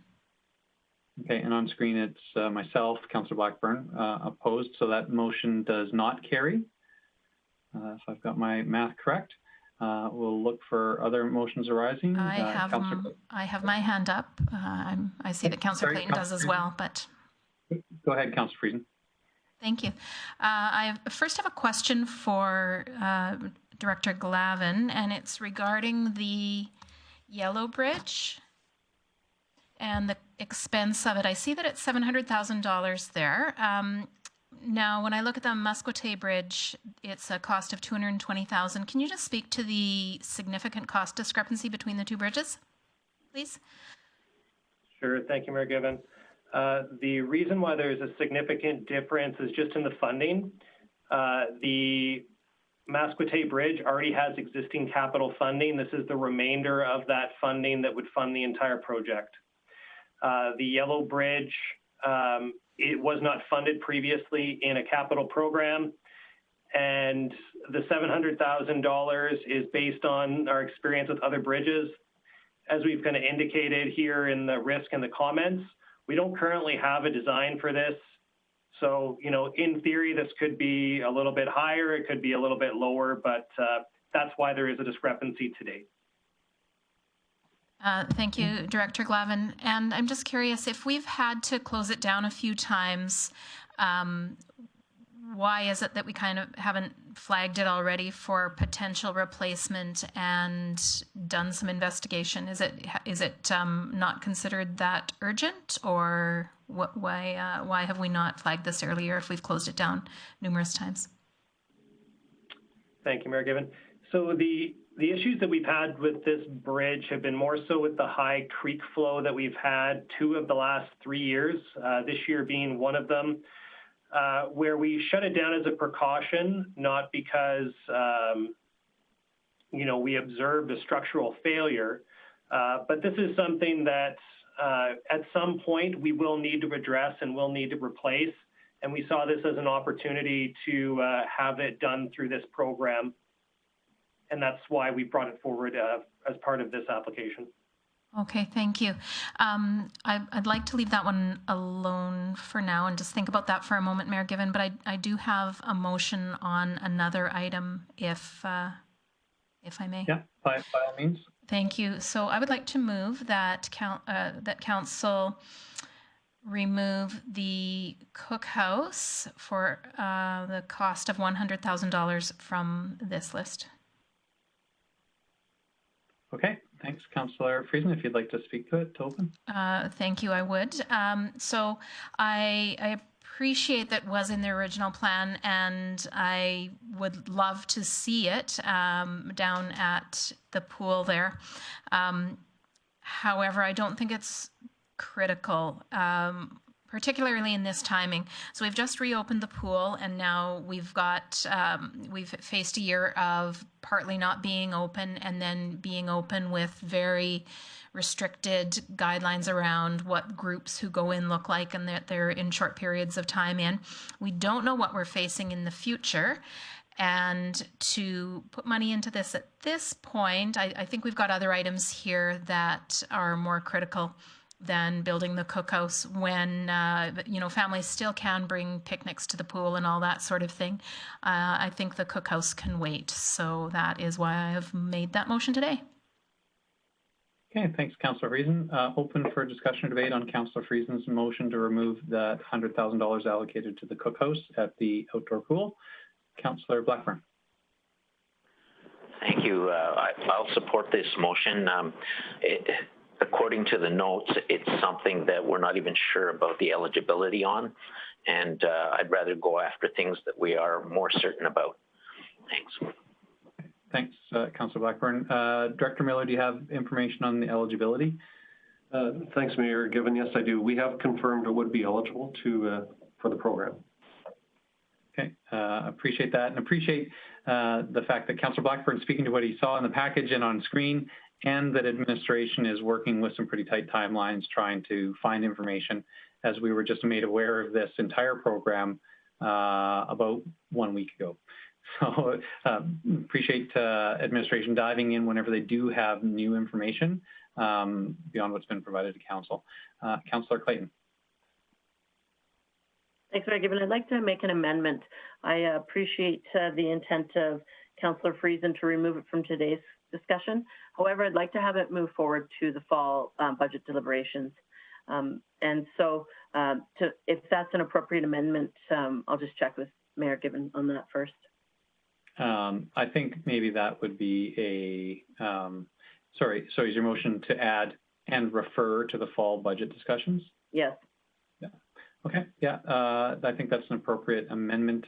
Okay, and on screen, it's myself, Councillor Blackburn, opposed. So that motion does not carry. So I've got my math correct. We'll look for other motions arising. I have my hand up. I see that Councillor Clayton does as well, but... Go ahead, Councillor Friesen. Thank you. I first have a question for Director Glavin, and it's regarding the Yellow Bridge and the expense of it. I see that it's $700,000 there. Now, when I look at the Musquote Bridge, it's a cost of $220,000. Can you just speak to the significant cost discrepancy between the two bridges, please? Sure. Thank you, Mayor Given. The reason why there's a significant difference is just in the funding. The Musquote Bridge already has existing capital funding. This is the remainder of that funding that would fund the entire project. The Yellow Bridge, it was not funded previously in a capital program, and the $700,000 is based on our experience with other bridges. As we've kind of indicated here in the risk and the comments, we don't currently have a design for this. So, in theory, this could be a little bit higher, it could be a little bit lower, but that's why there is a discrepancy today. Thank you, Director Glavin. And I'm just curious, if we've had to close it down a few times, why is it that we kind of haven't flagged it already for potential replacement and done some investigation? Is it not considered that urgent, or why have we not flagged this earlier if we've closed it down numerous times? Thank you, Mayor Given. So the issues that we've had with this bridge have been more so with the high creek flow that we've had 2 of the last 3 years, this year being one of them, where we shut it down as a precaution, not because we observed a structural failure. But this is something that at some point we will need to address and will need to replace. And we saw this as an opportunity to have it done through this program. And that's why we brought it forward as part of this application. Okay, thank you. I'd like to leave that one alone for now and just think about that for a moment, Mayor Given, but I do have a motion on another item if I may. Yeah, by all means. Thank you. So I would like to move that that Council remove the cookhouse for the cost of $100,000 from this list. Okay, thanks, Councillor Friesen. If you'd like to speak to it, to open. Thank you, I would. So I appreciate that was in the original plan, and I would love to see it down at the pool there. However, I don't think it's critical, particularly in this timing. So we've just reopened the pool, and now we've faced a year of partly not being open and then being open with very restricted guidelines around what groups who go in look like, and that they're in short periods of time in. We don't know what we're facing in the future. And to put money into this at this point, I think we've got other items here that are more critical than building the cookhouse when, families still can bring picnics to the pool and all that sort of thing. I think the cookhouse can wait. So that is why I have made that motion today. Okay, thanks, Councillor Friesen. Open for discussion or debate on Councillor Friesen's motion to remove that $100,000 allocated to the cookhouse at the outdoor pool. Councillor Blackburn. Thank you. I'll support this motion. According to the notes, it's something that we're not even sure about the eligibility on, and I'd rather go after things that we are more certain about. Thanks. Thanks, Councillor Blackburn. Director Miller, do you have information on the eligibility? Thanks, Mayor Given. Yes, I do. We have confirmed it would be eligible for the program. Okay, appreciate that, and appreciate the fact that Councillor Blackburn speaking to what he saw in the package and on screen, and that administration is working with some pretty tight timelines trying to find information, as we were just made aware of this entire program about 1 week ago. So appreciate administration diving in whenever they do have new information beyond what's been provided to Council. Councillor Clayton. Thanks, Mayor Given. I'd like to make an amendment. I appreciate the intent of Councillor Friesen to remove it from today's discussion. However, I'd like to have it move forward to the fall budget deliberations. And so if that's an appropriate amendment, I'll just check with Mayor Given on that first. I think maybe that would be sorry, so is your motion to add and refer to the fall budget discussions? Yes. Yeah. Okay, yeah, I think that's an appropriate amendment.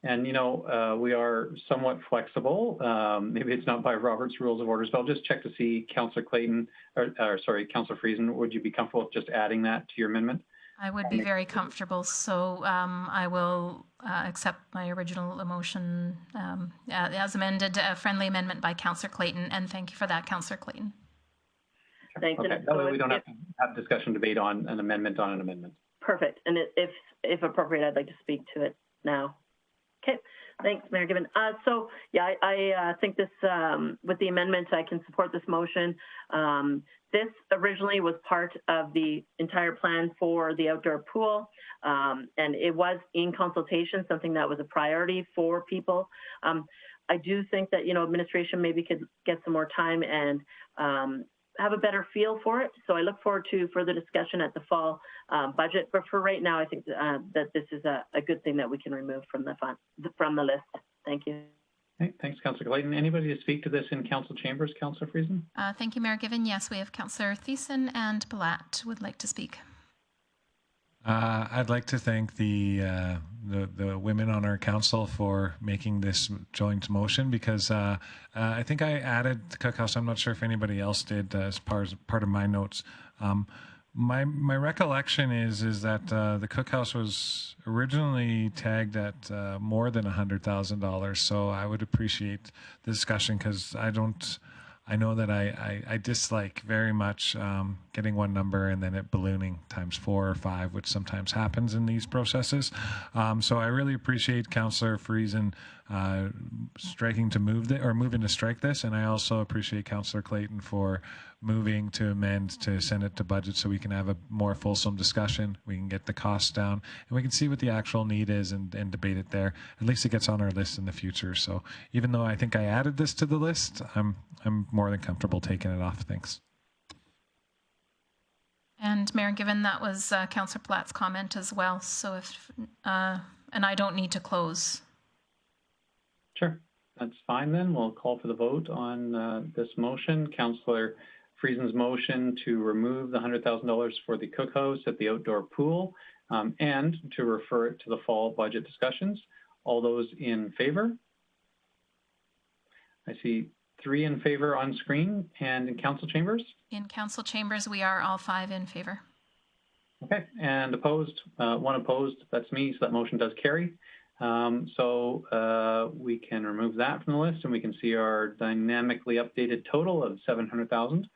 And, we are somewhat flexible. Maybe it's not by Robert's Rules of Orders, but I'll just check to see, Councillor Clayton, Councillor Friesen, would you be comfortable with just adding that to your amendment? I would be very comfortable, so I will accept my original motion as amended, a friendly amendment by Councillor Clayton, and thank you for that, Councillor Clayton. Thanks. Okay, that way we don't have to have discussion debate on an amendment on an amendment. Perfect, and if appropriate, I'd like to speak to it now. Okay, thanks, Mayor Given. So, yeah, I think this, with the amendments, I can support this motion. This originally was part of the entire plan for the outdoor pool, and it was in consultation, something that was a priority for people. I do think that, administration maybe could get some more time and have a better feel for it. So I look forward to further discussion at the fall budget. But for right now, I think that this is a good thing that we can remove from the list. Thank you. Okay, thanks, Councillor Clayton. Anybody to speak to this in Council chambers? Councillor Friesen? Thank you, Mayor Given. Yes, we have Councillor Thiessen and Palat would like to speak. I'd like to thank the women on our council for making this joint motion, because I think I added the cookhouse. I'm not sure if anybody else did as part of my notes. My recollection is that the cookhouse was originally tagged at more than $100,000. So I would appreciate the discussion, because I know that I dislike very much getting one number and then it ballooning times 4 or 5, which sometimes happens in these processes. So I really appreciate Councillor Friesen striking to moving to strike this, and I also appreciate Councillor Clayton for moving to amend to send it to budget so we can have a more fulsome discussion. We can get the costs down and we can see what the actual need is and debate it there. At least it gets on our list in the future. So even though I think I added this to the list, I'm more than comfortable taking it off. Thanks. And Mayor, given that was Councillor Platt's comment as well, so if and I don't need to close. Sure, that's fine then. We'll call for the vote on this motion. Councillor Friesen's motion to remove the $100,000 for the cookhouse at the outdoor pool and to refer it to the fall budget discussions. All those in favor? I see 3 in favor on screen, and in council chambers? In council chambers, we are all 5 in favor. Okay, and opposed? 1 opposed, that's me, so that motion does carry. So we can remove that from the list, and we can see our dynamically updated total of $700,000.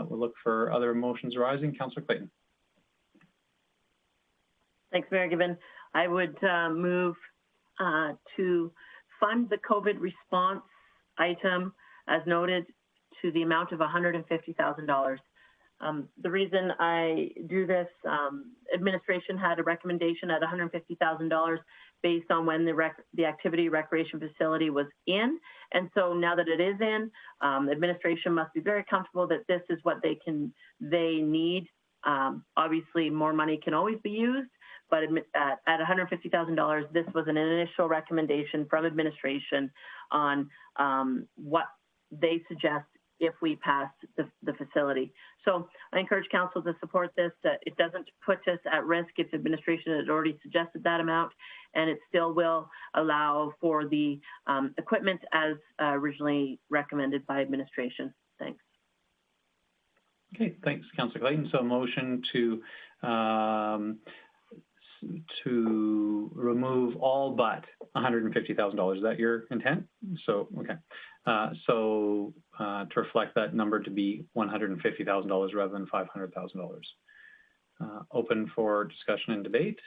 We'll look for other motions arising. Councillor Clayton. Thanks, Mayor Gibbon. I would move to fund the COVID response item as noted to the amount of $150,000. The reason I do this, administration had a recommendation at $150,000 based on when the activity recreation facility was in. And so now that it is in, administration must be very comfortable that this is what they need. Obviously, more money can always be used, but at $150,000, this was an initial recommendation from administration on what they suggest if we pass the facility. So I encourage council to support this. It doesn't put us at risk if administration had already suggested that amount, and it still will allow for the equipment as originally recommended by administration. Thanks. Okay, thanks, Councillor Clayton. So a motion to remove all but $150,000. Is that your intent? So, okay. To reflect that number to be $150,000 rather than $500,000. Open for discussion and debate.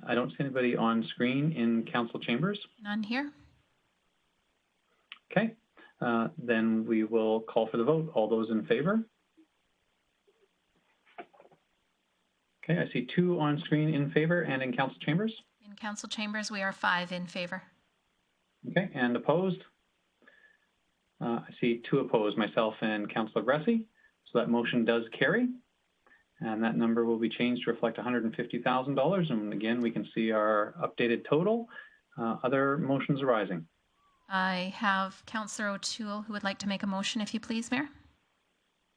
I don't see anybody on screen in council chambers. None here. Okay, then we will call for the vote. All those in favor? Okay, I see 2 on screen in favor, and in council chambers? In council chambers, we are 5 in favor. Okay, and opposed? I see 2 opposed, myself and Councillor Bressie. So that motion does carry, and that number will be changed to reflect $150,000. And again, we can see our updated total. Other motions arising? I have Councillor O'Toole who would like to make a motion, if you please, Mayor.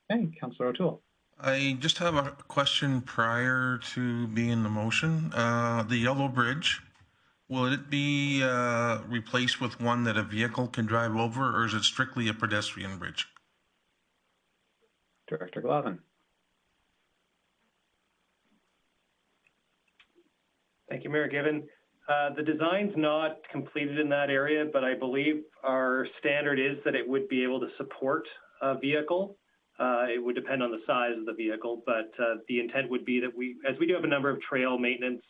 Okay, Councillor O'Toole. I just have a question prior to being the motion. The yellow bridge, will it be replaced with one that a vehicle can drive over, or is it strictly a pedestrian bridge? Director Glavin. Thank you, Mayor Gibbon. The design's not completed in that area, but I believe our standard is that it would be able to support a vehicle. It would depend on the size of the vehicle, but the intent would be that as we do have a number of trail maintenance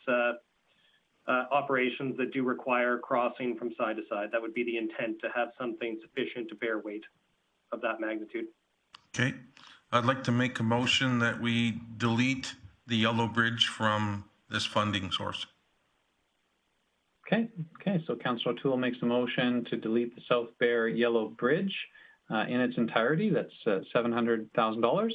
operations that do require crossing from side to side, that would be the intent, to have something sufficient to bear weight of that magnitude. Okay. I'd like to make a motion that we delete the yellow bridge from this funding source. Okay, so Councillor O'Toole makes a motion to delete the South Bear Yellow Bridge in its entirety. That's $700,000.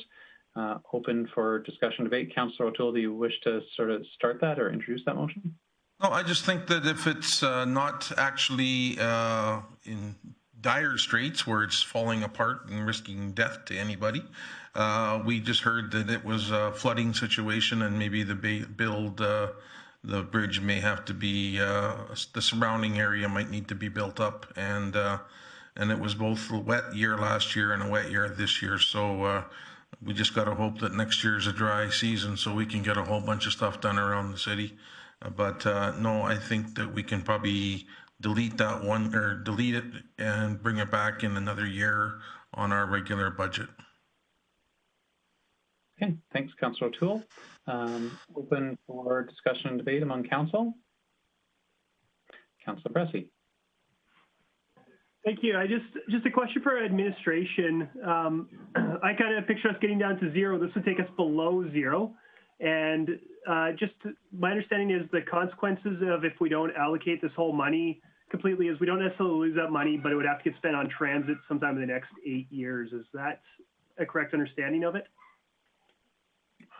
Open for discussion debate. Councillor O'Toole, do you wish to sort of start that or introduce that motion? No, I just think that if it's not actually in dire straits where it's falling apart and risking death to anybody, we just heard that it was a flooding situation and maybe the bridge may have to be, the surrounding area might need to be built up, and and it was both a wet year last year and a wet year this year. So we just got to hope that next year is a dry season so we can get a whole bunch of stuff done around the city. But no, I think that we can probably delete that one, or delete it and bring it back in another year on our regular budget. Okay, thanks, Councillor O'Toole. Open for discussion and debate among council. Councillor Bressy. Thank you. Just a question for administration. I kind of picture us getting down to zero. This would take us below zero. And my understanding is the consequences of if we don't allocate this whole money completely is we don't necessarily lose that money, but it would have to get spent on transit sometime in the next 8 years. Is that a correct understanding of it?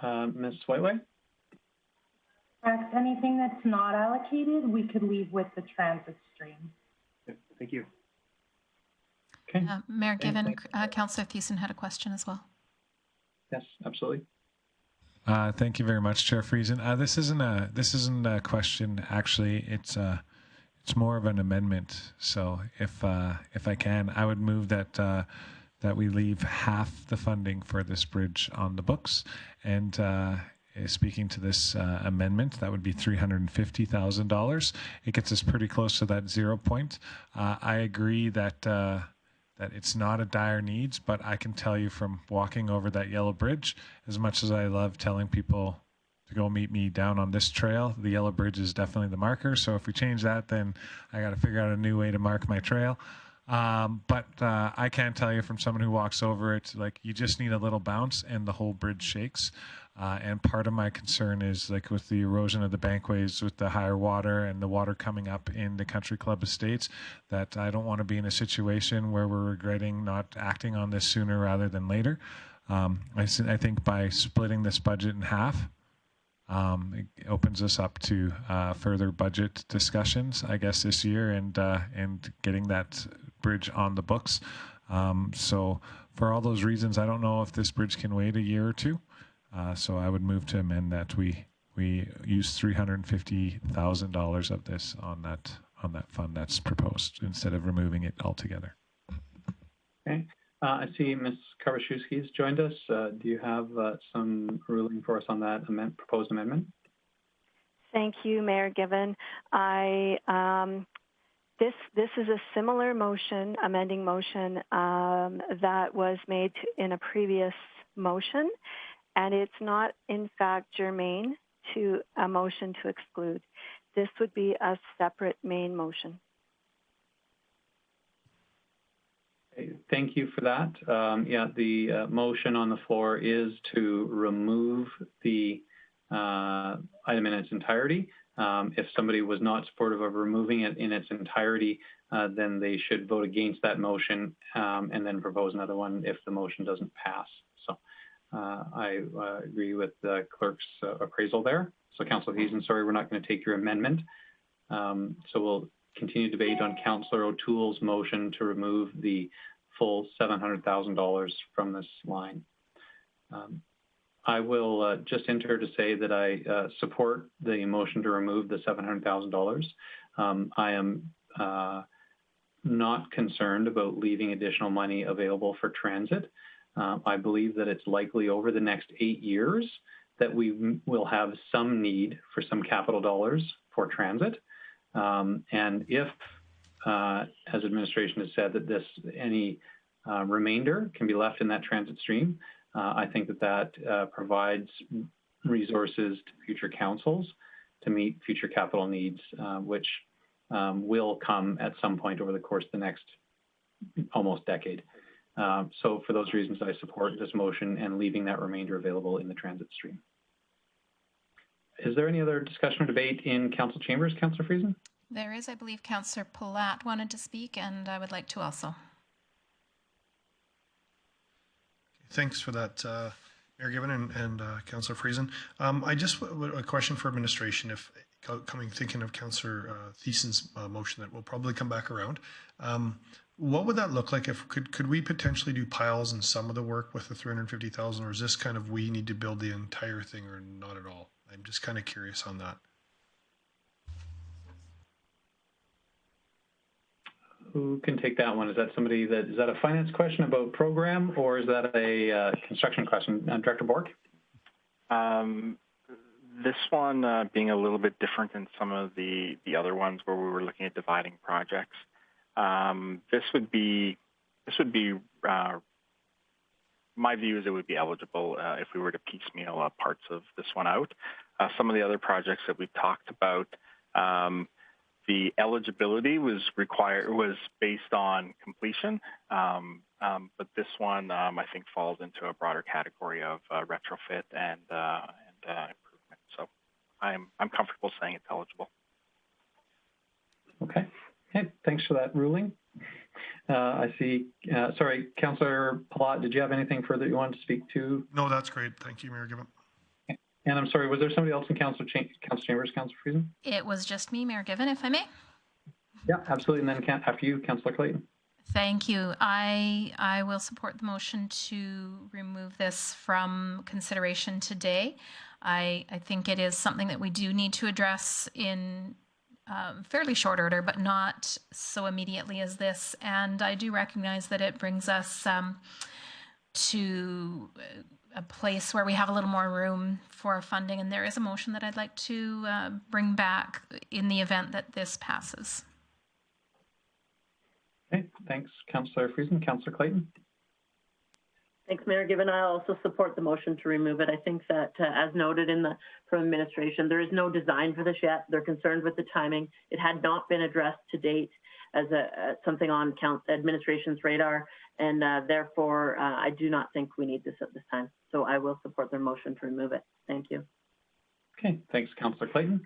Ms. Whiteway? Correct. Anything that's not allocated, we could leave with the transit stream. Okay, thank you. Okay. Mayor Given, Councillor Thiessen had a question as well. Yes, absolutely. Thank you very much, Chair Friesen. This isn't a question. Actually, it's more of an amendment. So if I can, I would move that that we leave half the funding for this bridge on the books. And speaking to this amendment, that would be $350,000. It gets us pretty close to that 0 point. I agree that that it's not a dire needs, but I can tell you from walking over that yellow bridge, as much as I love telling people to go meet me down on this trail, the yellow bridge is definitely the marker. So if we change that, then I got to figure out a new way to mark my trail. But I can tell you from someone who walks over it, like, you just need a little bounce and the whole bridge shakes. And part of my concern is, like, with the erosion of the bankways, with the higher water and the water coming up in the country club estates, that I don't want to be in a situation where we're regretting not acting on this sooner rather than later. I think by splitting this budget in half, it opens us up to further budget discussions, I guess, this year, and getting that bridge on the books. So for all those reasons, I don't know if this bridge can wait a year or two. So I would move to amend that we use $350,000 of this on that fund that's proposed instead of removing it altogether. Okay. I see Ms. Karaszewski has joined us. Do you have some ruling for us on that proposed amendment? Thank you, Mayor Given. This is a similar motion, amending motion, that was made in a previous motion, and it's not, in fact, germane to a motion to exclude. This would be a separate main motion. Thank you for that. Yeah, the motion on the floor is to remove the item in its entirety. If somebody was not supportive of removing it in its entirety, then they should vote against that motion and then propose another one if the motion doesn't pass. So I agree with the clerk's appraisal there. So Councillor Thiessen, sorry, we're not going to take your amendment. So we'll continue debate on Councillor O'Toole's motion to remove the full $700,000 from this line. I will just enter to say that I support the motion to remove the $700,000. I am not concerned about leaving additional money available for transit. I believe that it's likely over the next 8 years that we will have some need for some capital dollars for transit. And if, as administration has said, that any remainder can be left in that transit stream, I think that provides resources to future councils to meet future capital needs, which will come at some point over the course of the next almost decade. So for those reasons, I support this motion and leaving that remainder available in the transit stream. Is there any other discussion or debate in council chambers, Councillor Friesen? There is. I believe Councillor Palat wanted to speak, and I would like to also. Thanks for that, Mayor Given and Councillor Friesen. I just a question for administration. If thinking of Councillor Thiessen's motion that will probably come back around, what would that look like? If could we potentially do piles in some of the work with the 350,000, or is this kind of we need to build the entire thing, or not at all? I'm just kind of curious on that. Who can take that one? Is that is that a finance question about program, or is that a construction question? Director Bork? This one being a little bit different than some of the other ones where we were looking at dividing projects. This would be my view is it would be eligible if we were to piecemeal parts of this one out. Some of the other projects that we've talked about, the eligibility was based on completion, but this one I think falls into a broader category of retrofit and improvement. So I'm comfortable saying it's eligible. Okay. Okay. Thanks for that ruling. I see. Sorry, Councillor Palat, did you have anything further you wanted to speak to? No, that's great. Thank you, Mayor Given. And I'm sorry, was there somebody else in Councillor Chambers, Councillor Friesen? It was just me, Mayor Given, if I may. Yeah, absolutely. And then after you, Councillor Clayton. Thank you. I will support the motion to remove this from consideration today. I think it is something that we do need to address in fairly short order, but not so immediately as this. And I do recognize that it brings us to a place where we have a little more room for funding. And there is a motion that I'd like to bring back in the event that this passes. Okay, thanks, Councillor Friesen. Councillor Clayton? Thanks, Mayor Given. I also support the motion to remove it. I think that, as noted from administration, there is no design for this yet. They're concerned with the timing. It had not been addressed to date as something on administration's radar, and therefore, I do not think we need this at this time. So I will support their motion to remove it. Thank you. Okay, thanks, Councillor Clayton.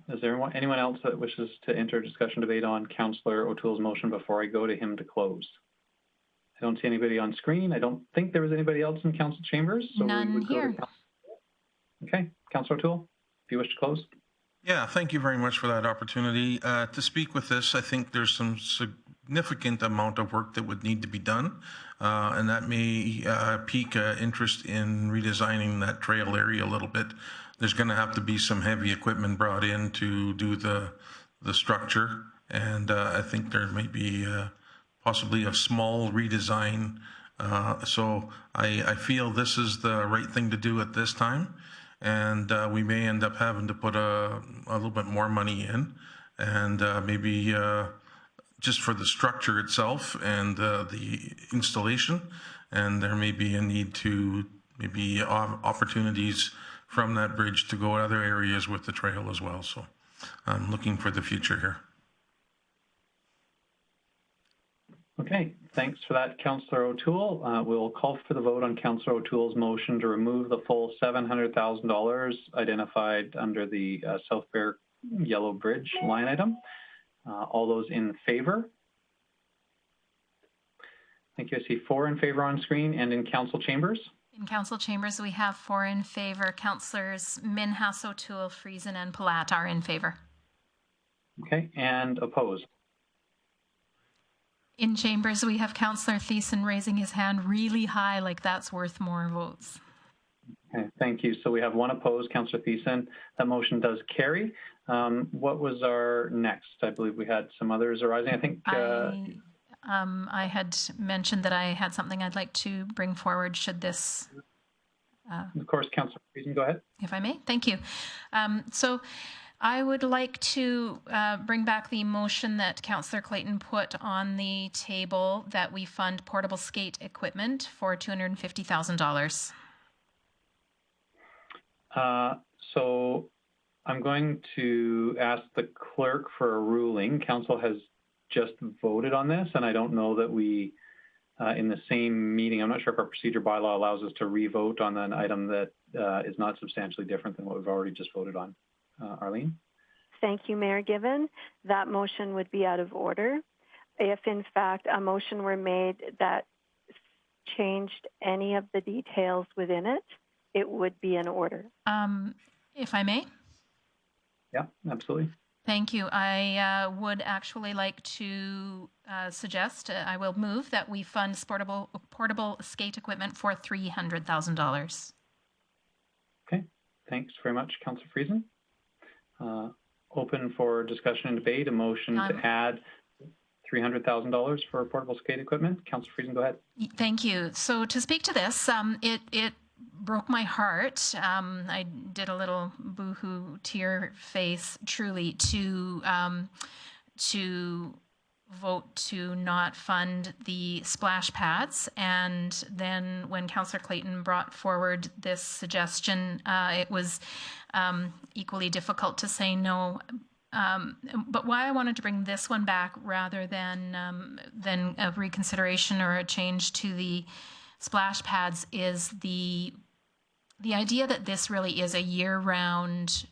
Is there anyone else that wishes to enter a discussion debate on Councillor O'Toole's motion before I go to him to close? I don't see anybody on screen. I don't think there was anybody else in Council Chambers. So none here. Okay, Councillor O'Toole, if you wish to close. Yeah, thank you very much for that opportunity. To speak with this, I think there's some significant amount of work that would need to be done, and that may pique interest in redesigning that trail area a little bit. There's going to have to be some heavy equipment brought in to do the structure, and I think there may be possibly a small redesign. So I feel this is the right thing to do at this time. And we may end up having to put a little bit more money in, and maybe just for the structure itself and the installation. And there may be a need to maybe opportunities from that bridge to go other areas with the trail as well. So I'm looking for the future here. Okay, thanks for that, Councillor O'Toole. We'll call for the vote on Councillor O'Toole's motion to remove the full $700,000 identified under the South Bear Yellow Bridge line item. All those in favor? Thank you. I see 4 in favor on screen. And in Council Chambers? In Council Chambers, we have 4 in favor. Councillors Minhas, O'Toole, Friesen, and Palat are in favor. Okay, and opposed? In Chambers, we have Councillor Thiessen raising his hand really high, like that's worth more votes. Okay, thank you. So we have 1 opposed, Councillor Thiessen. That motion does carry. What was our next? I believe we had some others arising. I think I had mentioned that I had something I'd like to bring forward should this... of course, Councillor Friesen, go ahead. If I may, thank you. So I would like to bring back the motion that Councillor Clayton put on the table that we fund portable skate equipment for $250,000. So I'm going to ask the clerk for a ruling. Council has just voted on this, and I don't know that we, in the same meeting, I'm not sure if our procedure bylaw allows us to re-vote on an item that is not substantially different than what we've already just voted on. Arlene? Thank you, Mayor Given. That motion would be out of order. If, in fact, a motion were made that changed any of the details within it, it would be in order. If I may? Yeah, absolutely. Thank you. I would actually like to suggest, I will move that we fund portable skate equipment for $300,000. Okay, thanks very much, Councillor Friesen. Open for discussion and debate, a motion to add $300,000 for portable skate equipment. Councillor Friesen, go ahead. Thank you. So to speak to this, it broke my heart. I did a little boohoo tear face, truly, to vote to not fund the splash pads. And then when Councillor Clayton brought forward this suggestion, it was equally difficult to say no. But why I wanted to bring this one back rather than a reconsideration or a change to the splash pads is the idea that this really is a year-round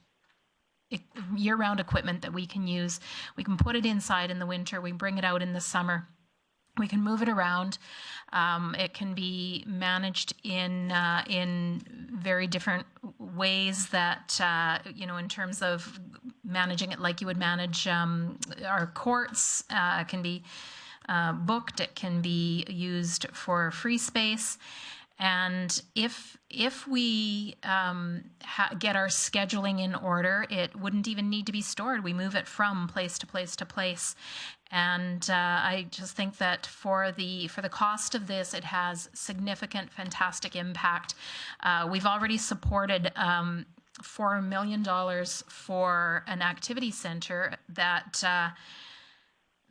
equipment that we can use. We can put it inside in the winter. We bring it out in the summer. We can move it around. It can be managed in very different ways that, in terms of managing it like you would manage our courts. It can be booked. It can be used for free space. And if we get our scheduling in order, it wouldn't even need to be stored. We move it from place to place to place. And I just think that for the cost of this, it has significant, fantastic impact. We've already supported $4 million for an activity center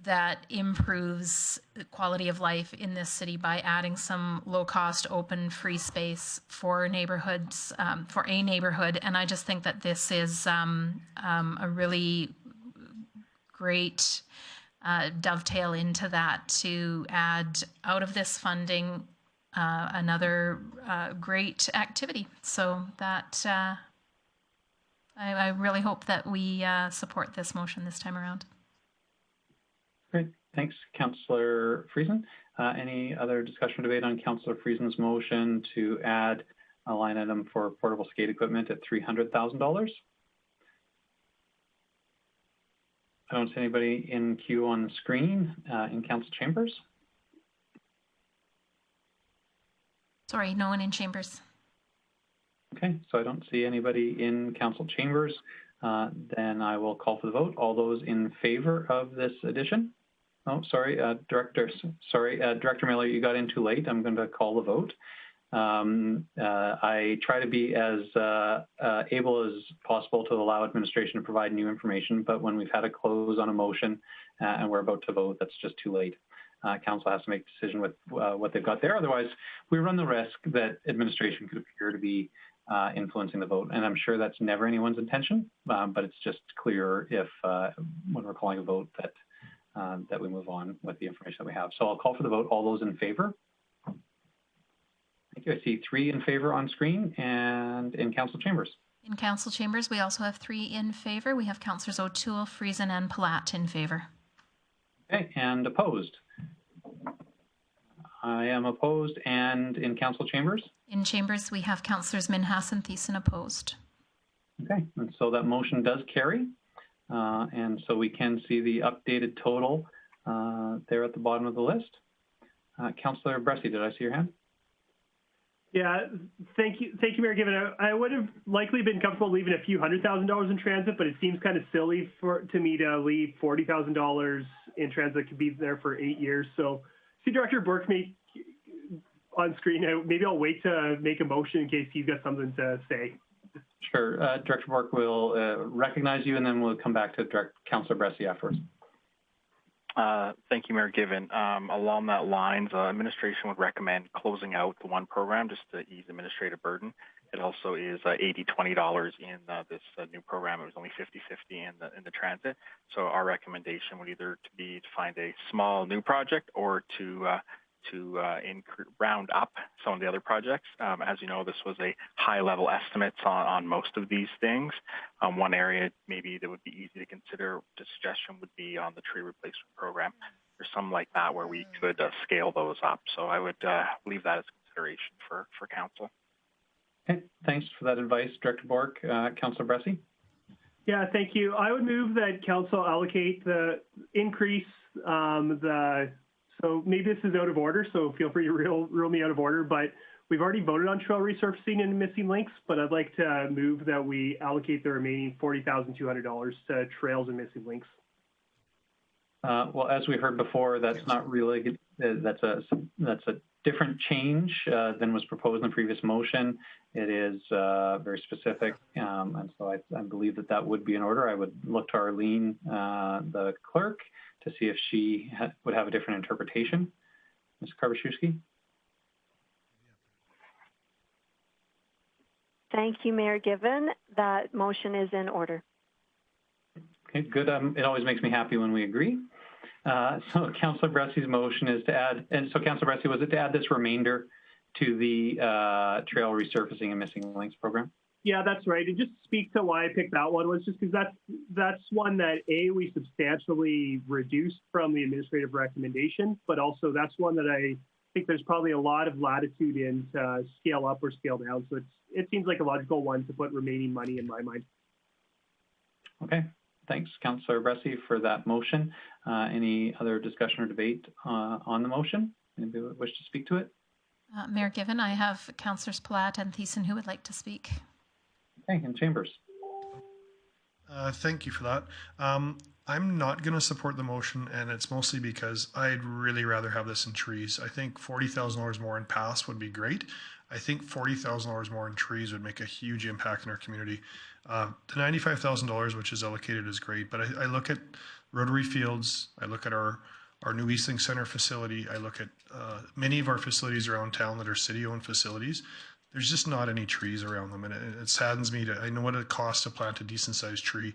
that improves the quality of life in this city by adding some low-cost, open, free space for neighborhoods, for a neighborhood. And I just think that this is a really great dovetail into that to add out of this funding another great activity. So that I really hope that we support this motion this time around. Great. Thanks, Councillor Friesen. Any other discussion or debate on Councillor Friesen's motion to add a line item for portable skate equipment at $300,000? I don't see anybody in queue on the screen in council chambers. Sorry, no one in chambers. Okay, so I don't see anybody in council chambers. Then I will call for the vote. All those in favor of this addition? Oh, sorry, Director Miller, you got in too late. I'm going to call the vote. I try to be as able as possible to allow administration to provide new information, but when we've had a close on a motion and we're about to vote, that's just too late. Council has to make a decision with what they've got there. Otherwise, we run the risk that administration could appear to be influencing the vote. And I'm sure that's never anyone's intention, but it's just clear if when we're calling a vote that we move on with the information that we have. So I'll call for the vote. All those in favor? Thank you. I see 3 in favor on screen and in council chambers. In council chambers, we also have 3 in favor. We have Councillors O'Toole, Friesen, and Palat in favor. Okay, and opposed? I am opposed. And in council chambers? In chambers, we have Councillors Minhas and Thiessen opposed. Okay, and so that motion does carry. And so we can see the updated total there at the bottom of the list. Councillor Bressie, did I see your hand? Yeah, thank you, Mayor Given. I would have likely been comfortable leaving a few $100,000 in transit, but it seems kind of silly to me to leave $40,000 in transit that could be there for 8 years. So, see Director Burke on screen. Maybe I'll wait to make a motion in case he's got something to say. Sure. Director Burke will recognize you, and then we'll come back to Councillor Bressie afterwards. Thank you, Mayor Given. Along that lines, administration would recommend closing out the one program just to ease administrative burden. It also is $80-20 in this new program. It was only 50-50 in the transit. So our recommendation would either be to find a small new project or to round up some of the other projects. As you know, this was a high-level estimates on most of these things. One area maybe that would be easy to consider, the suggestion would be on the tree replacement program. There's some like that where we could scale those up. So I would leave that as a consideration for council. Okay, thanks for that advice, Director Bork. Councillor Bressie? Yeah, thank you. I would move that council allocate the increase so maybe this is out of order, so feel free to rule me out of order, but we've already voted on trail resurfacing and missing links, but I'd like to move that we allocate the remaining $40,200 to trails and missing links. Well, as we heard before, that's not really, that's a different change than was proposed in the previous motion. It is very specific, and so I believe that would be in order. I would look to Arlene, the clerk, to see if she would have a different interpretation. Ms. Karbaczewski? Thank you, Mayor Given. That motion is in order. Okay, good. It always makes me happy when we agree. So Councillor Bressy's motion is to add, and so Councillor Bressy, was it to add this remainder to the trail resurfacing and missing links program? Yeah, that's right. And just to speak to why I picked that one was just because that's one that we substantially reduced from the administrative recommendation, but also that's one that I think there's probably a lot of latitude in to scale up or scale down. So it seems like a logical one to put remaining money in my mind. Okay. Thanks, Councillor Bressy, for that motion. Any other discussion or debate on the motion? Anybody wish to speak to it? Mayor Given, I have Councillors Palat and Thiessen who would like to speak. Okay, in Chambers. Thank you for that. I'm not going to support the motion, and it's mostly because I'd really rather have this in trees. I think $40,000 more in paths would be great. I think $40,000 more in trees would make a huge impact in our community. The $95,000, which is allocated, is great, but I look at Rotary Fields, I look at our new Eastlink Center facility, I look at many of our facilities around town that are city-owned facilities. There's just not any trees around them, and it saddens me I know what it costs to plant a decent-sized tree,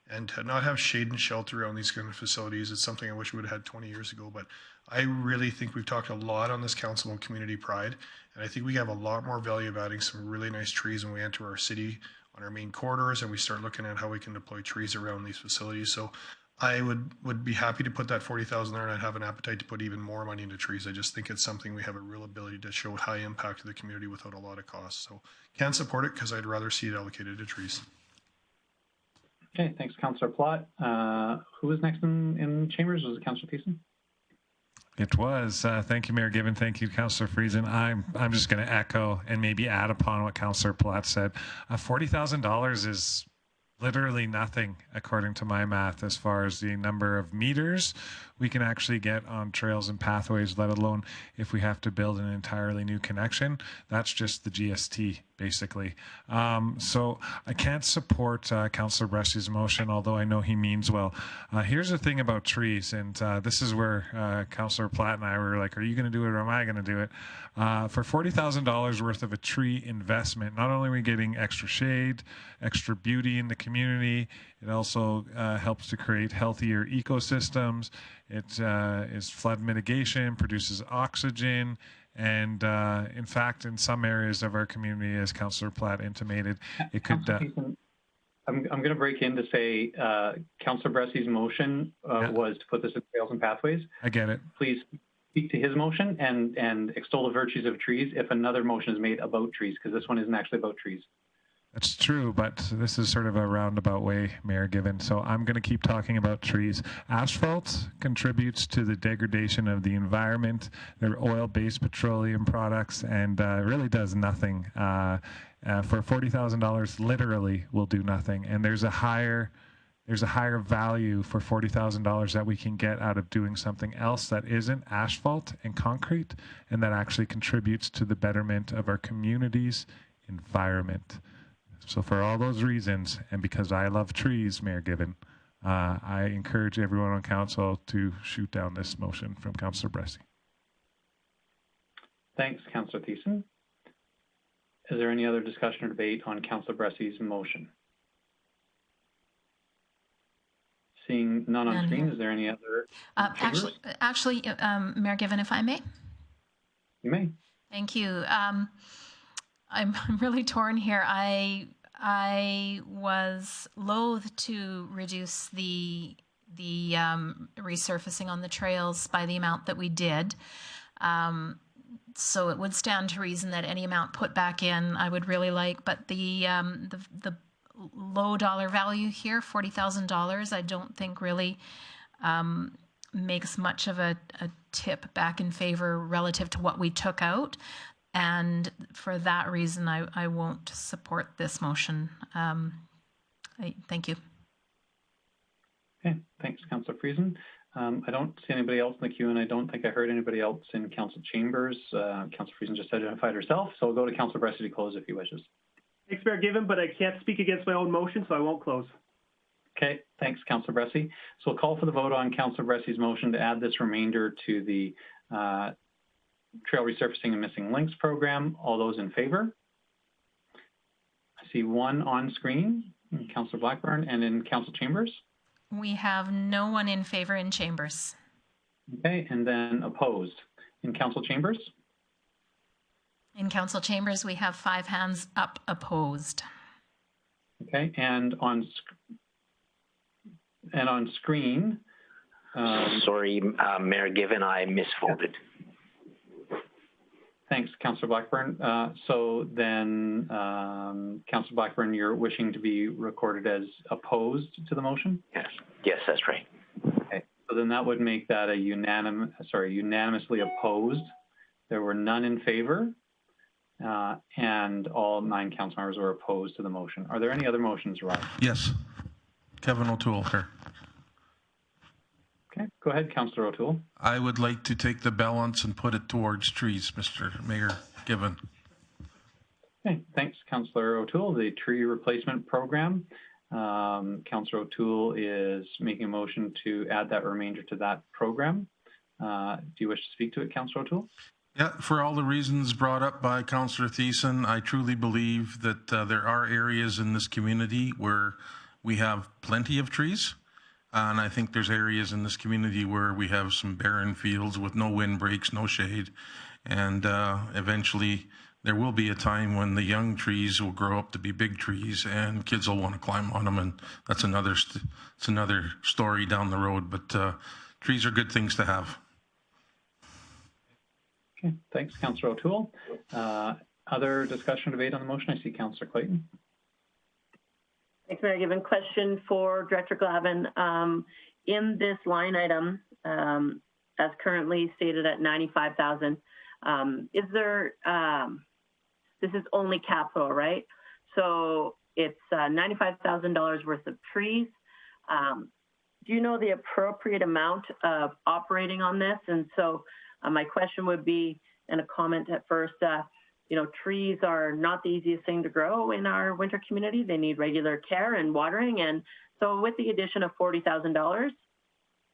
and to not have shade and shelter around these kind of facilities is something I wish we would have had 20 years ago. But I really think we've talked a lot on this council about community pride, and I think we have a lot more value of adding some really nice trees when we enter our city on our main corridors, and we start looking at how we can deploy trees around these facilities. So I would be happy to put that $40,000 there, and I'd have an appetite to put even more money into trees. I just think it's something we have a real ability to show high impact to the community without a lot of cost. So can't support it because I'd rather see it allocated to trees. Okay, thanks, Councillor Plott. Who was next in Chambers? Was it Councillor Thiessen? It was. Thank you, Mayor Given. Thank you, Councillor Friesen. I'm just going to echo and maybe add upon what Councillor Platt said. $40,000 is literally nothing, according to my math, as far as the number of meters we can actually get on trails and pathways, let alone if we have to build an entirely new connection. That's just the GST, basically. So I can't support Councillor Bressy's motion, although I know he means well. Here's the thing about trees, and this is where Councillor Platt and I were like, are you going to do it or am I going to do it? For $40,000 worth of a tree investment, not only are we getting extra shade, extra beauty in the community, it also helps to create healthier ecosystems. It is flood mitigation, produces oxygen, and in fact, in some areas of our community, as Councillor Platt intimated, it could... I'm going to break in to say Councillor Bressy's motion was to put this in trails and pathways. I get it. Please speak to his motion and extol the virtues of trees if another motion is made about trees, because this one isn't actually about trees. That's true, but this is sort of a roundabout way, Mayor Given. So I'm going to keep talking about trees. Asphalt contributes to the degradation of the environment. They're oil-based petroleum products, and really does nothing. For $40,000, literally will do nothing. And there's a higher value for $40,000 that we can get out of doing something else that isn't asphalt and concrete, and that actually contributes to the betterment of our community's environment. So for all those reasons, and because I love trees, Mayor Given, I encourage everyone on council to shoot down this motion from Councillor Bressy. Thanks, Councillor Thiessen. Is there any other discussion or debate on Councillor Bressy's motion? Seeing none on screen, is there any other? Actually, Mayor Given, if I may? You may. Thank you. I'm really torn here. I was loath to reduce the resurfacing on the trails by the amount that we did. So it would stand to reason that any amount put back in, I would really like. But the low dollar value here, $40,000, I don't think really makes much of a tip back in favor relative to what we took out. And for that reason, I won't support this motion. Thank you. Okay, thanks, Councillor Friesen. I don't see anybody else in the queue, and I don't think I heard anybody else in council chambers. Councillor Friesen just identified herself, so we'll go to Councillor Bressy to close if he wishes. Thanks, Mayor Given, but I can't speak against my own motion, so I won't close. Okay, thanks, Councillor Bressy. So we'll call for the vote on Councillor Bressy's motion to add this remainder to the Trail Resurfacing and Missing Links program. All those in favor? I see one on screen, Councillor Blackburn, and in council chambers. We have no one in favor in chambers. Okay, and then opposed. In council chambers? In council chambers, we have 5 hands up opposed. Okay, and on screen. Sorry, Mayor Given, I misvoted. Thanks, Councillor Blackburn. So then, Councillor Blackburn, you're wishing to be recorded as opposed to the motion? Yes, that's right. Okay, so then that would make that a unanimously opposed. There were none in favor, and all 9 council members were opposed to the motion. Are there any other motions, Rob? Yes. Kevin O'Toole here. Okay, go ahead, Councillor O'Toole. I would like to take the balance and put it towards trees, Mr. Mayor Given. Okay, thanks, Councillor O'Toole. The tree replacement program. Councillor O'Toole is making a motion to add that remainder to that program. Do you wish to speak to it, Councillor O'Toole? Yeah, for all the reasons brought up by Councillor Thiessen, I truly believe that there are areas in this community where we have plenty of trees. And I think there's areas in this community where we have some barren fields with no windbreaks, no shade. And eventually there will be a time when the young trees will grow up to be big trees and kids will want to climb on them. And that's another story down the road. But trees are good things to have. Okay, thanks, Councillor O'Toole. Other discussion or debate on the motion? I see Councillor Clayton. Thanks, Mayor Given. Question for Director Glavin. In this line item, as currently stated at $95,000, is there, this is only capital, right? So it's $95,000 worth of trees. Do you know the appropriate amount of operating on this? And so my question would be, and a comment at first, you know, trees are not the easiest thing to grow in our winter community. They need regular care and watering. And so with the addition of $40,000,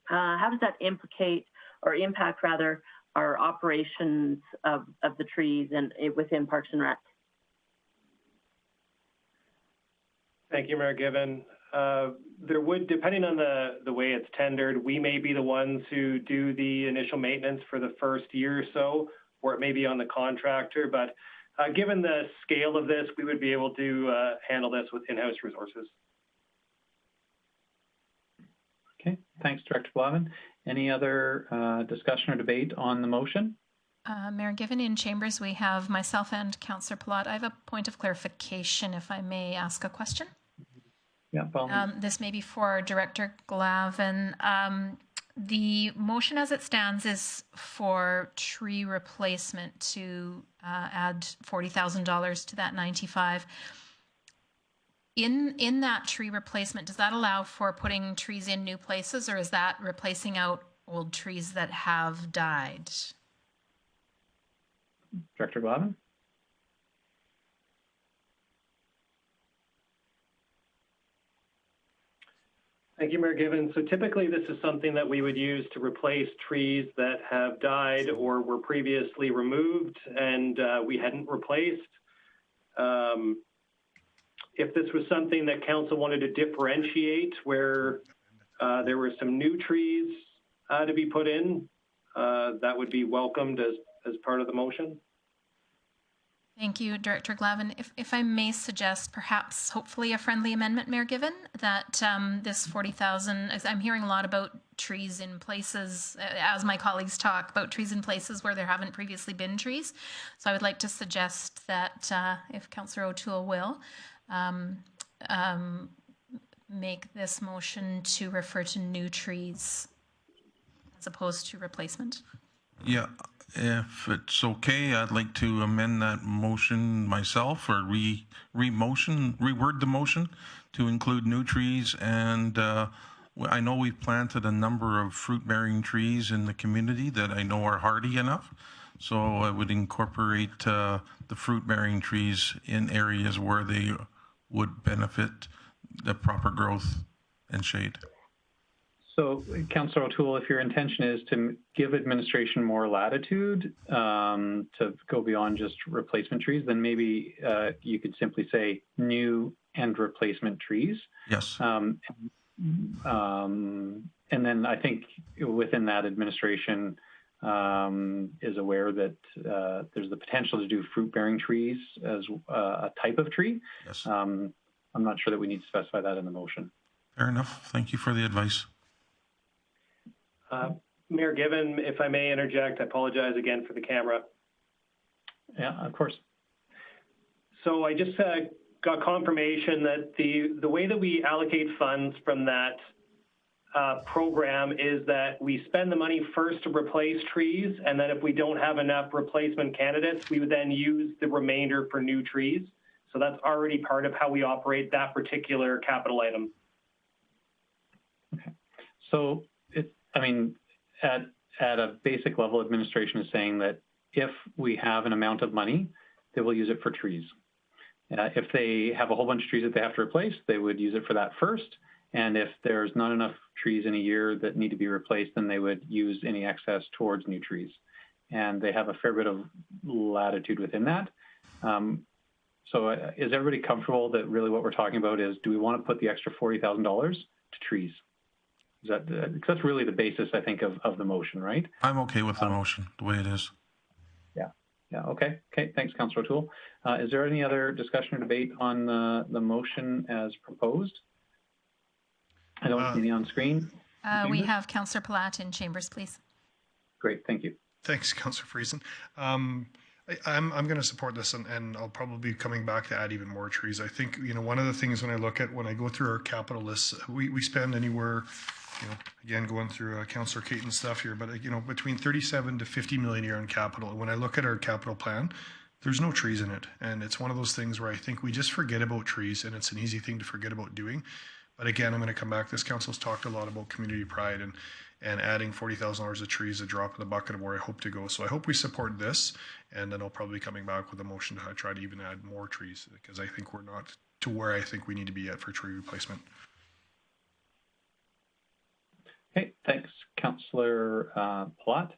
how does that impact rather our operations of the trees and within Parks and Rec? Thank you, Mayor Given. There would, depending on the way it's tendered, we may be the ones who do the initial maintenance for the first year or so, or it may be on the contractor, but given the scale of this, we would be able to handle this with in-house resources. Okay, thanks, Director Glavin. Any other discussion or debate on the motion? Mayor Given, in chambers, we have myself and Councillor Palat. I have a point of clarification, if I may ask a question. Yeah, this may be for Director Glavin. The motion as it stands is for tree replacement to add $40,000 to that 95. In that tree replacement, does that allow for putting trees in new places, or is that replacing out old trees that have died? Director Glavin? Thank you, Mayor Given. So typically this is something that we would use to replace trees that have died or were previously removed and we hadn't replaced. If this was something that council wanted to differentiate where there were some new trees to be put in, that would be welcomed as part of the motion. Thank you, Director Glavin. If I may suggest, perhaps, hopefully, a friendly amendment, Mayor Given, that this 40,000. I'm hearing a lot about trees in places, as my colleagues talk about trees in places where there haven't previously been trees. So I would like to suggest that, if Councillor O'Toole will, make this motion to refer to new trees as opposed to replacement. Yeah. If it's okay, I'd like to amend that motion myself, or reword the motion to include new trees and I know we've planted a number of fruit-bearing trees in the community that I know are hardy enough. So I would incorporate the fruit-bearing trees in areas where they would benefit the proper growth and shade. So, Councillor O'Toole, if your intention is to give administration more latitude to go beyond just replacement trees, then maybe you could simply say new and replacement trees. Yes. And then I think within that, administration is aware that there's the potential to do fruit-bearing trees as a type of tree. Yes. I'm not sure that we need to specify that in the motion. Fair enough. Thank you for the advice. Mayor Given, if I may interject, I apologize again for the camera. Yeah, of course. So I just got confirmation that the way that we allocate funds from that program is that we spend the money first to replace trees, and then if we don't have enough replacement candidates, we would then use the remainder for new trees. So that's already part of how we operate that particular capital item. Okay. So I mean, at a basic level, administration is saying that if we have an amount of money, they will use it for trees. If they have a whole bunch of trees that they have to replace, they would use it for that first. And if there's not enough trees in a year that need to be replaced, then they would use any excess towards new trees. And they have a fair bit of latitude within that. So is everybody comfortable that really what we're talking about is, do we want to put the extra $40,000 to trees? Is that, that's really the basis, I think, of the motion, right? I'm okay with the motion, the way it is. Yeah, okay. Okay, thanks, Councillor O'Toole. Is there any other discussion or debate on the motion as proposed? I don't see any on screen. We have Councillor Palat in chambers, please. Great, thank you. Thanks, Councillor Friesen. I'm going to support this, and I'll probably be coming back to add even more trees. I think, you know, one of the things when I go through our capital lists, we spend anywhere, you know, again, going through Councillor Caton's stuff here, but, you know, between 37 to 50 million a year in capital. When I look at our capital plan, there's no trees in it. And it's one of those things where I think we just forget about trees, and it's an easy thing to forget about doing. But again, I'm going to come back. This council's talked a lot about community pride, and adding $40,000 of trees, a drop in the bucket of where I hope to go. So I hope we support this, and then I'll probably be coming back with a motion to try to even add more trees, because I think we're not to where I think we need to be at for tree replacement. Okay, thanks, Councillor Palat.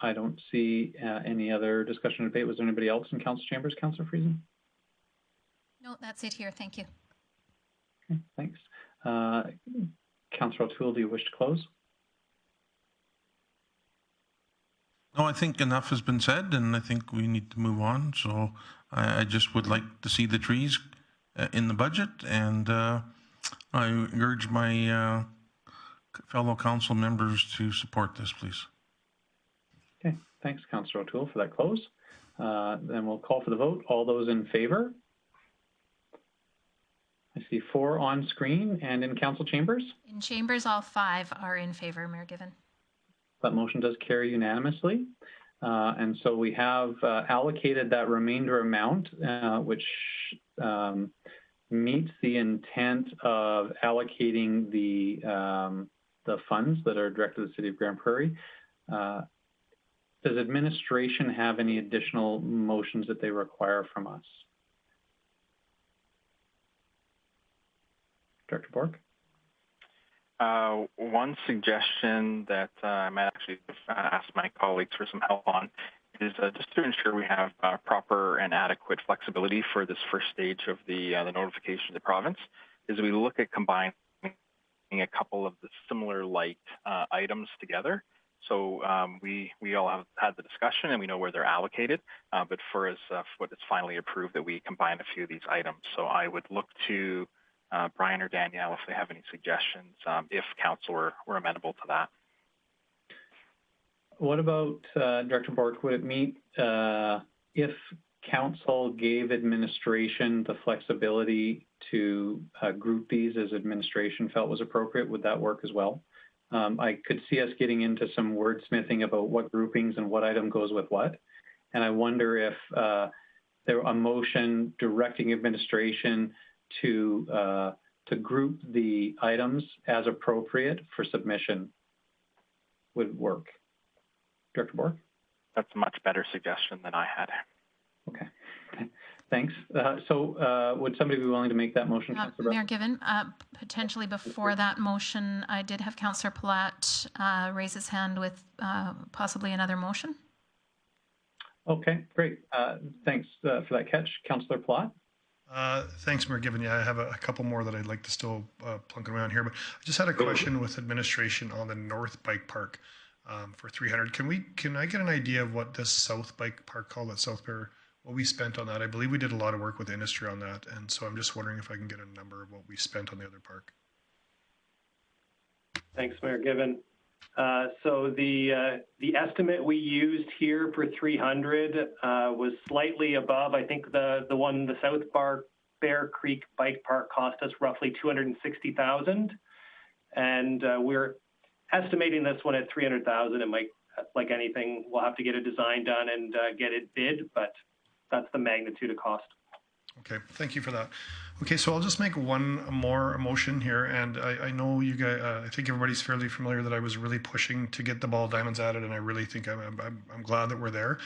I don't see any other discussion or debate. Was there anybody else in council chambers? Councillor Friesen? No, that's it here. Thank you. Okay, thanks. Councillor O'Toole, do you wish to close? No, I think enough has been said, and I think we need to move on. So I just would like to see the trees in the budget, and I urge my fellow council members to support this, please. Okay, thanks, Councillor O'Toole, for that close. Then we'll call for the vote. All those in favor? I see 4 on screen, and in council chambers? In chambers, all 5 are in favor, Mayor Given. That motion does carry unanimously. And so we have allocated that remainder amount, which meets the intent of allocating the funds that are directed to the City of Grande Prairie. Does administration have any additional motions that they require from us? Director Bork? One suggestion that I might actually ask my colleagues for some help on is just to ensure we have proper and adequate flexibility for this first stage of the notification to the province, is we look at combining a couple of the similar light items together. So we all have had the discussion and we know where they're allocated, but for us, what is finally approved, that we combine a few of these items. So I would look to Brian or Danielle if they have any suggestions, if council were amenable to that. What about, Director Bork, would it meet if council gave administration the flexibility to group these as administration felt was appropriate? Would that work as well? I could see us getting into some wordsmithing about what groupings and what item goes with what. And I wonder if there a motion directing administration to to group the items as appropriate for submission would work. Director Bork? That's a much better suggestion than I had. Okay, thanks. Would somebody be willing to make that motion, Councillor Mayor Given, potentially before that motion, I did have Councillor Palat raise his hand with possibly another motion. Okay, great. Thanks for that catch. Councillor Palat? Thanks, Mayor Given. Yeah, I have a couple more that I'd like to still plunk around here, but I just had a question with administration on the North Bike Park for 300. Can I get an idea of what this South Bike Park called at South Bear, what we spent on that? I believe we did a lot of work with the industry on that, and so I'm just wondering if I can get a number of what we spent on the other park. Thanks, Mayor Given. So the estimate we used here for 300 was slightly above. I think the South Bear Creek Bike Park cost us roughly $260,000, and we're estimating this one at $300,000. It might, like anything, we'll have to get a design done and get it bid, but that's the magnitude of cost. Okay, thank you for that. Okay, so I'll just make one more motion here, and I know you guys, I think everybody's fairly familiar that I was really pushing to get the ball diamonds added, and I really think I'm glad that we're there.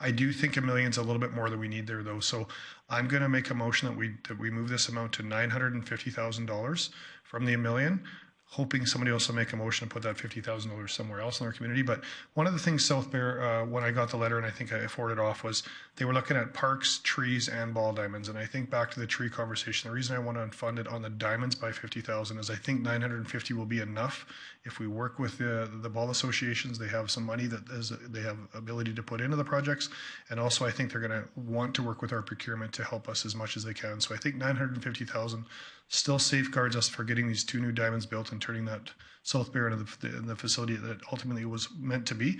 I do think $1 million's a little bit more than we need there, though. So I'm going to make a motion that we move this amount to $950,000 from the $1 million, hoping somebody else will make a motion to put that $50,000 somewhere else in our community. But one of the things South Bear, when I got the letter and I think I forwarded off, was they were looking at parks, trees, and ball diamonds. And I think back to the tree conversation, the reason I want to fund it on the diamonds by $50,000 is I think 950 will be enough. If we work with the ball associations, they have some money they have ability to put into the projects. And also I think they're going to want to work with our procurement to help us as much as they can. So I think 950,000 still safeguards us for getting these 2 new diamonds built and turning that South Bear into the facility that ultimately was meant to be.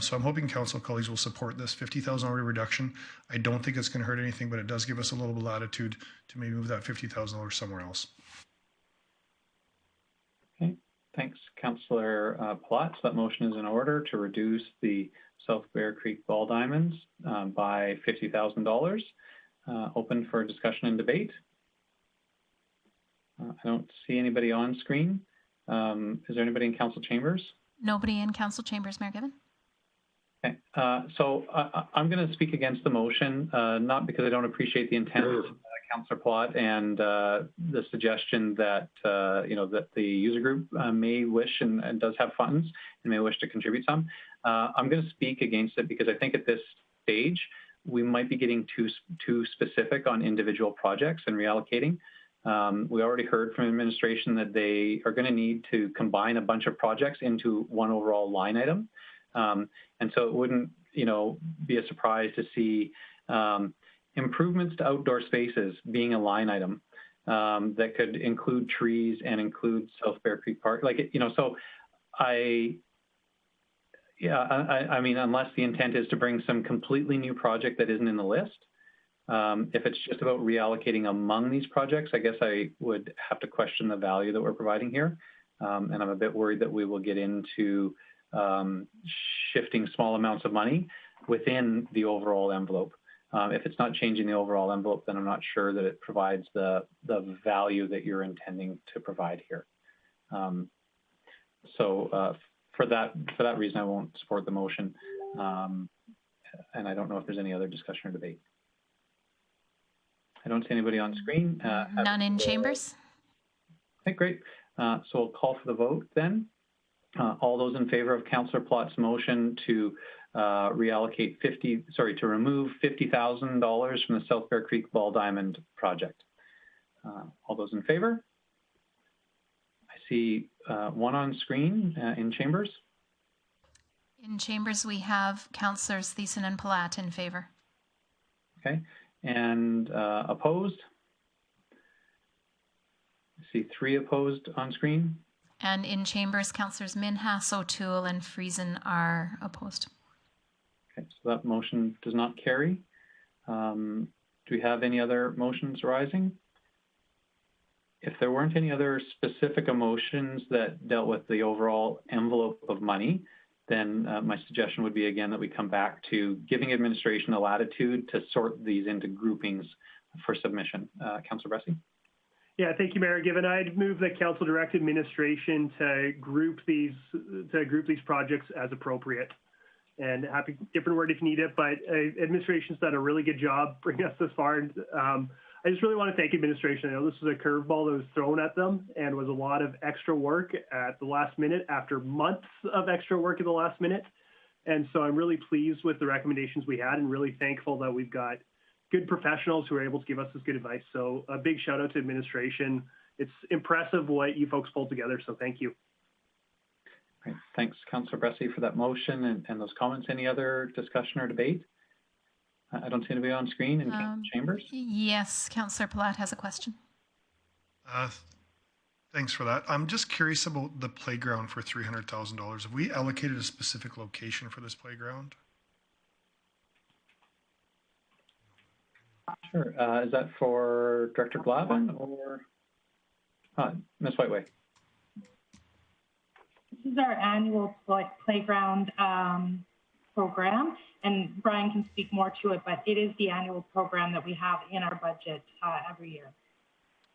So I'm hoping council colleagues will support this $50,000 reduction. I don't think it's going to hurt anything, but it does give us a little bit of latitude to maybe move that $50,000 somewhere else. Okay, thanks, Councillor Palat. So that motion is in order to reduce the South Bear Creek ball diamonds by $50,000. Open for discussion and debate. I don't see anybody on screen. Is there anybody in council chambers? Nobody in council chambers, Mayor Given. Okay, so I'm going to speak against the motion, not because I don't appreciate the intent of Councillor Plott and the suggestion that that the user group may wish and does have funds and may wish to contribute some. I'm going to speak against it because I think at this stage we might be getting too specific on individual projects and reallocating. We already heard from administration that they are going to need to combine a bunch of projects into one overall line item. And so it wouldn't, be a surprise to see improvements to outdoor spaces being a line item that could include trees and include South Bear Creek Park. So I mean, unless the intent is to bring some completely new project that isn't in the list, if it's just about reallocating among these projects, I guess I would have to question the value that we're providing here. And I'm a bit worried that we will get into shifting small amounts of money within the overall envelope. If it's not changing the overall envelope, then I'm not sure that it provides the value that you're intending to provide here. So for that reason, I won't support the motion. And I don't know if there's any other discussion or debate. I don't see anybody on screen. None in chambers. Okay, great. So we'll call for the vote then. All those in favor of Councillor Plott's motion to reallocate to remove $50,000 from the South Bear Creek Ball Diamond project. All those in favor? I see one on screen in chambers. In chambers, we have Councillors Thiessen and Palat in favor. Okay. And opposed? I see 3 opposed on screen. And in chambers, Councillors Minhas, O'Toole, and Friesen are opposed. Okay, so that motion does not carry. Do we have any other motions arising? If there weren't any other specific motions that dealt with the overall envelope of money, then my suggestion would be, again, that we come back to giving administration the latitude to sort these into groupings for submission. Councillor Bressie? Yeah, thank you, Mayor Given. I'd move that council direct administration to group these projects as appropriate. And happy, different word if you need it, but administration's done a really good job bringing us this far. And, I just really want to thank administration. I know this was a curveball that was thrown at them and was a lot of extra work at the last minute after months of extra work at the last minute. And so I'm really pleased with the recommendations we had and really thankful that we've got good professionals who are able to give us this good advice. So a big shout out to administration. It's impressive what you folks pulled together. So thank you. Great. Thanks, Councillor Bressie, for that motion and those comments. Any other discussion or debate? I don't see anybody on screen in Chambers. Yes, Councillor Palat has a question. Thanks for that. I'm just curious about the playground for $300,000. Have we allocated a specific location for this playground? Sure. Is that for Director Glavin or Ms. Whiteway? This is our annual playground program, and Brian can speak more to it, but it is the annual program that we have in our budget every year.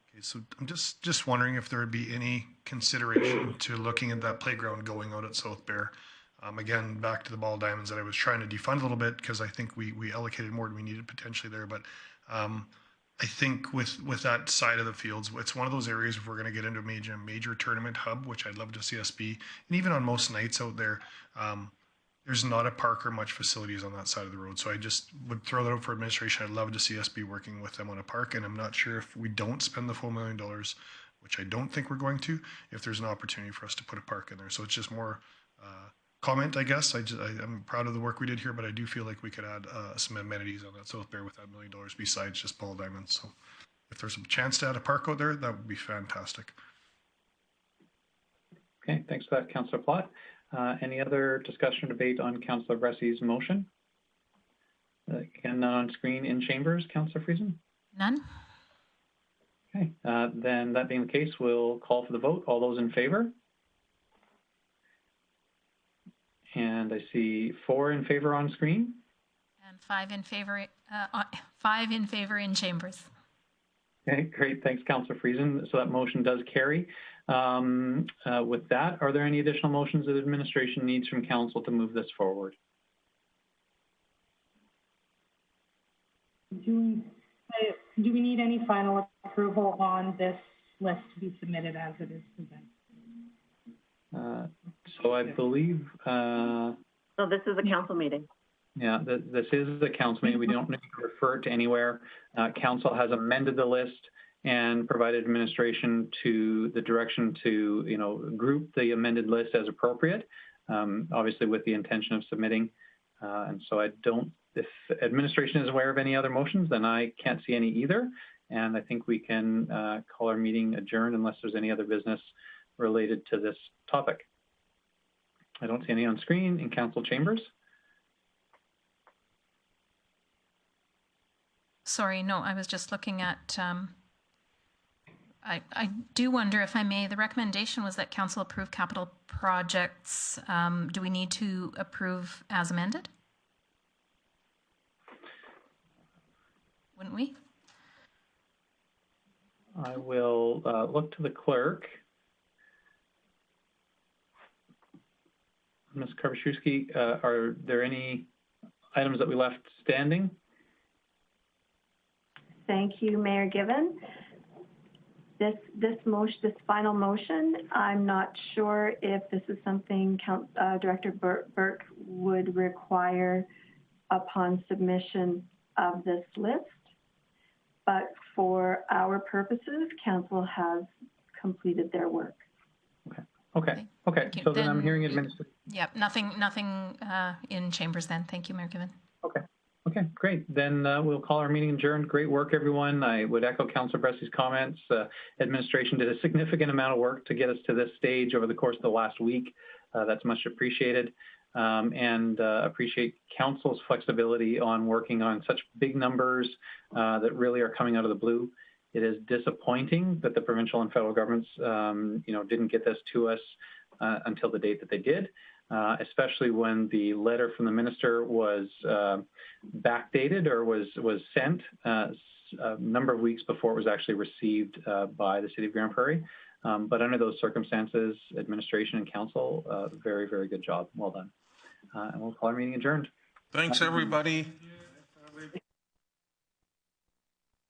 Okay, so I'm just wondering if there would be any consideration to looking at that playground going out at South Bear. Again, back to the ball diamonds that I was trying to defund a little bit because I think we allocated more than we needed potentially there, but I think with that side of the fields, it's one of those areas if we're going to get into a major tournament hub, which I'd love to see us be, and even on most nights out there, there's not a park or much facilities on that side of the road. So I just would throw that out for administration. I'd love to see us be working with them on a park. And I'm not sure if we don't spend the full $1 million, which I don't think we're going to, if there's an opportunity for us to put a park in there. So it's just more comment, I guess. I'm proud of the work we did here, but I do feel like we could add some amenities on that South Bear with that $1 million besides just ball diamonds. So if there's a chance to add a park out there, that would be fantastic. Okay, thanks for that, Councillor Plott. Any other discussion or debate on Councillor Bressie's motion? Again, none on screen in Chambers. Councillor Friesen? None. Okay, then that being the case, we'll call for the vote. All those in favor? And I see 4 in favor on screen. And 5 in favor. 5 in favor in Chambers. Okay, great. Thanks, Councillor Friesen. So that motion does carry. With that, are there any additional motions that administration needs from council to move this forward? Do we need any final approval on this list to be submitted as it is presented? So I believe... So this is a council meeting. Yeah, this is the council meeting. We don't need to refer it to anywhere. Council has amended the list and provided administration to the direction to, group the amended list as appropriate, obviously with the intention of submitting. And so if administration is aware of any other motions, then I can't see any either. And I think we can call our meeting adjourned unless there's any other business related to this topic. I don't see any on screen in council chambers. Sorry, no, I was just looking at, I do wonder if I may, the recommendation was that council approve capital projects. Do we need to approve as amended? Wouldn't we? I will look to the clerk. Ms. Karpaszewski, are there any items that we left standing? Thank you, Mayor Given. This final motion, I'm not sure if this is something Director Burke would require upon submission of this list, but for our purposes, council has completed their work. Okay. So then I'm hearing administration. Yep, nothing in chambers then. Thank you, Mayor Given. Okay, great. Then we'll call our meeting adjourned. Great work, everyone. I would echo Councillor Bressie's comments. Administration did a significant amount of work to get us to this stage over the course of the last week. That's much appreciated. And appreciate council's flexibility on working on such big numbers that really are coming out of the blue. It is disappointing that the provincial and federal governments, didn't get this to us until the date that they did. especially when the letter from the minister was backdated or was sent a number of weeks before it was actually received by the City of Grande Prairie. But under those circumstances, administration and council, very, very good job. Well done. And we'll call our meeting adjourned. Thanks, everybody.